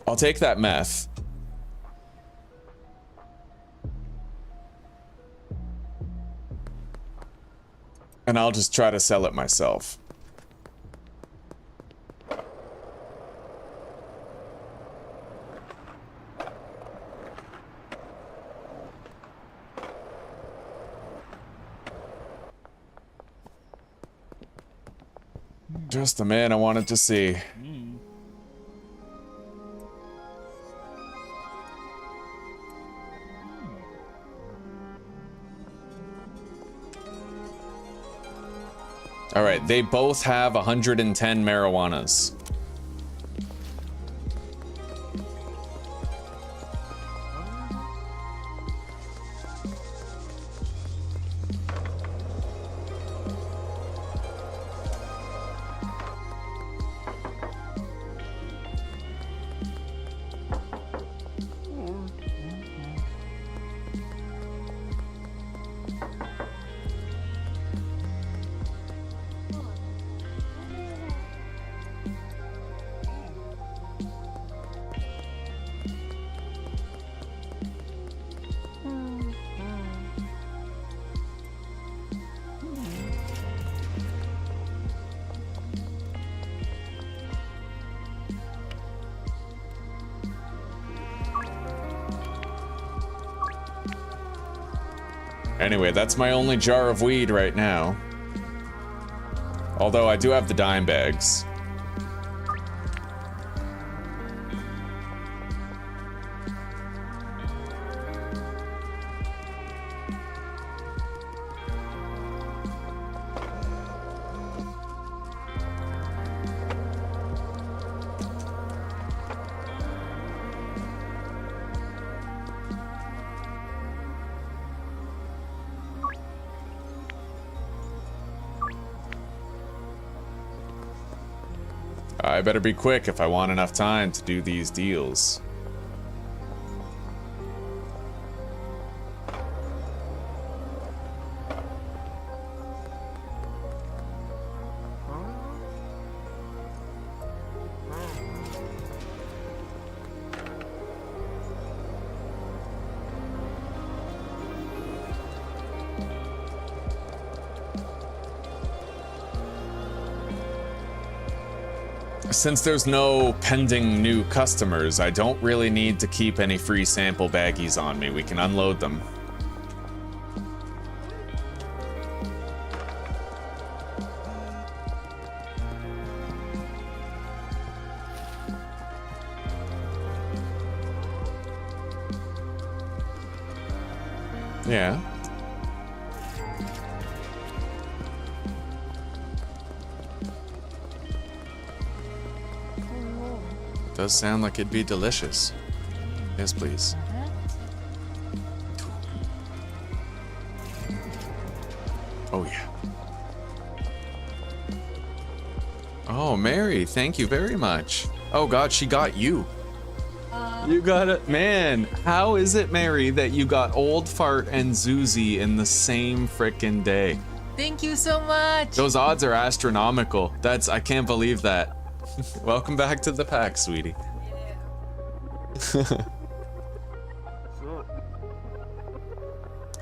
I'll take that meth. And I'll just try to sell it myself. Just the man I wanted to see. Alright, they both have 110 marijuanas. Anyway, that's my only jar of weed right now. Although I do have the dime bags. I better be quick if I want enough time to do these deals. Since there's no pending new customers, I don't really need to keep any free sample baggies on me. We can unload them. Yeah. Does sound like it'd be delicious. Yes, please. Oh, yeah. Oh, Mary, thank you very much. Oh, God, she got you. You got it. Man, how is it, Mary, that you got Old Fart and Zuzi in the same frickin' day? Thank you so much. Those odds are astronomical. I can't believe that. Welcome back to the pack, sweetie.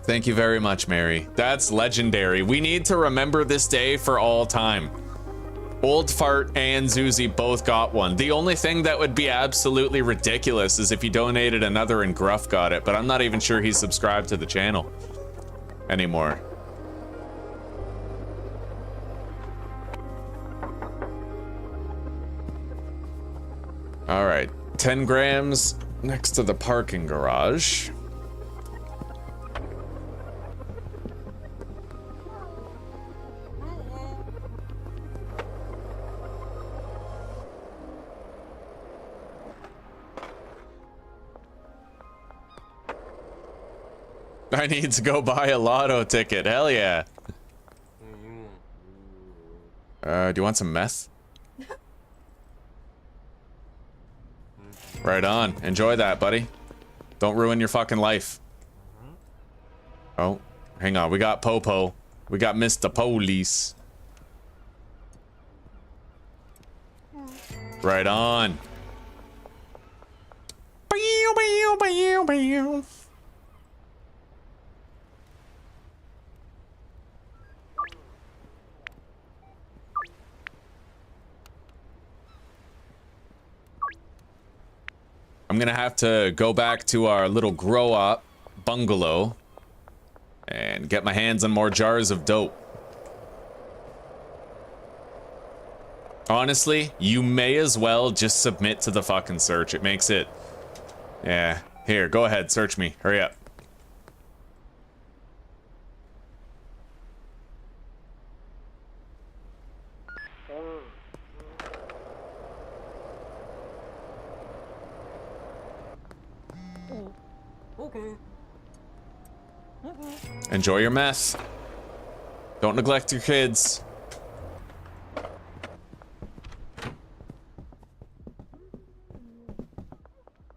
Thank you very much, Mary. That's legendary. We need to remember this day for all time. Old Fart and Zuzi both got one. The only thing that would be absolutely ridiculous is if you donated another and Gruff got it, but I'm not even sure he's subscribed to the channel anymore. All right, 10 grams next to the parking garage. I need to go buy a lotto ticket. Hell yeah. Do you want some meth? Right on. Enjoy that, buddy. Don't ruin your fucking life. Oh, hang on. We got Popo. We got Mr. Police. Right on. I'm gonna have to go back to our little grow-up bungalow and get my hands on more jars of dope. Honestly, you may as well just submit to the fucking search. It makes it... Yeah. Here, go ahead, search me. Hurry up. Enjoy your meth. Don't neglect your kids.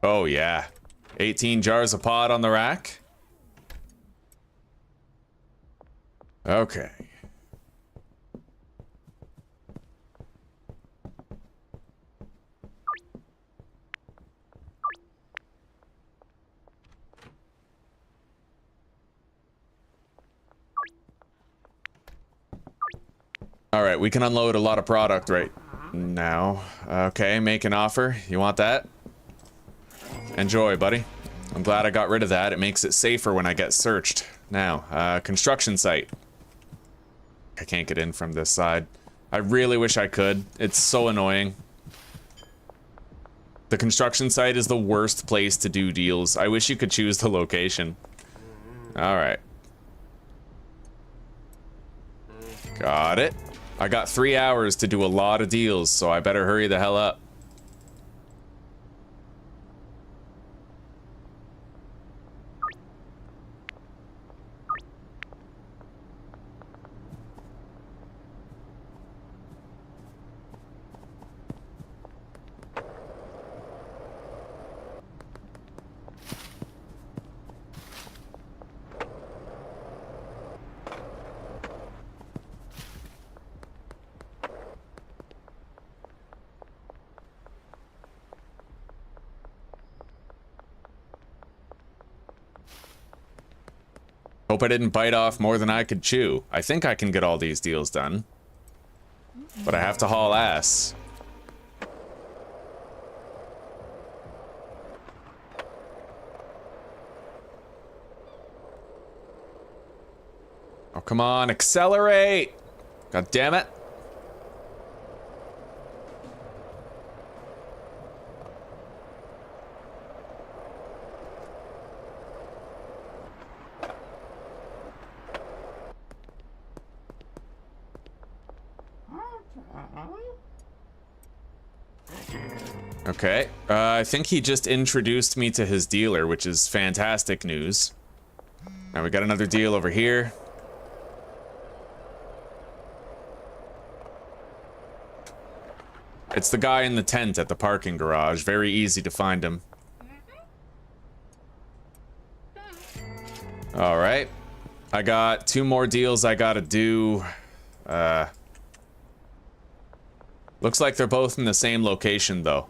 Oh yeah. 18 jars of pot on the rack. Okay. All right, we can unload a lot of product right now. Okay, make an offer. You want that? Enjoy, buddy. I'm glad I got rid of that. It makes it safer when I get searched. Now, construction site. I can't get in from this side. I really wish I could. It's so annoying. The construction site is the worst place to do deals. I wish you could choose the location. All right. Got it. I got 3 hours to do a lot of deals, so I better hurry the hell up. Hope I didn't bite off more than I could chew. I think I can get all these deals done. But I have to haul ass. Oh, come on, accelerate! God damn it. Okay, I think he just introduced me to his dealer, which is fantastic news. Now we got another deal over here. It's the guy in the tent at the parking garage. Very easy to find him. All right. I got 2 more deals I gotta do. Looks like they're both in the same location, though.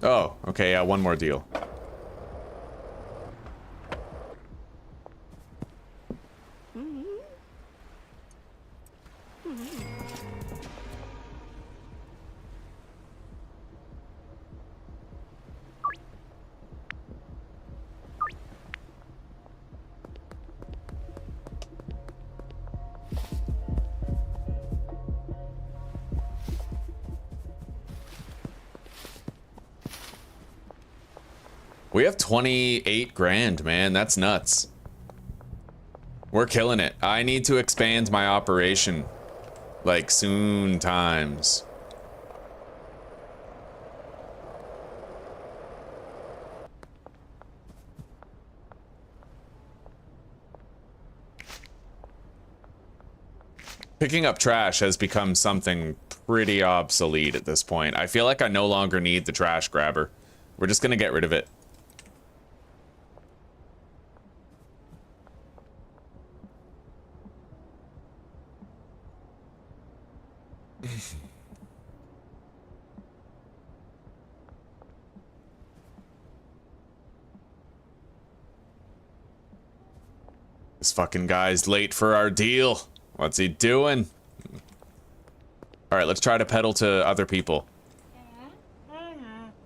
Oh, okay, yeah, 1 more deal. We have 28 grand, man. That's nuts. We're killing it. I need to expand my operation. Like, soon times. Picking up trash has become something pretty obsolete at this point. I feel like I no longer need the trash grabber. We're just gonna get rid of it. This fucking guy's late for our deal. What's he doing? All right, let's try to peddle to other people.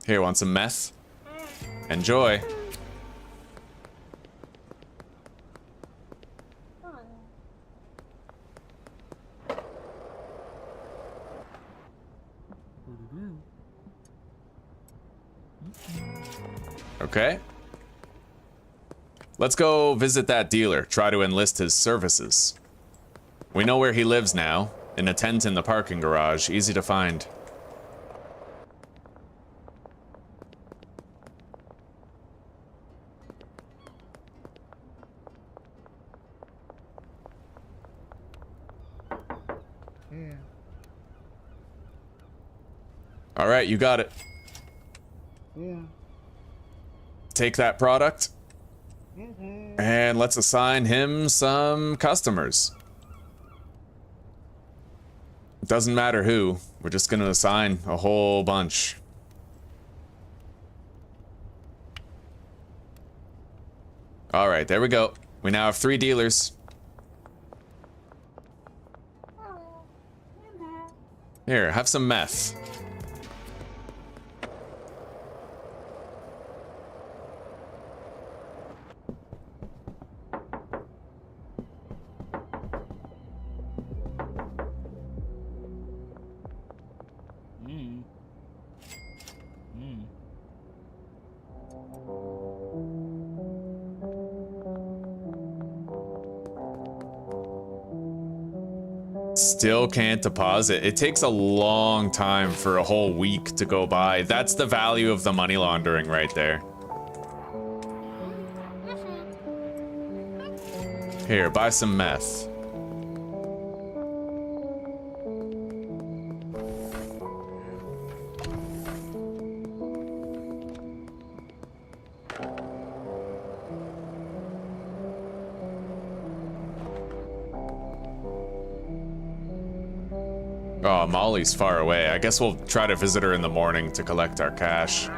Here, want some meth? Enjoy. Okay. Let's go visit that dealer, try to enlist his services. We know where he lives now, in a tent in the parking garage, easy to find. Yeah. All right, you got it. Yeah. Take that product, and let's assign him some customers. Doesn't matter who, we're just gonna assign a whole bunch. All right, there we go. We now have 3 dealers. Here, have some meth. Still can't deposit. It takes a long time for a whole week to go by. That's the value of the money laundering right there. Here, buy some meth. Oh, Molly's far away. I guess we'll try to visit her in the morning to collect our cash.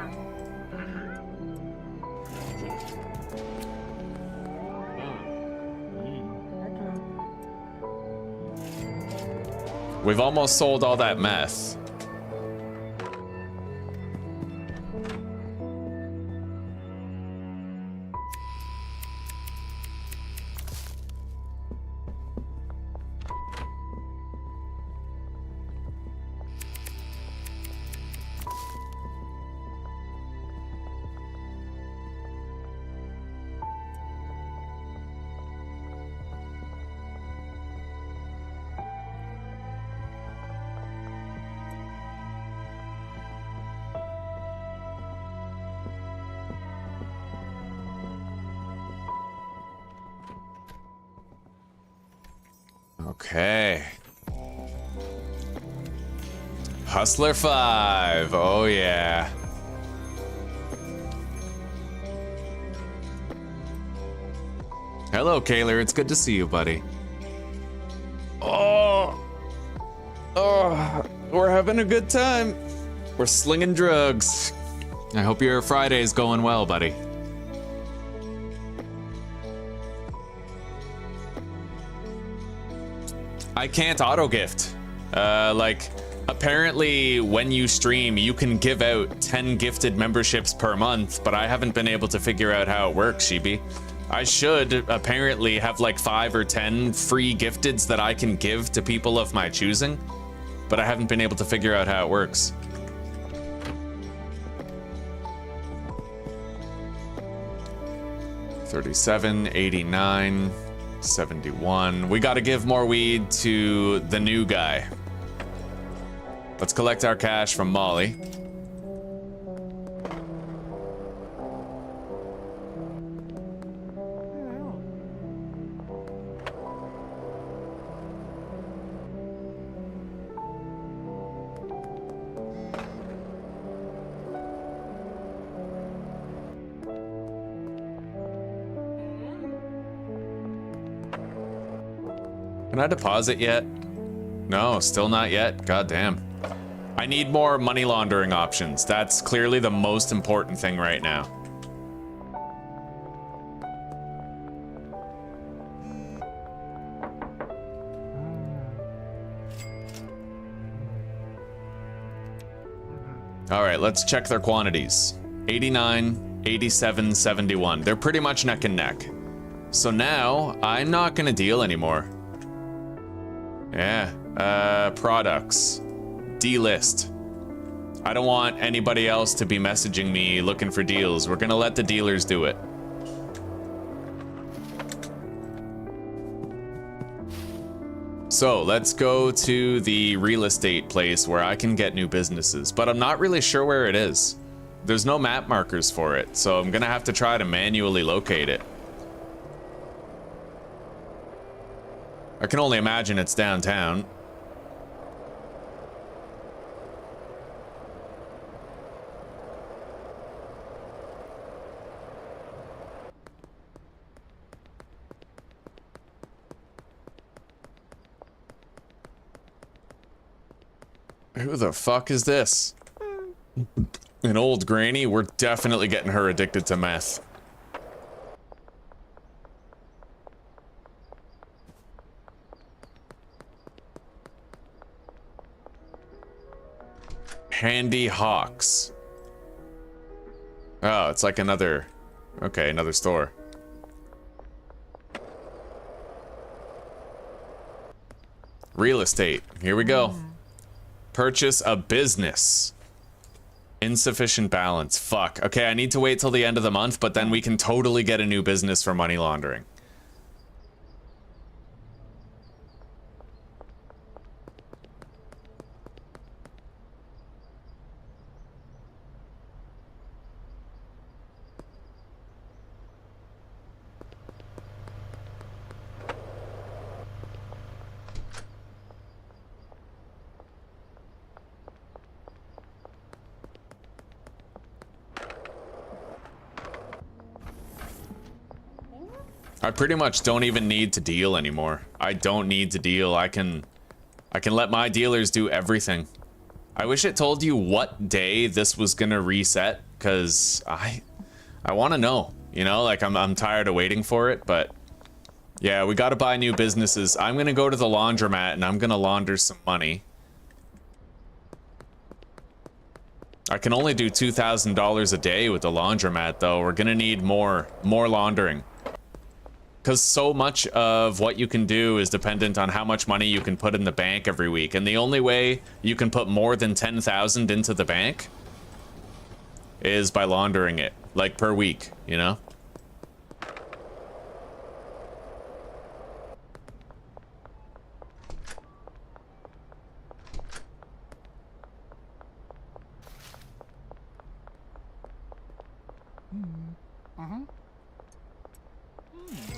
We've almost sold all that meth. Okay. Hustler 5. Oh, yeah. Hello, Kaler. It's good to see you, buddy. Oh. Oh. We're having a good time. We're slinging drugs. I hope your Friday's going well, buddy. I can't auto gift. Like, apparently when you stream, you can give out 10 gifted memberships per month, but I haven't been able to figure out how it works, Sheepy. I should apparently have like 5 or 10 free gifteds that I can give to people of my choosing, but I haven't been able to figure out how it works. $37, $89. 71. We gotta give more weed to the new guy. Let's collect our cash from Molly. Can I deposit yet? No, still not yet. God damn. I need more money laundering options. That's clearly the most important thing right now. All right, let's check their quantities. 89, 87, 71. They're pretty much neck and neck. So now I'm not gonna deal anymore. Yeah, products. D-list. I don't want anybody else to be messaging me looking for deals. We're gonna let the dealers do it. So let's go to the real estate place where I can get new businesses, but I'm not really sure where it is. There's no map markers for it, so I'm gonna have to try to manually locate it. I can only imagine it's downtown. Who the fuck is this? An old granny? We're definitely getting her addicted to meth. Handy Hawks. Oh, it's like another... Okay, another store. Real estate. Here we go. Purchase a business. Insufficient balance. Fuck. Okay, I need to wait till the end of the month, but then we can totally get a new business for money laundering. I pretty much don't even need to deal anymore. I don't need to deal. I can let my dealers do everything. I wish it told you what day this was gonna reset, because I want to know. You know, like I'm tired of waiting for it, but Yeah, we got to buy new businesses. I'm going to go to the laundromat and I'm going to launder some money. I can only do $2,000 a day with the laundromat, though. We're going to need more laundering. Because so much of what you can do is dependent on how much money you can put in the bank every week. And the only way you can put more than 10,000 into the bank is by laundering it, like per week, you know?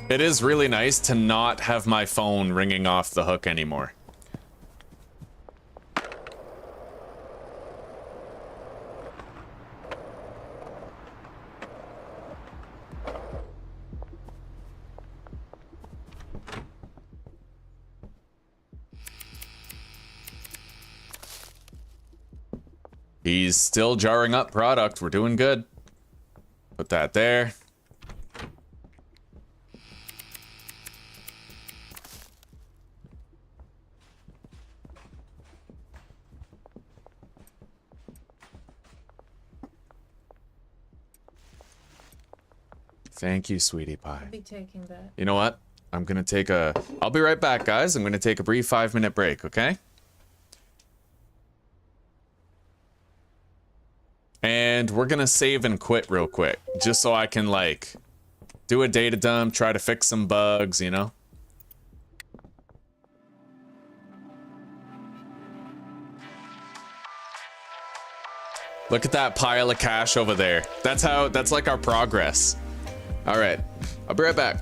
It is really nice to not have my phone ringing off the hook anymore. He's still jarring up product. We're doing good. Put that there. Thank you, sweetie pie. I'll be taking that. You know what? I'm gonna take a... I'll be right back, guys. I'm gonna take a brief 5-minute break, okay? And we're gonna save and quit real quick. Just so I can, like, do a data dump, try to fix some bugs, you know? Look at that pile of cash over there. That's like our progress. All right, I'll be right back.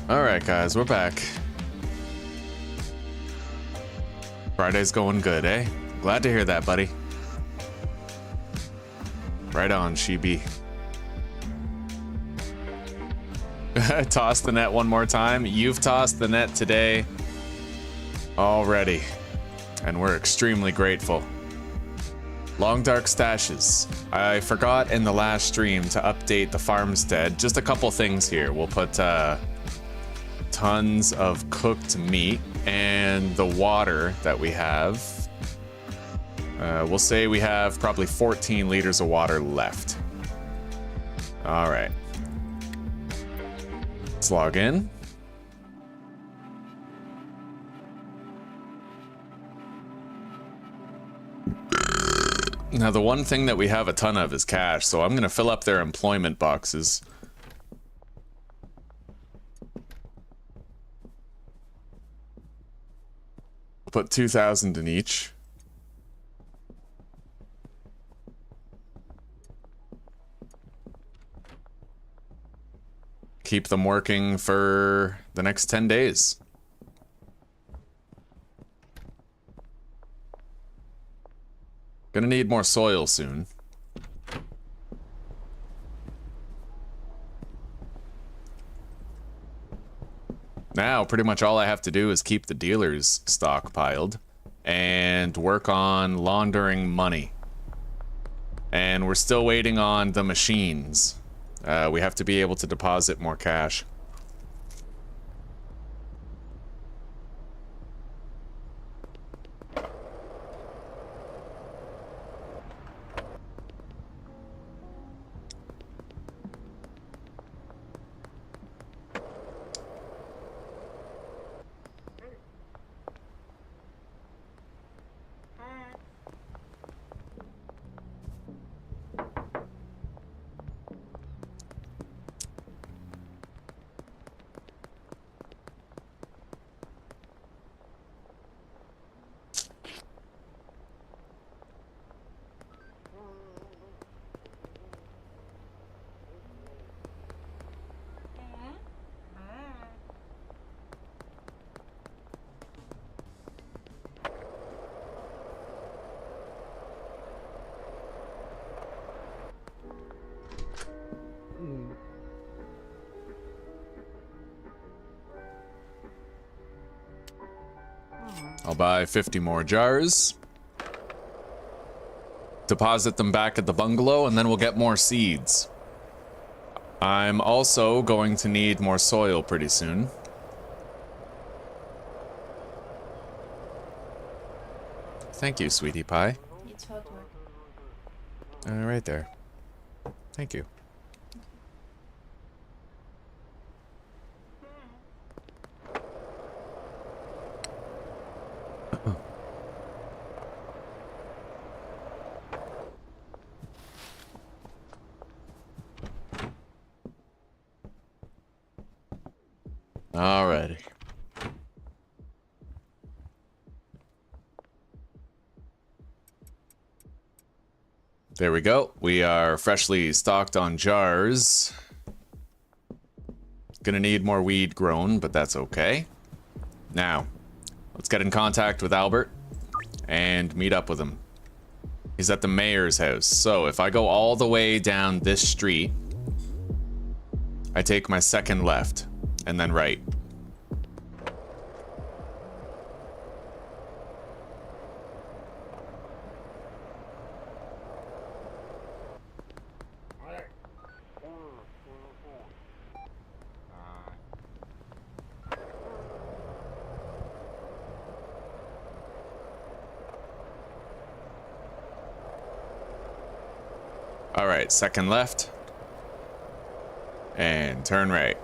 Alright, guys, we're back. Friday's going good, eh? Glad to hear that, buddy. Right on, Sheeby. Toss the net one more time. You've tossed the net today already, and we're extremely grateful. Long Dark Stashes. I forgot in the last stream to update the farmstead. Just a couple things here. We'll put tons of cooked meat and the water that we have. We'll say we have probably 14 liters of water left. All right. Let's log in. Now, the one thing that we have a ton of is cash, so I'm going to fill up their employment boxes. Put 2,000 in each. Keep them working for the next 10 days. Gonna need more soil soon. Now, pretty much all I have to do is keep the dealers stockpiled and work on laundering money. And we're still waiting on the machines. We have to be able to deposit more cash. I'll buy 50 more jars. Deposit them back at the bungalow, and then we'll get more seeds. I'm also going to need more soil pretty soon. Thank you, sweetie pie. It's hot work. Right there. Thank you. Alrighty. There we go. We are freshly stocked on jars. Gonna need more weed grown, but that's okay. Now, let's get in contact with Albert and meet up with him. He's at the mayor's house. So if I go all the way down this street, I take my second left and then right. All right, second left and turn right.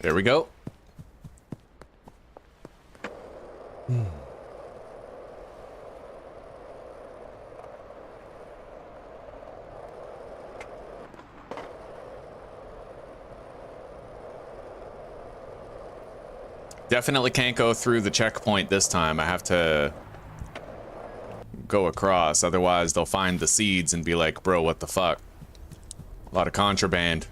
There we go. Definitely can't go through the checkpoint this time. I have to go across, otherwise they'll find the seeds and be like, bro, what the fuck? A lot of contraband.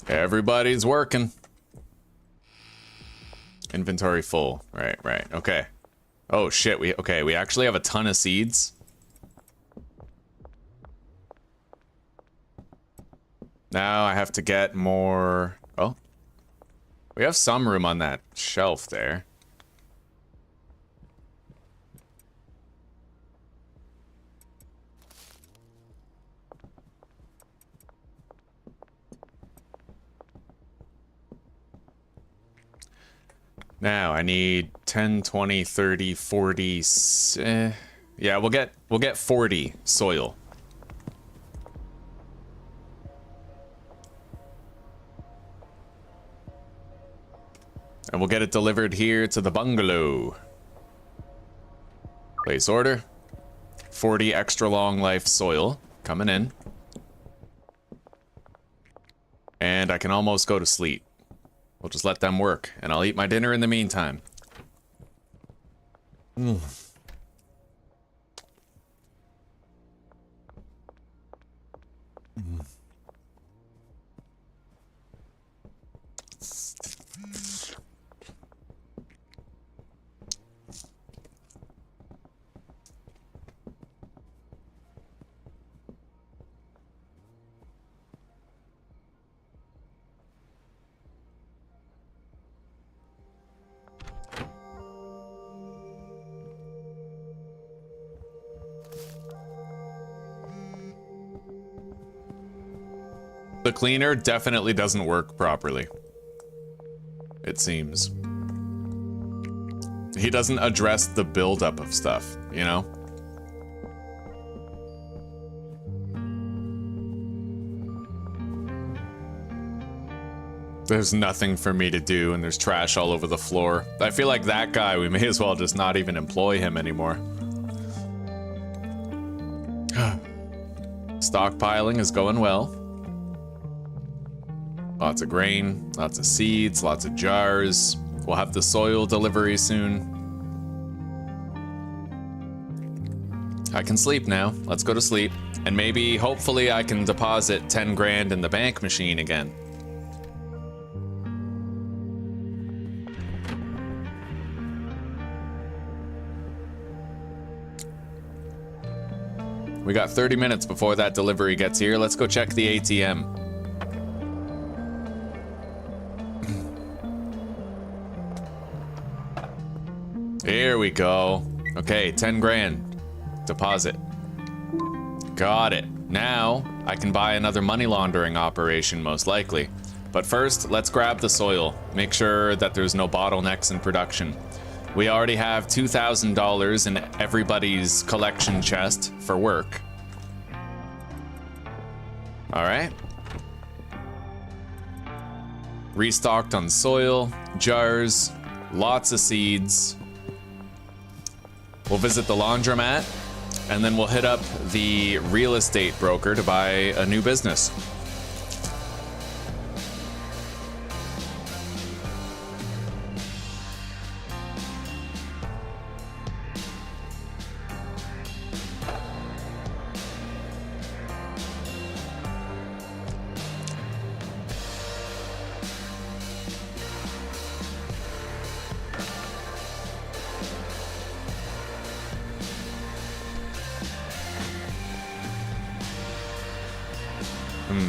Everybody's working. Inventory full. Right, okay. Oh shit, we actually have a ton of seeds. Now I have to get more. Oh, we have some room on that shelf there. Now I need 10, 20, 30, 40. Yeah, we'll get 40 soil. And we'll get it delivered here to the bungalow. Place order. 40 extra long life soil coming in. And I can almost go to sleep. We'll just let them work, and I'll eat my dinner in the meantime. The cleaner definitely doesn't work properly. It seems. He doesn't address the buildup of stuff, you know? There's nothing for me to do, and there's trash all over the floor. I feel like that guy, we may as well just not even employ him anymore. Stockpiling is going well. Lots of grain, lots of seeds, lots of jars. We'll have the soil delivery soon. I can sleep now. Let's go to sleep. And maybe, hopefully, I can deposit 10 grand in the bank machine again. We got 30 minutes before that delivery gets here. Let's go check the ATM. Here we go. Okay, 10 grand. Deposit. Got it. Now, I can buy another money laundering operation, most likely. But first, let's grab the soil. Make sure that there's no bottlenecks in production. We already have $2,000 in everybody's collection chest for work. Alright. Restocked on soil, jars, lots of seeds. We'll visit the laundromat, and then we'll hit up the real estate broker to buy a new business.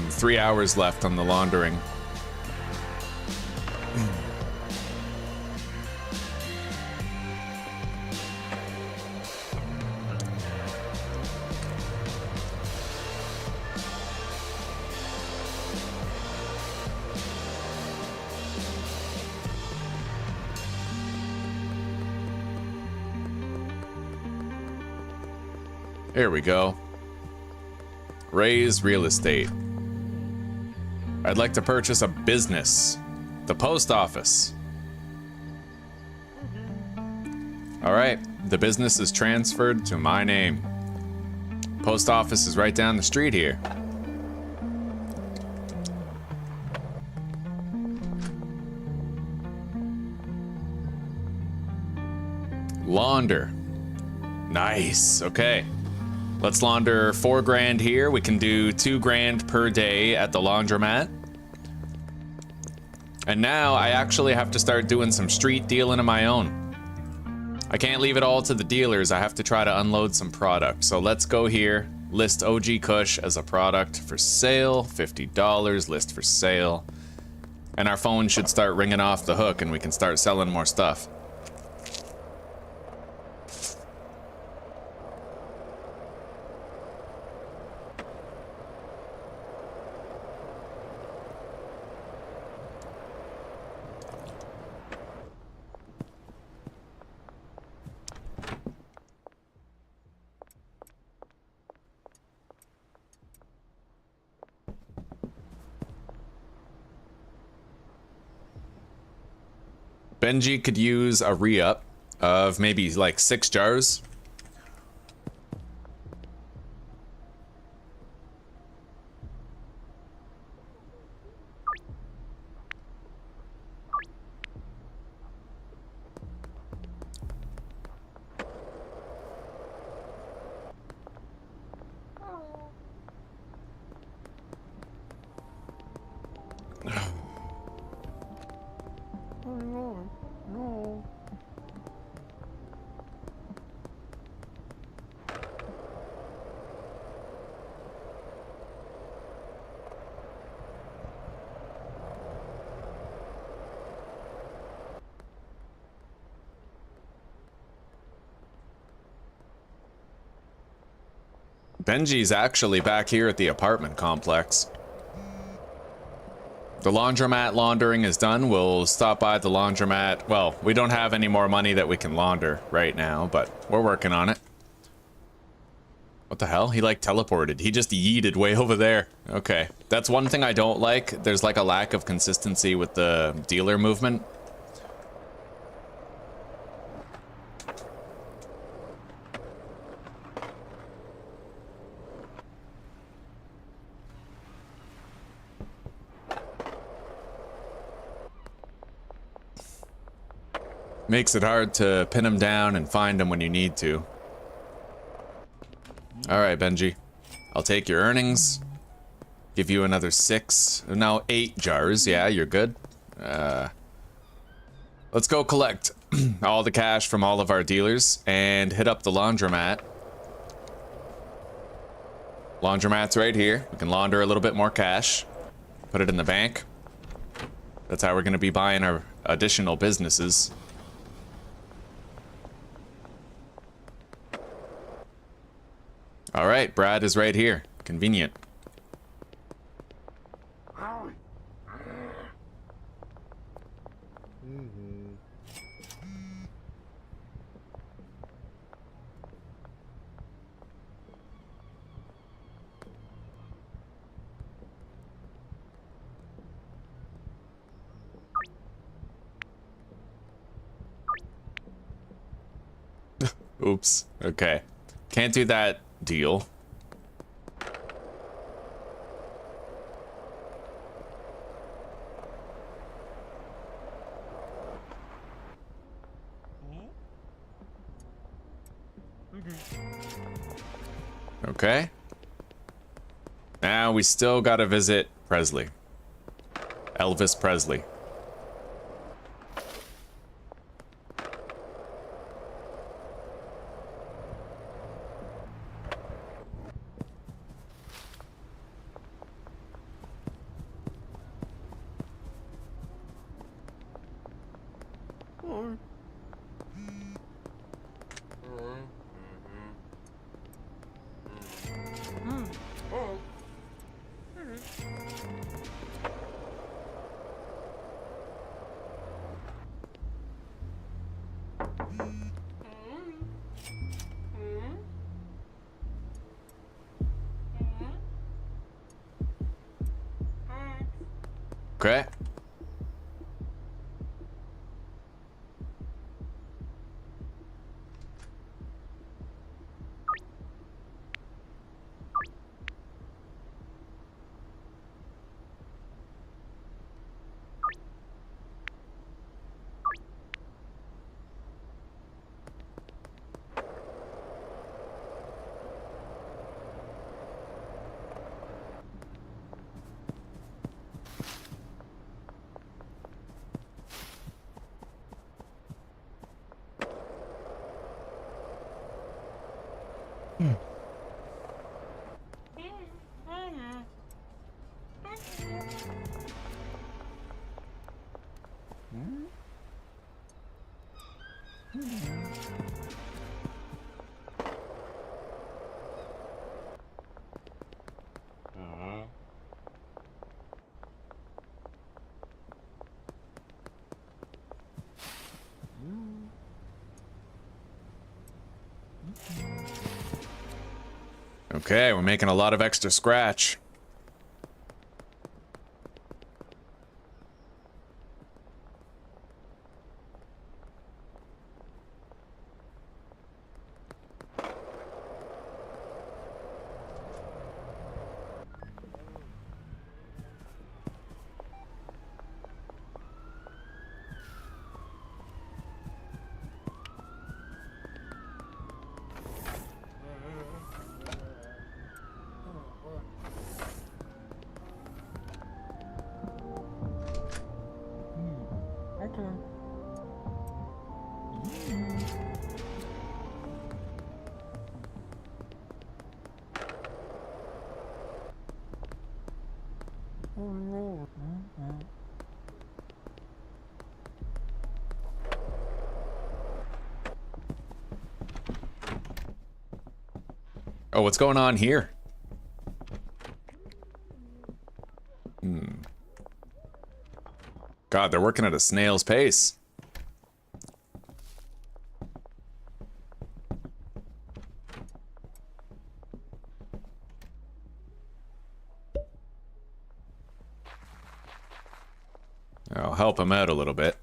Three hours left on the laundering. Here we go. Raise real estate. I'd like to purchase a business. The post office. All right, the business is transferred to my name. Post office is right down the street here. Launder. Nice. Okay. Let's launder 4 grand here. We can do 2 grand per day at the laundromat. And now I actually have to start doing some street dealing of my own. I can't leave it all to the dealers. I have to try to unload some product. So let's go here. List OG Kush as a product for sale. $50. List for sale. And our phone should start ringing off the hook and we can start selling more stuff. Benji could use a re-up of maybe like 6 jars. Benji's actually back here at the apartment complex. The laundromat laundering is done. We'll stop by the laundromat. Well, we don't have any more money that we can launder right now, but we're working on it. What the hell? He like teleported. He just yeeted way over there. Okay. That's one thing I don't like. There's like a lack of consistency with the dealer movement. Makes it hard to pin him down and find him when you need to. Alright, Benji. I'll take your earnings. Give you another 6. Now 8 jars. Yeah, you're good. Let's go collect all the cash from all of our dealers and hit up the laundromat. Laundromat's right here. We can launder a little bit more cash. Put it in the bank. That's how we're going to be buying our additional businesses. All right, Brad is right here. Convenient. Oops. Okay. Can't do that deal. Okay. Now we still gotta visit Presley. Elvis Presley. Okay. Okay, we're making a lot of extra scratch. Oh, what's going on here? God, they're working at a snail's pace. I'll help him out a little bit.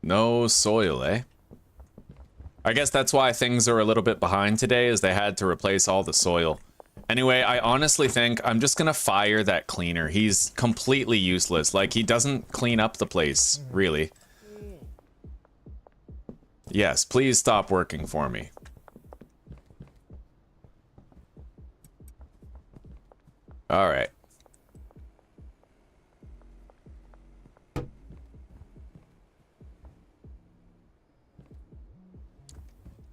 No soil, eh? I guess that's why things are a little bit behind today, is they had to replace all the soil. Anyway, I honestly think I'm just gonna fire that cleaner. He's completely useless. Like, he doesn't clean up the place, really. Yes, please stop working for me. Alright.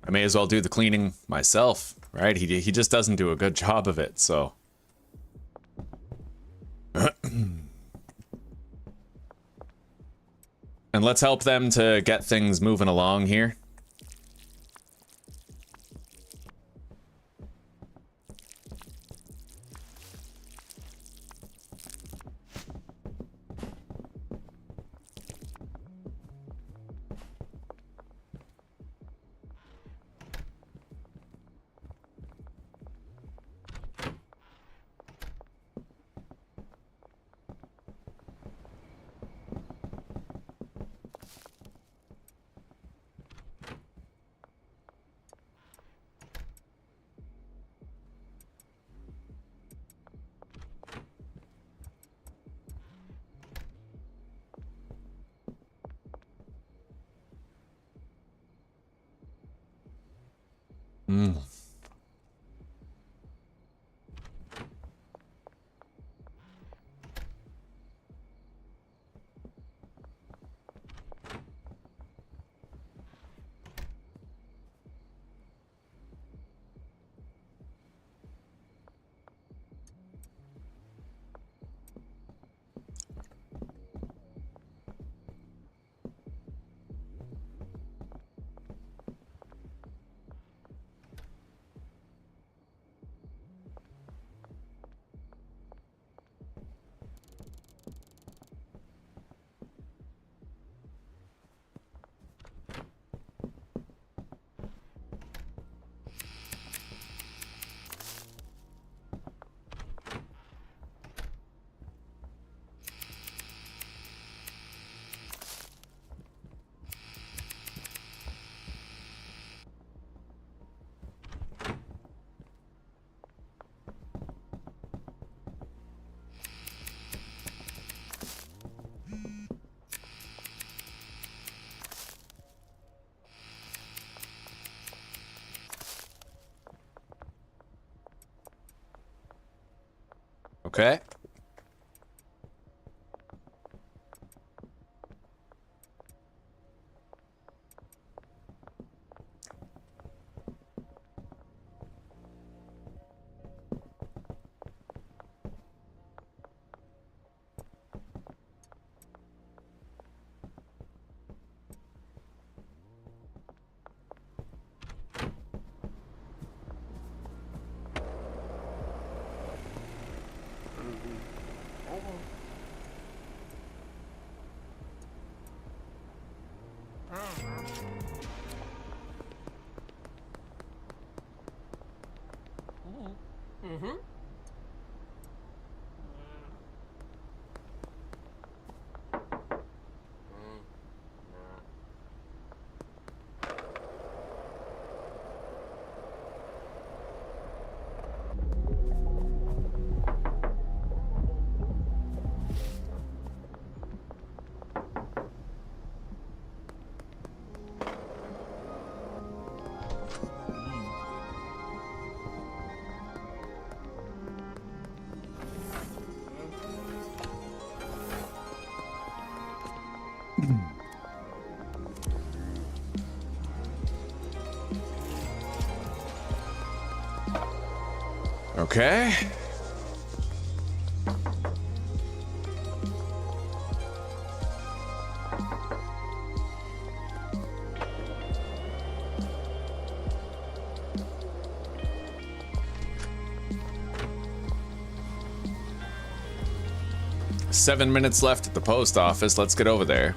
I may as well do the cleaning myself, right? He just doesn't do a good job of it, so. And let's help them to get things moving along here. Okay. Okay. Seven minutes left at the post office. Let's get over there.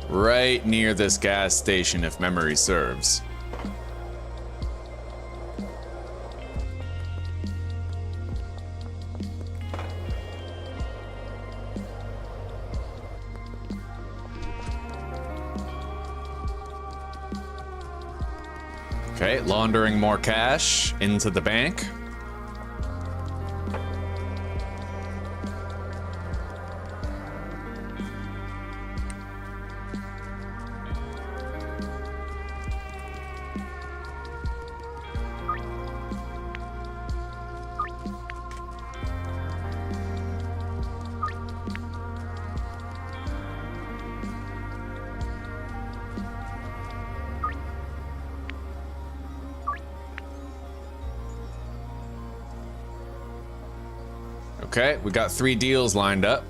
Right near this gas station, if memory serves. Okay, laundering more cash into the bank. Okay, we got 3 deals lined up.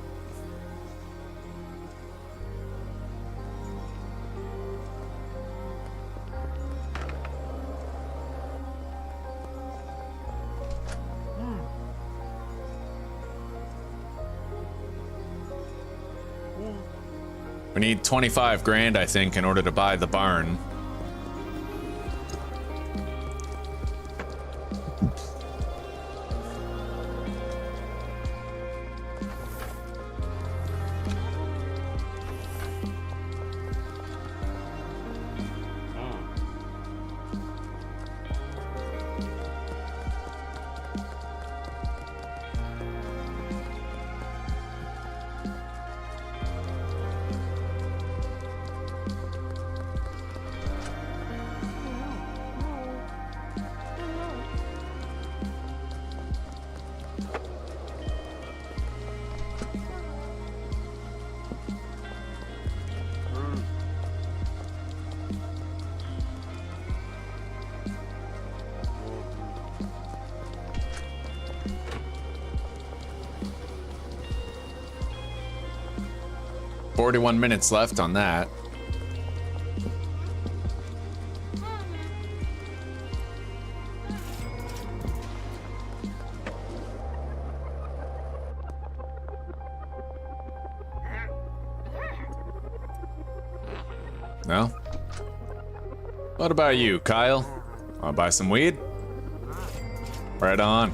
We need 25 grand, I think, in order to buy the barn. $41 minutes left on that. No? What about you, Kyle? Wanna buy some weed? Right on.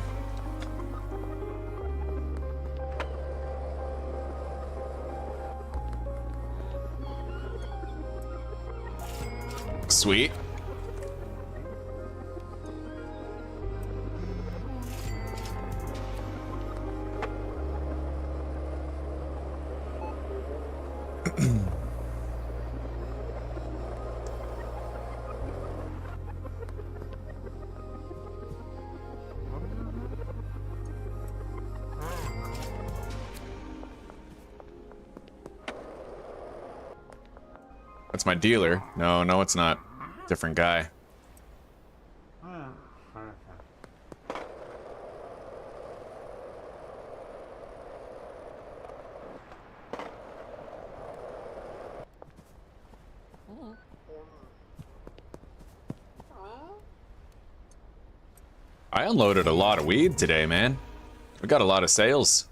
Sweet. That's my dealer. No, it's not. Different guy. I unloaded a lot of weed today, man. We got a lot of sales.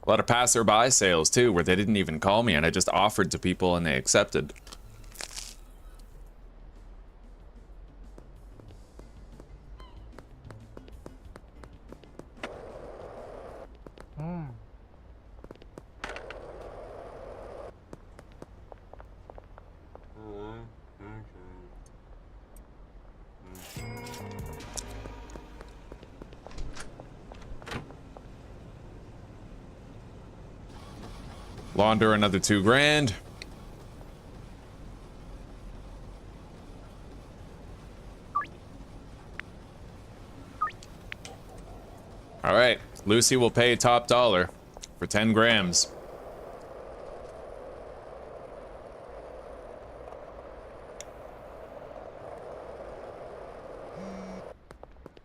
A lot of passerby sales, too, where they didn't even call me and I just offered to people and they accepted. Launder another 2 grand. All right, Lucy will pay top dollar for 10 grams.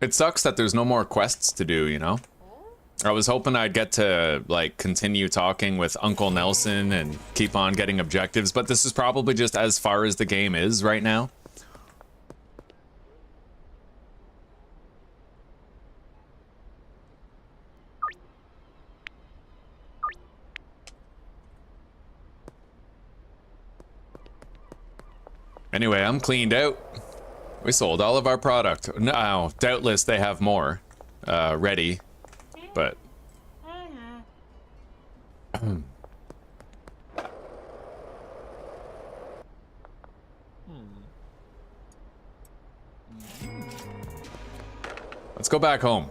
It sucks that there's no more quests to do, you know? I was hoping I'd get to, like, continue talking with Uncle Nelson and keep on getting objectives, but this is probably just as far as the game is right now. Anyway, I'm cleaned out. We sold all of our product. Now, doubtless they have more ready, but... Let's go back home.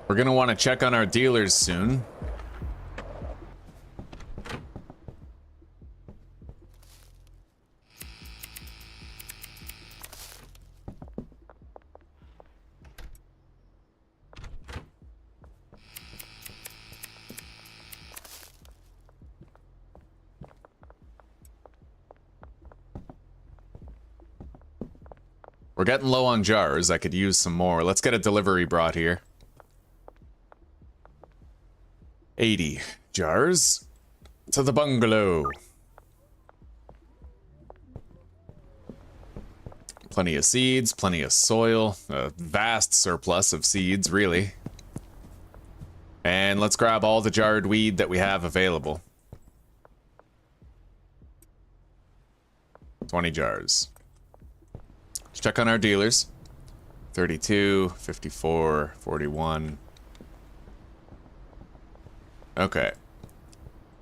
We're gonna want to check on our dealers soon. We're getting low on jars. I could use some more. Let's get a delivery brought here. 80 jars to the bungalow. Plenty of seeds, plenty of soil, a vast surplus of seeds, really. And let's grab all the jarred weed that we have available. 20 jars. Let's check on our dealers. 32, 54, 41. Okay.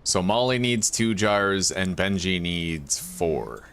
So Molly needs 2 jars and Benji needs 4.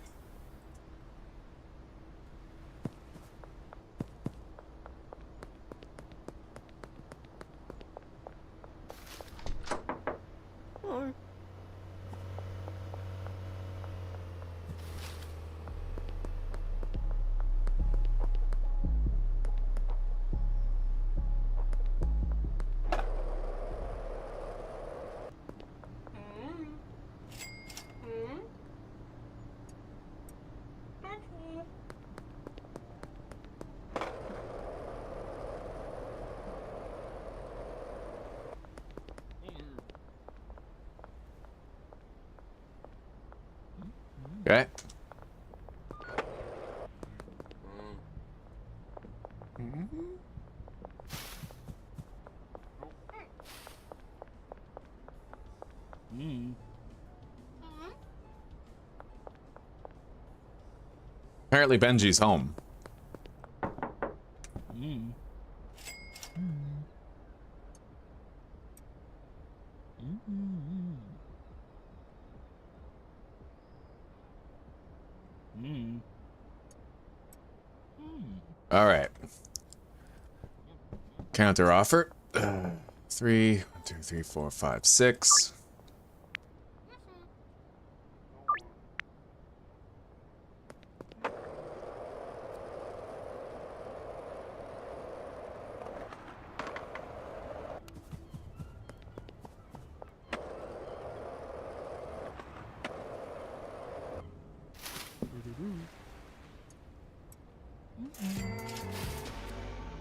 Okay. Apparently Benji's home. All right. Counter offer. 3, 1, 2, 3, 4, 5, 6.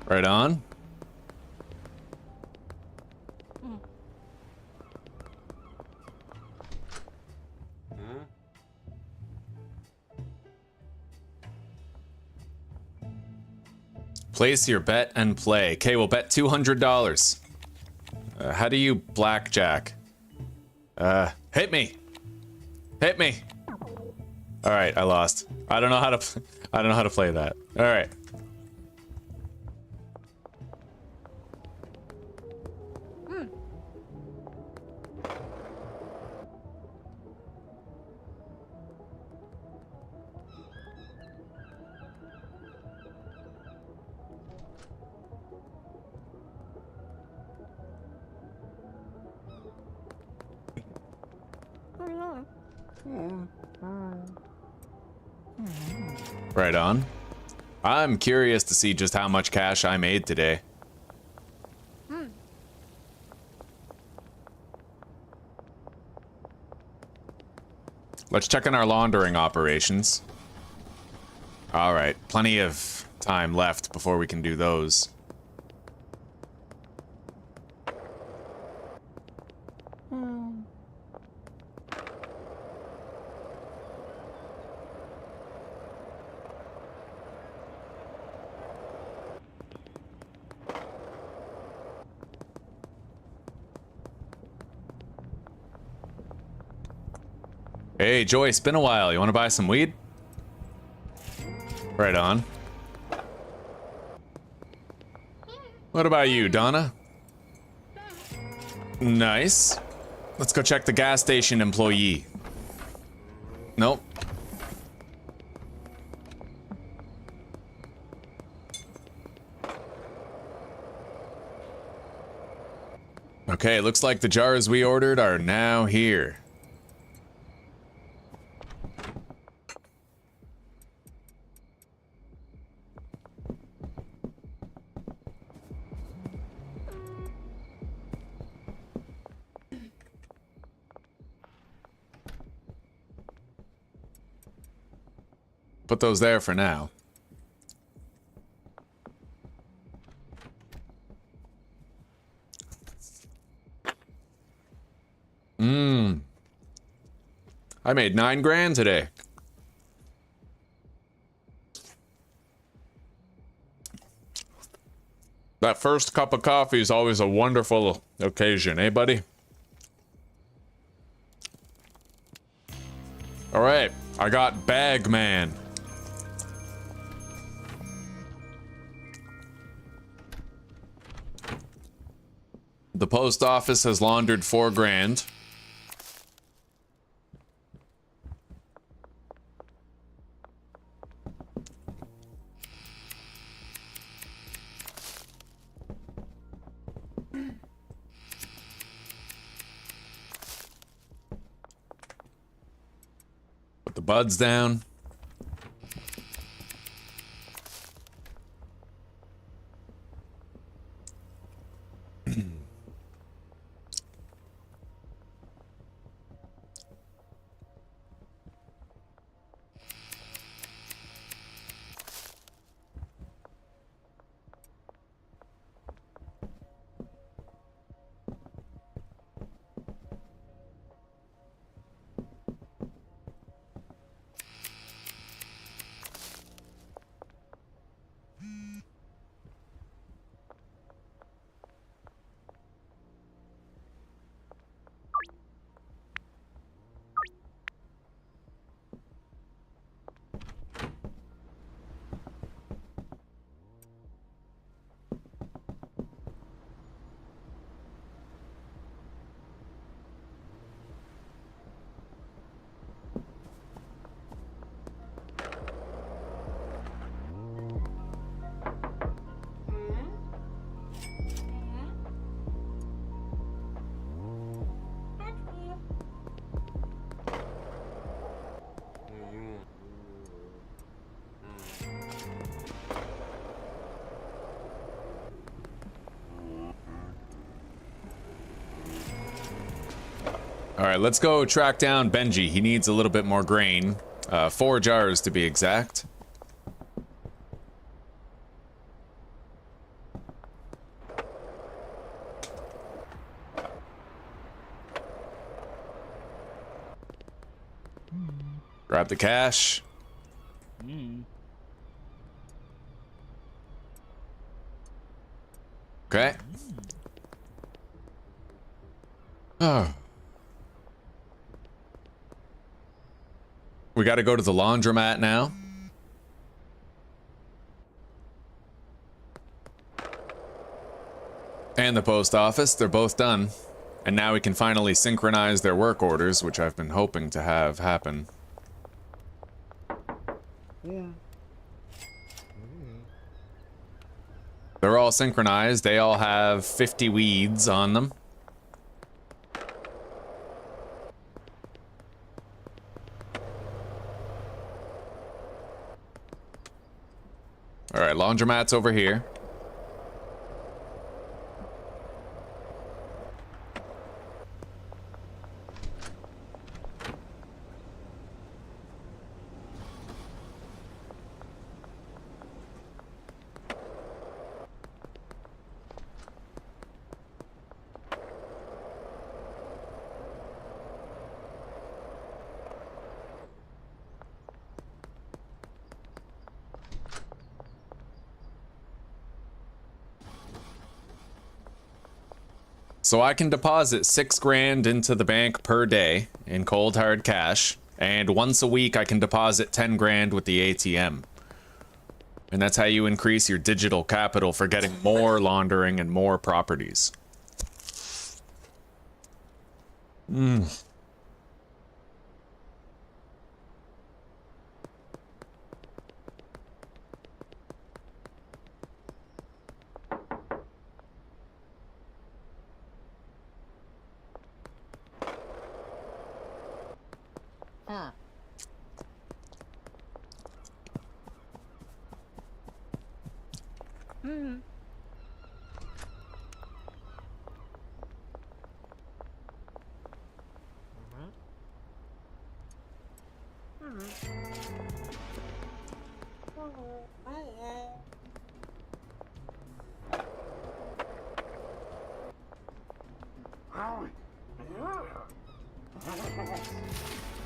Right on. Place your bet and play. Okay, we'll bet $200. How do you blackjack? Hit me. Hit me. All right, I lost. I don't know how to. I don't know how to play that. All right. Right on. I'm curious to see just how much cash I made today. Let's check on our laundering operations. All right, plenty of time left before we can do those. Hey, Joyce, been a while. You want to buy some weed? Right on. What about you, Donna? Nice. Let's go check the gas station employee. Nope. Okay, looks like the jars we ordered are now here. Put those there for now. I made $9 grand today. That first cup of coffee is always a wonderful occasion, eh, buddy? All right, I got Bag Man. The post office has laundered $4 grand. Put the buds down. All right, let's go track down Benji. He needs a little bit more grain. 4 jars to be exact. Grab the cash. Okay. Oh. We got to go to the laundromat now. And the post office. They're both done. And now we can finally synchronize their work orders, which I've been hoping to have happen. Yeah. They're all synchronized. They all have 50 weeds on them. All right, laundromat's over here. So I can deposit $6,000 into the bank per day in cold hard cash, and once a week I can deposit $10,000 with the ATM. And that's how you increase your digital capital for getting more laundering and more properties.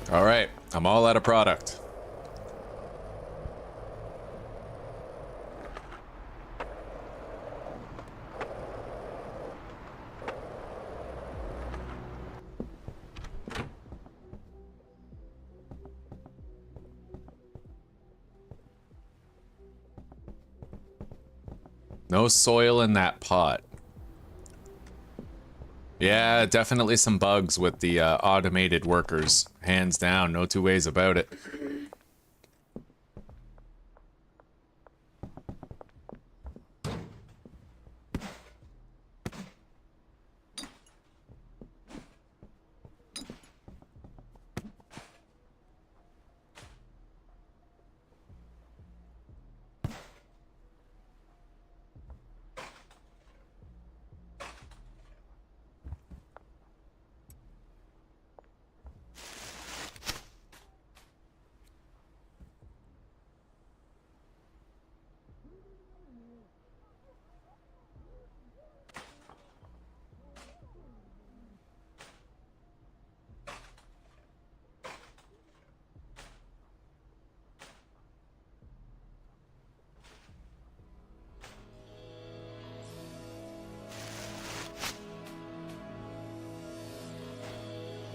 All right, I'm all out of product. No soil in that pot. Yeah, definitely some bugs with the automated workers. Hands down, no two ways about it.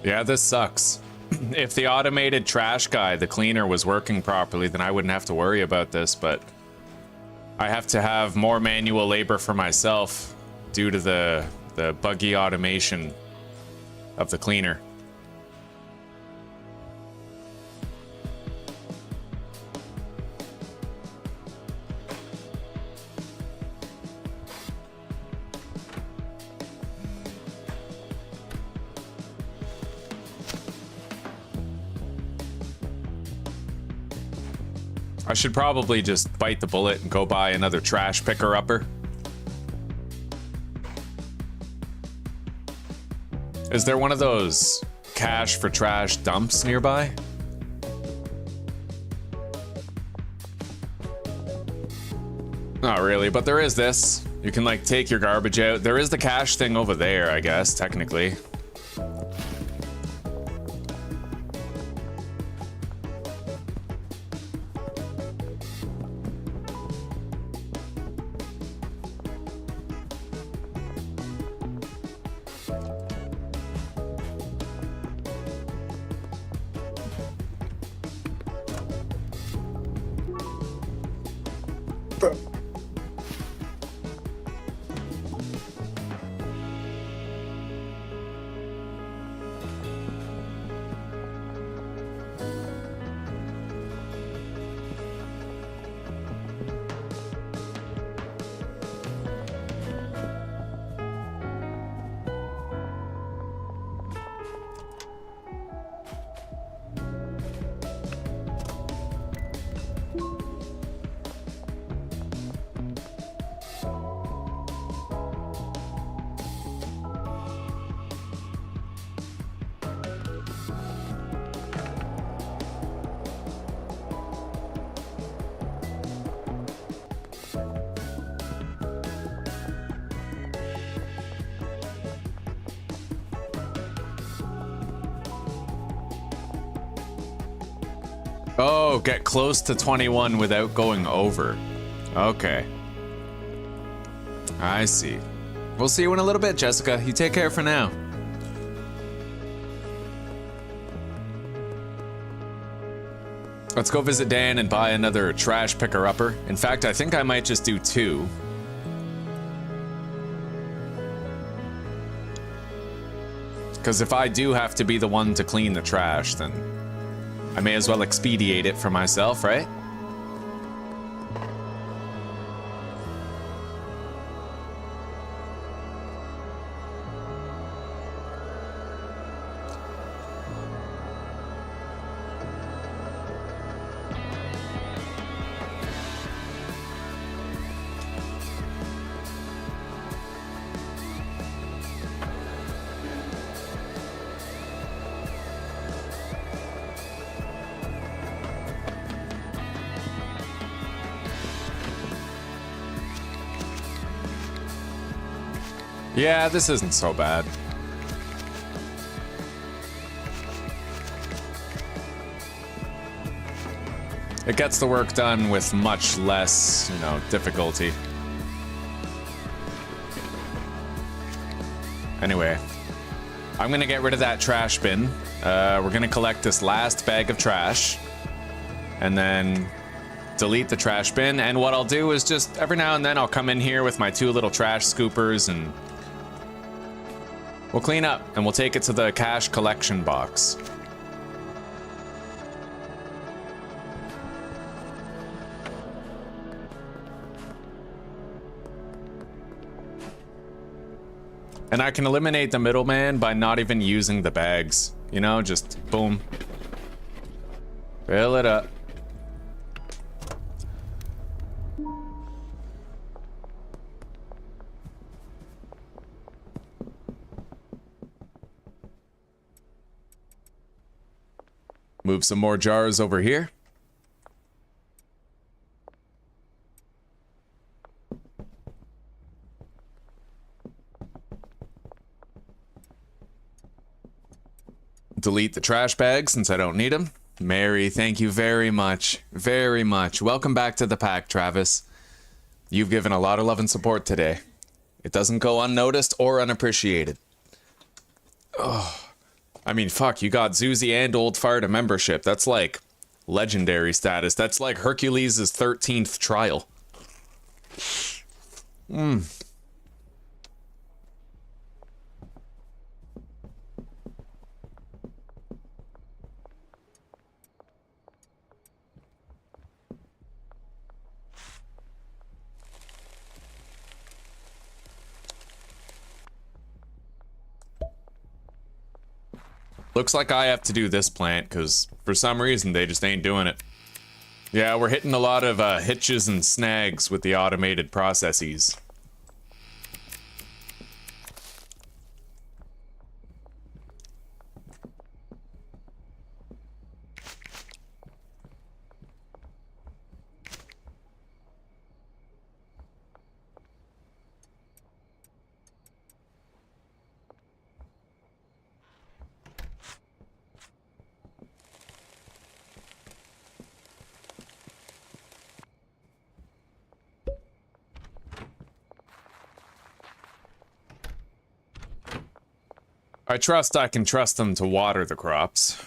Yeah, this sucks. If the automated trash guy, the cleaner, was working properly, then I wouldn't have to worry about this, but I have to have more manual labor for myself due to the buggy automation of the cleaner. I should probably just bite the bullet and go buy another trash picker-upper. Is there one of those cash for trash dumps nearby? Not really, but there is this. You can like take your garbage out. There is the cash thing over there, I guess, technically. Oh, get close to 21 without going over. Okay. I see. We'll see you in a little bit, Jessica. You take care for now. Let's go visit Dan and buy another trash picker-upper. In fact, I think I might just do 2. Because if I do have to be the one to clean the trash, then I may as well expedite it for myself, right? Yeah, this isn't so bad. It gets the work done with much less, you know, difficulty. Anyway, I'm gonna get rid of that trash bin. We're gonna collect this last bag of trash and then delete the trash bin. And what I'll do is just every now and then I'll come in here with my 2 little trash scoopers and we'll clean up and we'll take it to the cash collection box. And I can eliminate the middleman by not even using the bags. You know, just boom. Fill it up. Move some more jars over here. Delete the trash bags since I don't need them. Mary, thank you very much. Very much. Welcome back to the pack, Travis. You've given a lot of love and support today. It doesn't go unnoticed or unappreciated. Oh. I mean, fuck, you got Zuzi and Old Fart a membership. That's like legendary status. That's like Hercules' 13th trial. Looks like I have to do this plant, because for some reason they just ain't doing it. Yeah, we're hitting a lot of hitches and snags with the automated processes. I trust I can trust them to water the crops.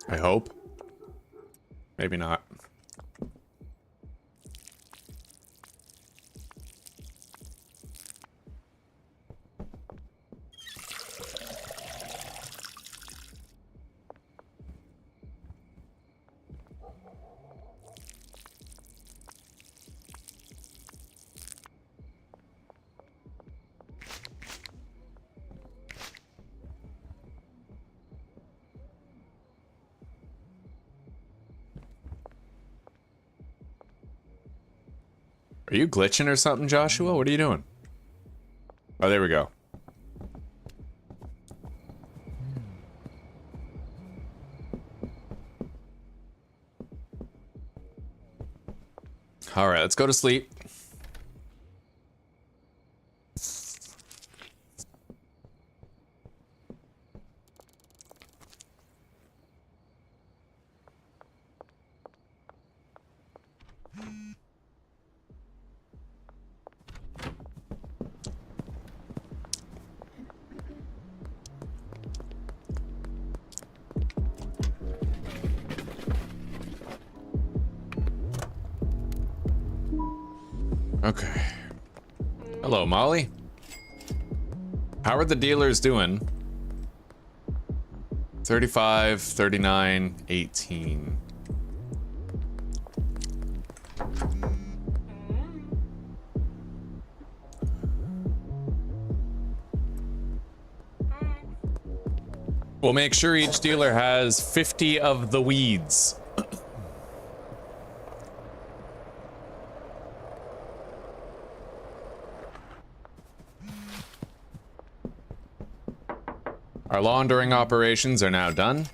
I hope. Maybe not. Are you glitching or something, Joshua? What are you doing? Oh, there we go. All right, let's go to sleep. Okay. Hello, Molly. How are the dealers doing? 35, 39, 18. We'll make sure each dealer has 50 of the weeds. Our laundering operations are now done.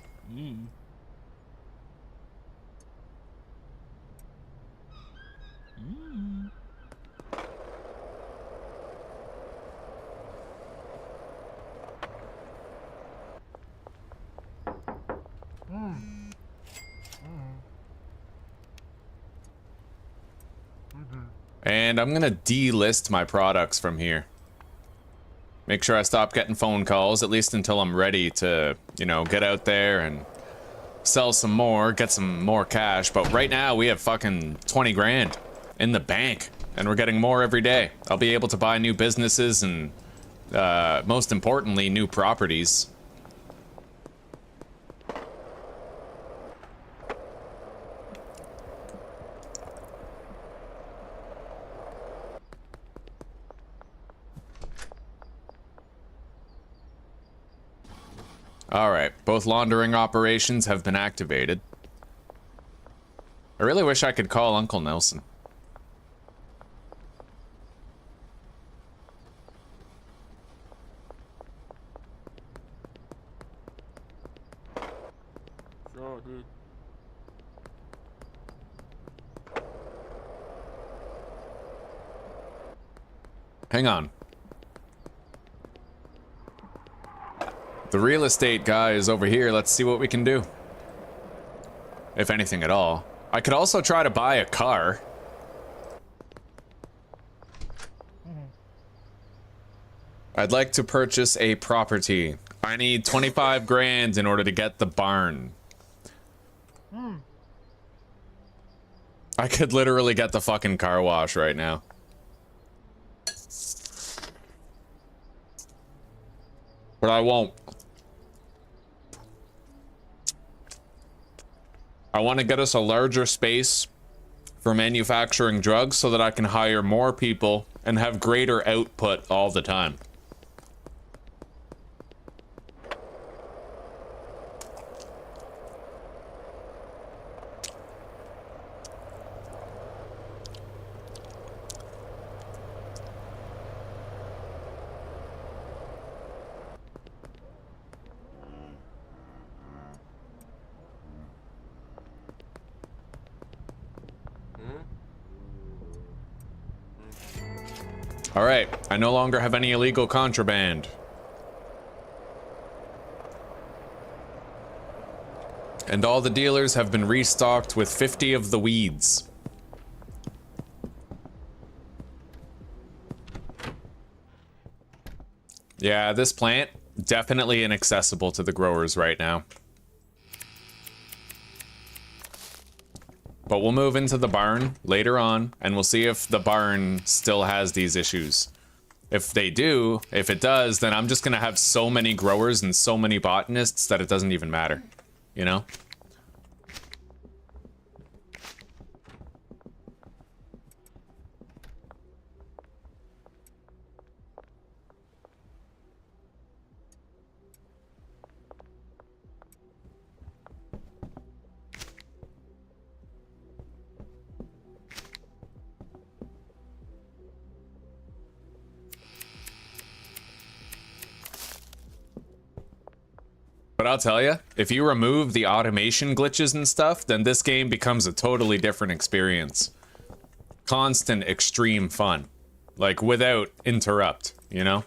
And I'm gonna delist my products from here. Make sure I stop getting phone calls, at least until I'm ready to, you know, get out there and sell some more, get some more cash. But right now we have fucking 20 grand in the bank, and we're getting more every day. I'll be able to buy new businesses and, most importantly, new properties. Alright, both laundering operations have been activated. I really wish I could call Uncle Nelson. Sure, dude. Hang on. The real estate guy is over here. Let's see what we can do. If anything at all. I could also try to buy a car. I'd like to purchase a property. I need 25 grand in order to get the barn. I could literally get the fucking car wash right now. But I won't. I want to get us a larger space for manufacturing drugs so that I can hire more people and have greater output all the time. All right, I no longer have any illegal contraband. And all the dealers have been restocked with 50 of the weeds. Yeah, this plant, definitely inaccessible to the growers right now. But we'll move into the barn later on, and we'll see if the barn still has these issues. If they do, if it does, then I'm just gonna have so many growers and so many botanists that it doesn't even matter, you know? But I'll tell you, if you remove the automation glitches and stuff, then this game becomes a totally different experience. Constant extreme fun. Like, without interrupt, you know?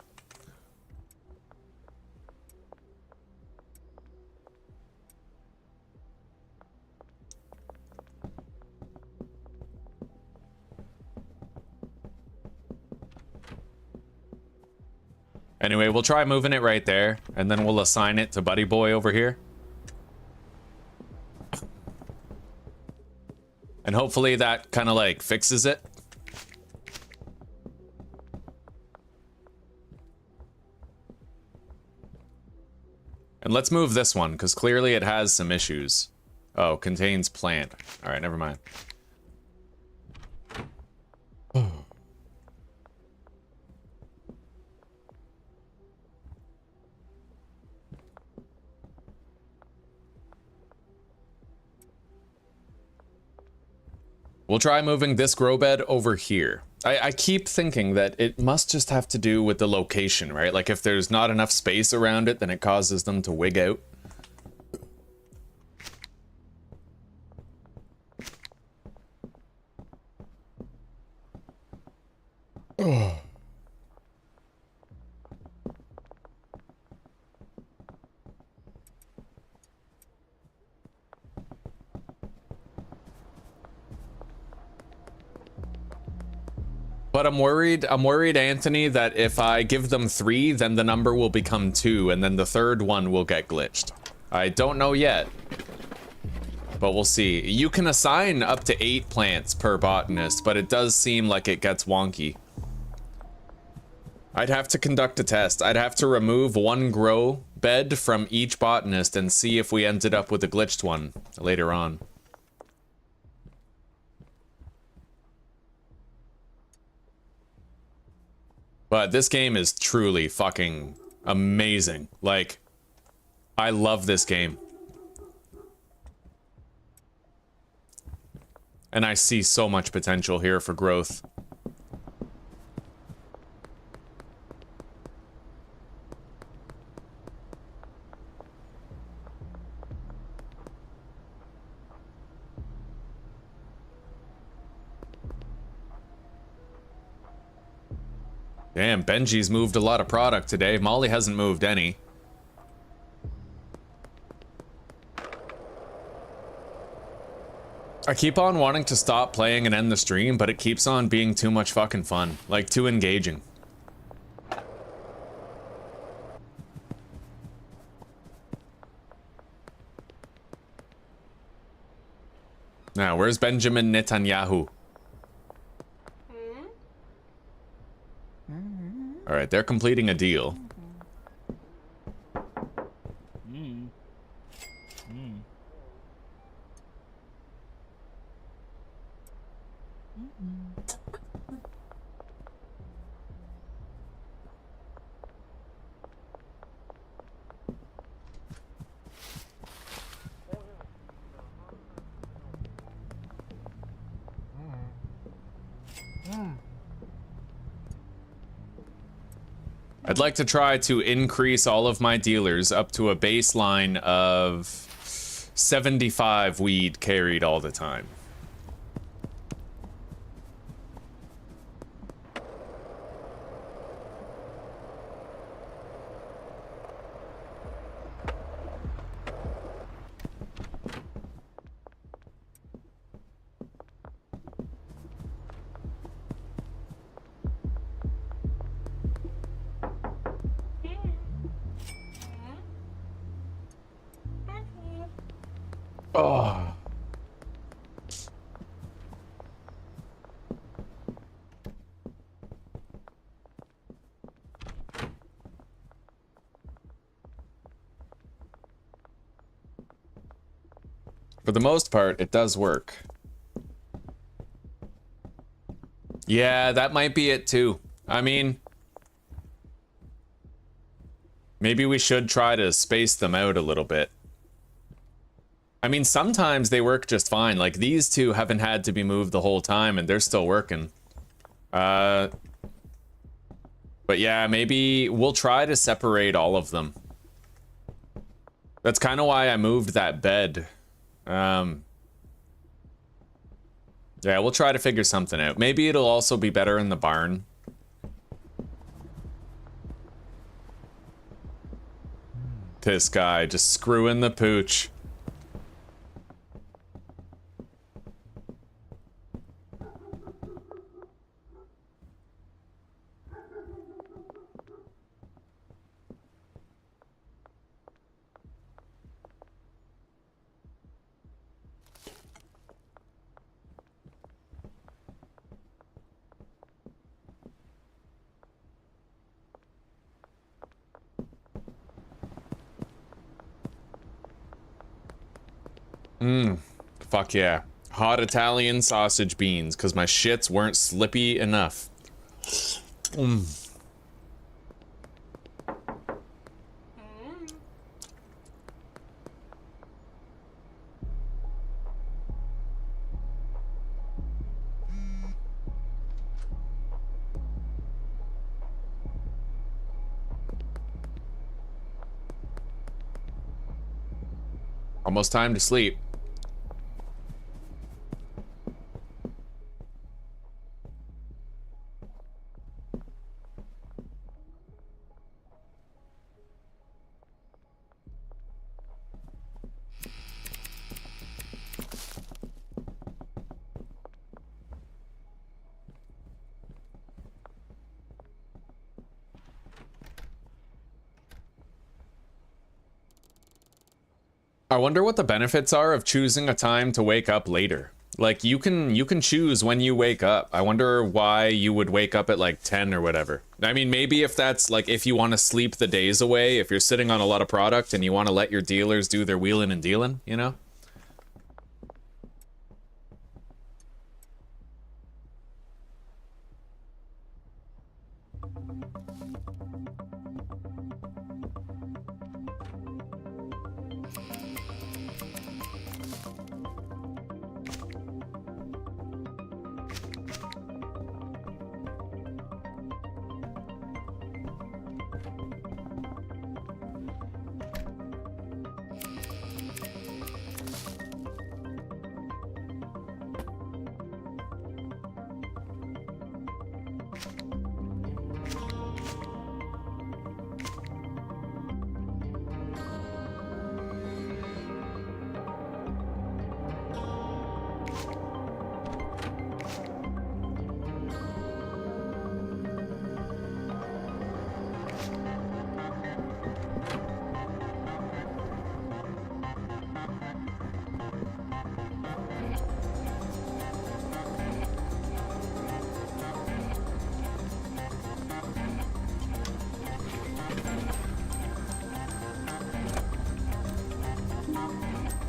Anyway, we'll try moving it right there, and then we'll assign it to Buddy Boy over here. And hopefully that kind of like fixes it. And let's move this one, because clearly it has some issues. Oh, contains plant. Alright, never mind. We'll try moving this grow bed over here. I keep thinking that it must just have to do with the location, right? Like if there's not enough space around it, then it causes them to wig out. Oh. But I'm worried, Anthony, that if I give them 3, then the number will become 2, and then the third one will get glitched. I don't know yet, but we'll see. You can assign up to 8 plants per botanist, but it does seem like it gets wonky. I'd have to conduct a test. I'd have to remove 1 grow bed from each botanist and see if we ended up with a glitched one later on. But this game is truly fucking amazing. Like, I love this game. And I see so much potential here for growth. Damn, Benji's moved a lot of product today. Molly hasn't moved any. I keep on wanting to stop playing and end the stream, but it keeps on being too much fucking fun. Like, too engaging. Now, where's Benjamin Netanyahu? All right, they're completing a deal. I'd like to try to increase all of my dealers up to a baseline of 75 weed carried all the time. Oh. For the most part, it does work. Yeah, that might be it too. I mean, maybe we should try to space them out a little bit. I mean, sometimes they work just fine. Like, these two haven't had to be moved the whole time, and they're still working. But yeah, maybe we'll try to separate all of them. That's kind of why I moved that bed. Yeah, we'll try to figure something out. Maybe it'll also be better in the barn. This guy just screwing the pooch. Fuck yeah. Hot Italian sausage beans, because my shits weren't slippy enough. Almost time to sleep. I wonder what the benefits are of choosing a time to wake up later. Like, you can choose when you wake up. I wonder why you would wake up at like 10 or whatever. I mean, maybe if that's like, if you want to sleep the days away, if you're sitting on a lot of product and you want to let your dealers do their wheeling and dealing, you know?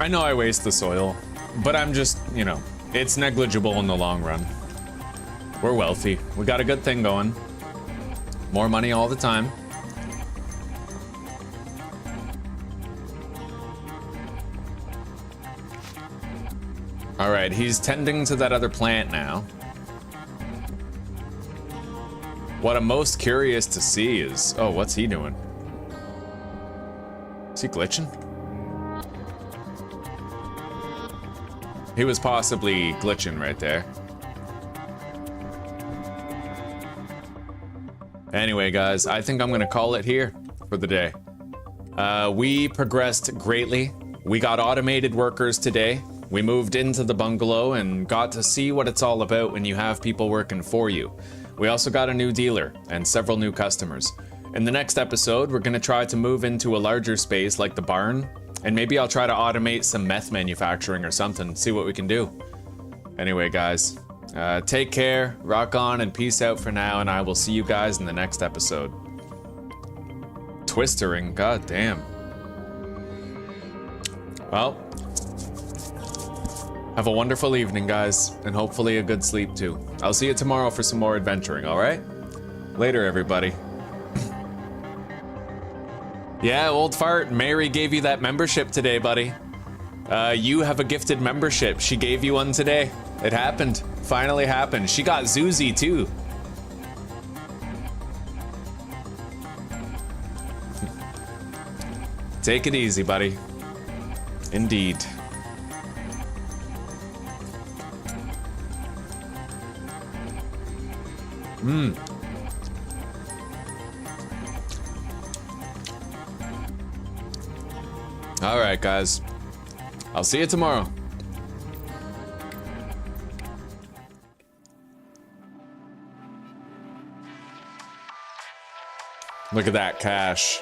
I know I waste the soil, but I'm just, you know, it's negligible in the long run. We're wealthy. We got a good thing going. More money all the time. All right, he's tending to that other plant now. What I'm most curious to see is, oh, what's he doing? Is he glitching? He was possibly glitching right there. Anyway, guys, I think I'm gonna call it here for the day. We progressed greatly. We got automated workers today. We moved into the bungalow and got to see what it's all about when you have people working for you. We also got a new dealer and several new customers. In the next episode, we're gonna try to move into a larger space like the barn, and maybe I'll try to automate some meth manufacturing or something, see what we can do. Anyway, guys, take care, rock on, and peace out for now, and I will see you guys in the next episode. Twistering, god damn. Well, have a wonderful evening, guys, and hopefully a good sleep too. I'll see you tomorrow for some more adventuring, all right? Later, everybody. Yeah, old fart, Mary gave you that membership today, buddy. You have a gifted membership. She gave you one today. It happened. Finally happened. She got Zuzi too. Take it easy, buddy. Indeed. All right, guys. I'll see you tomorrow. Look at that cash.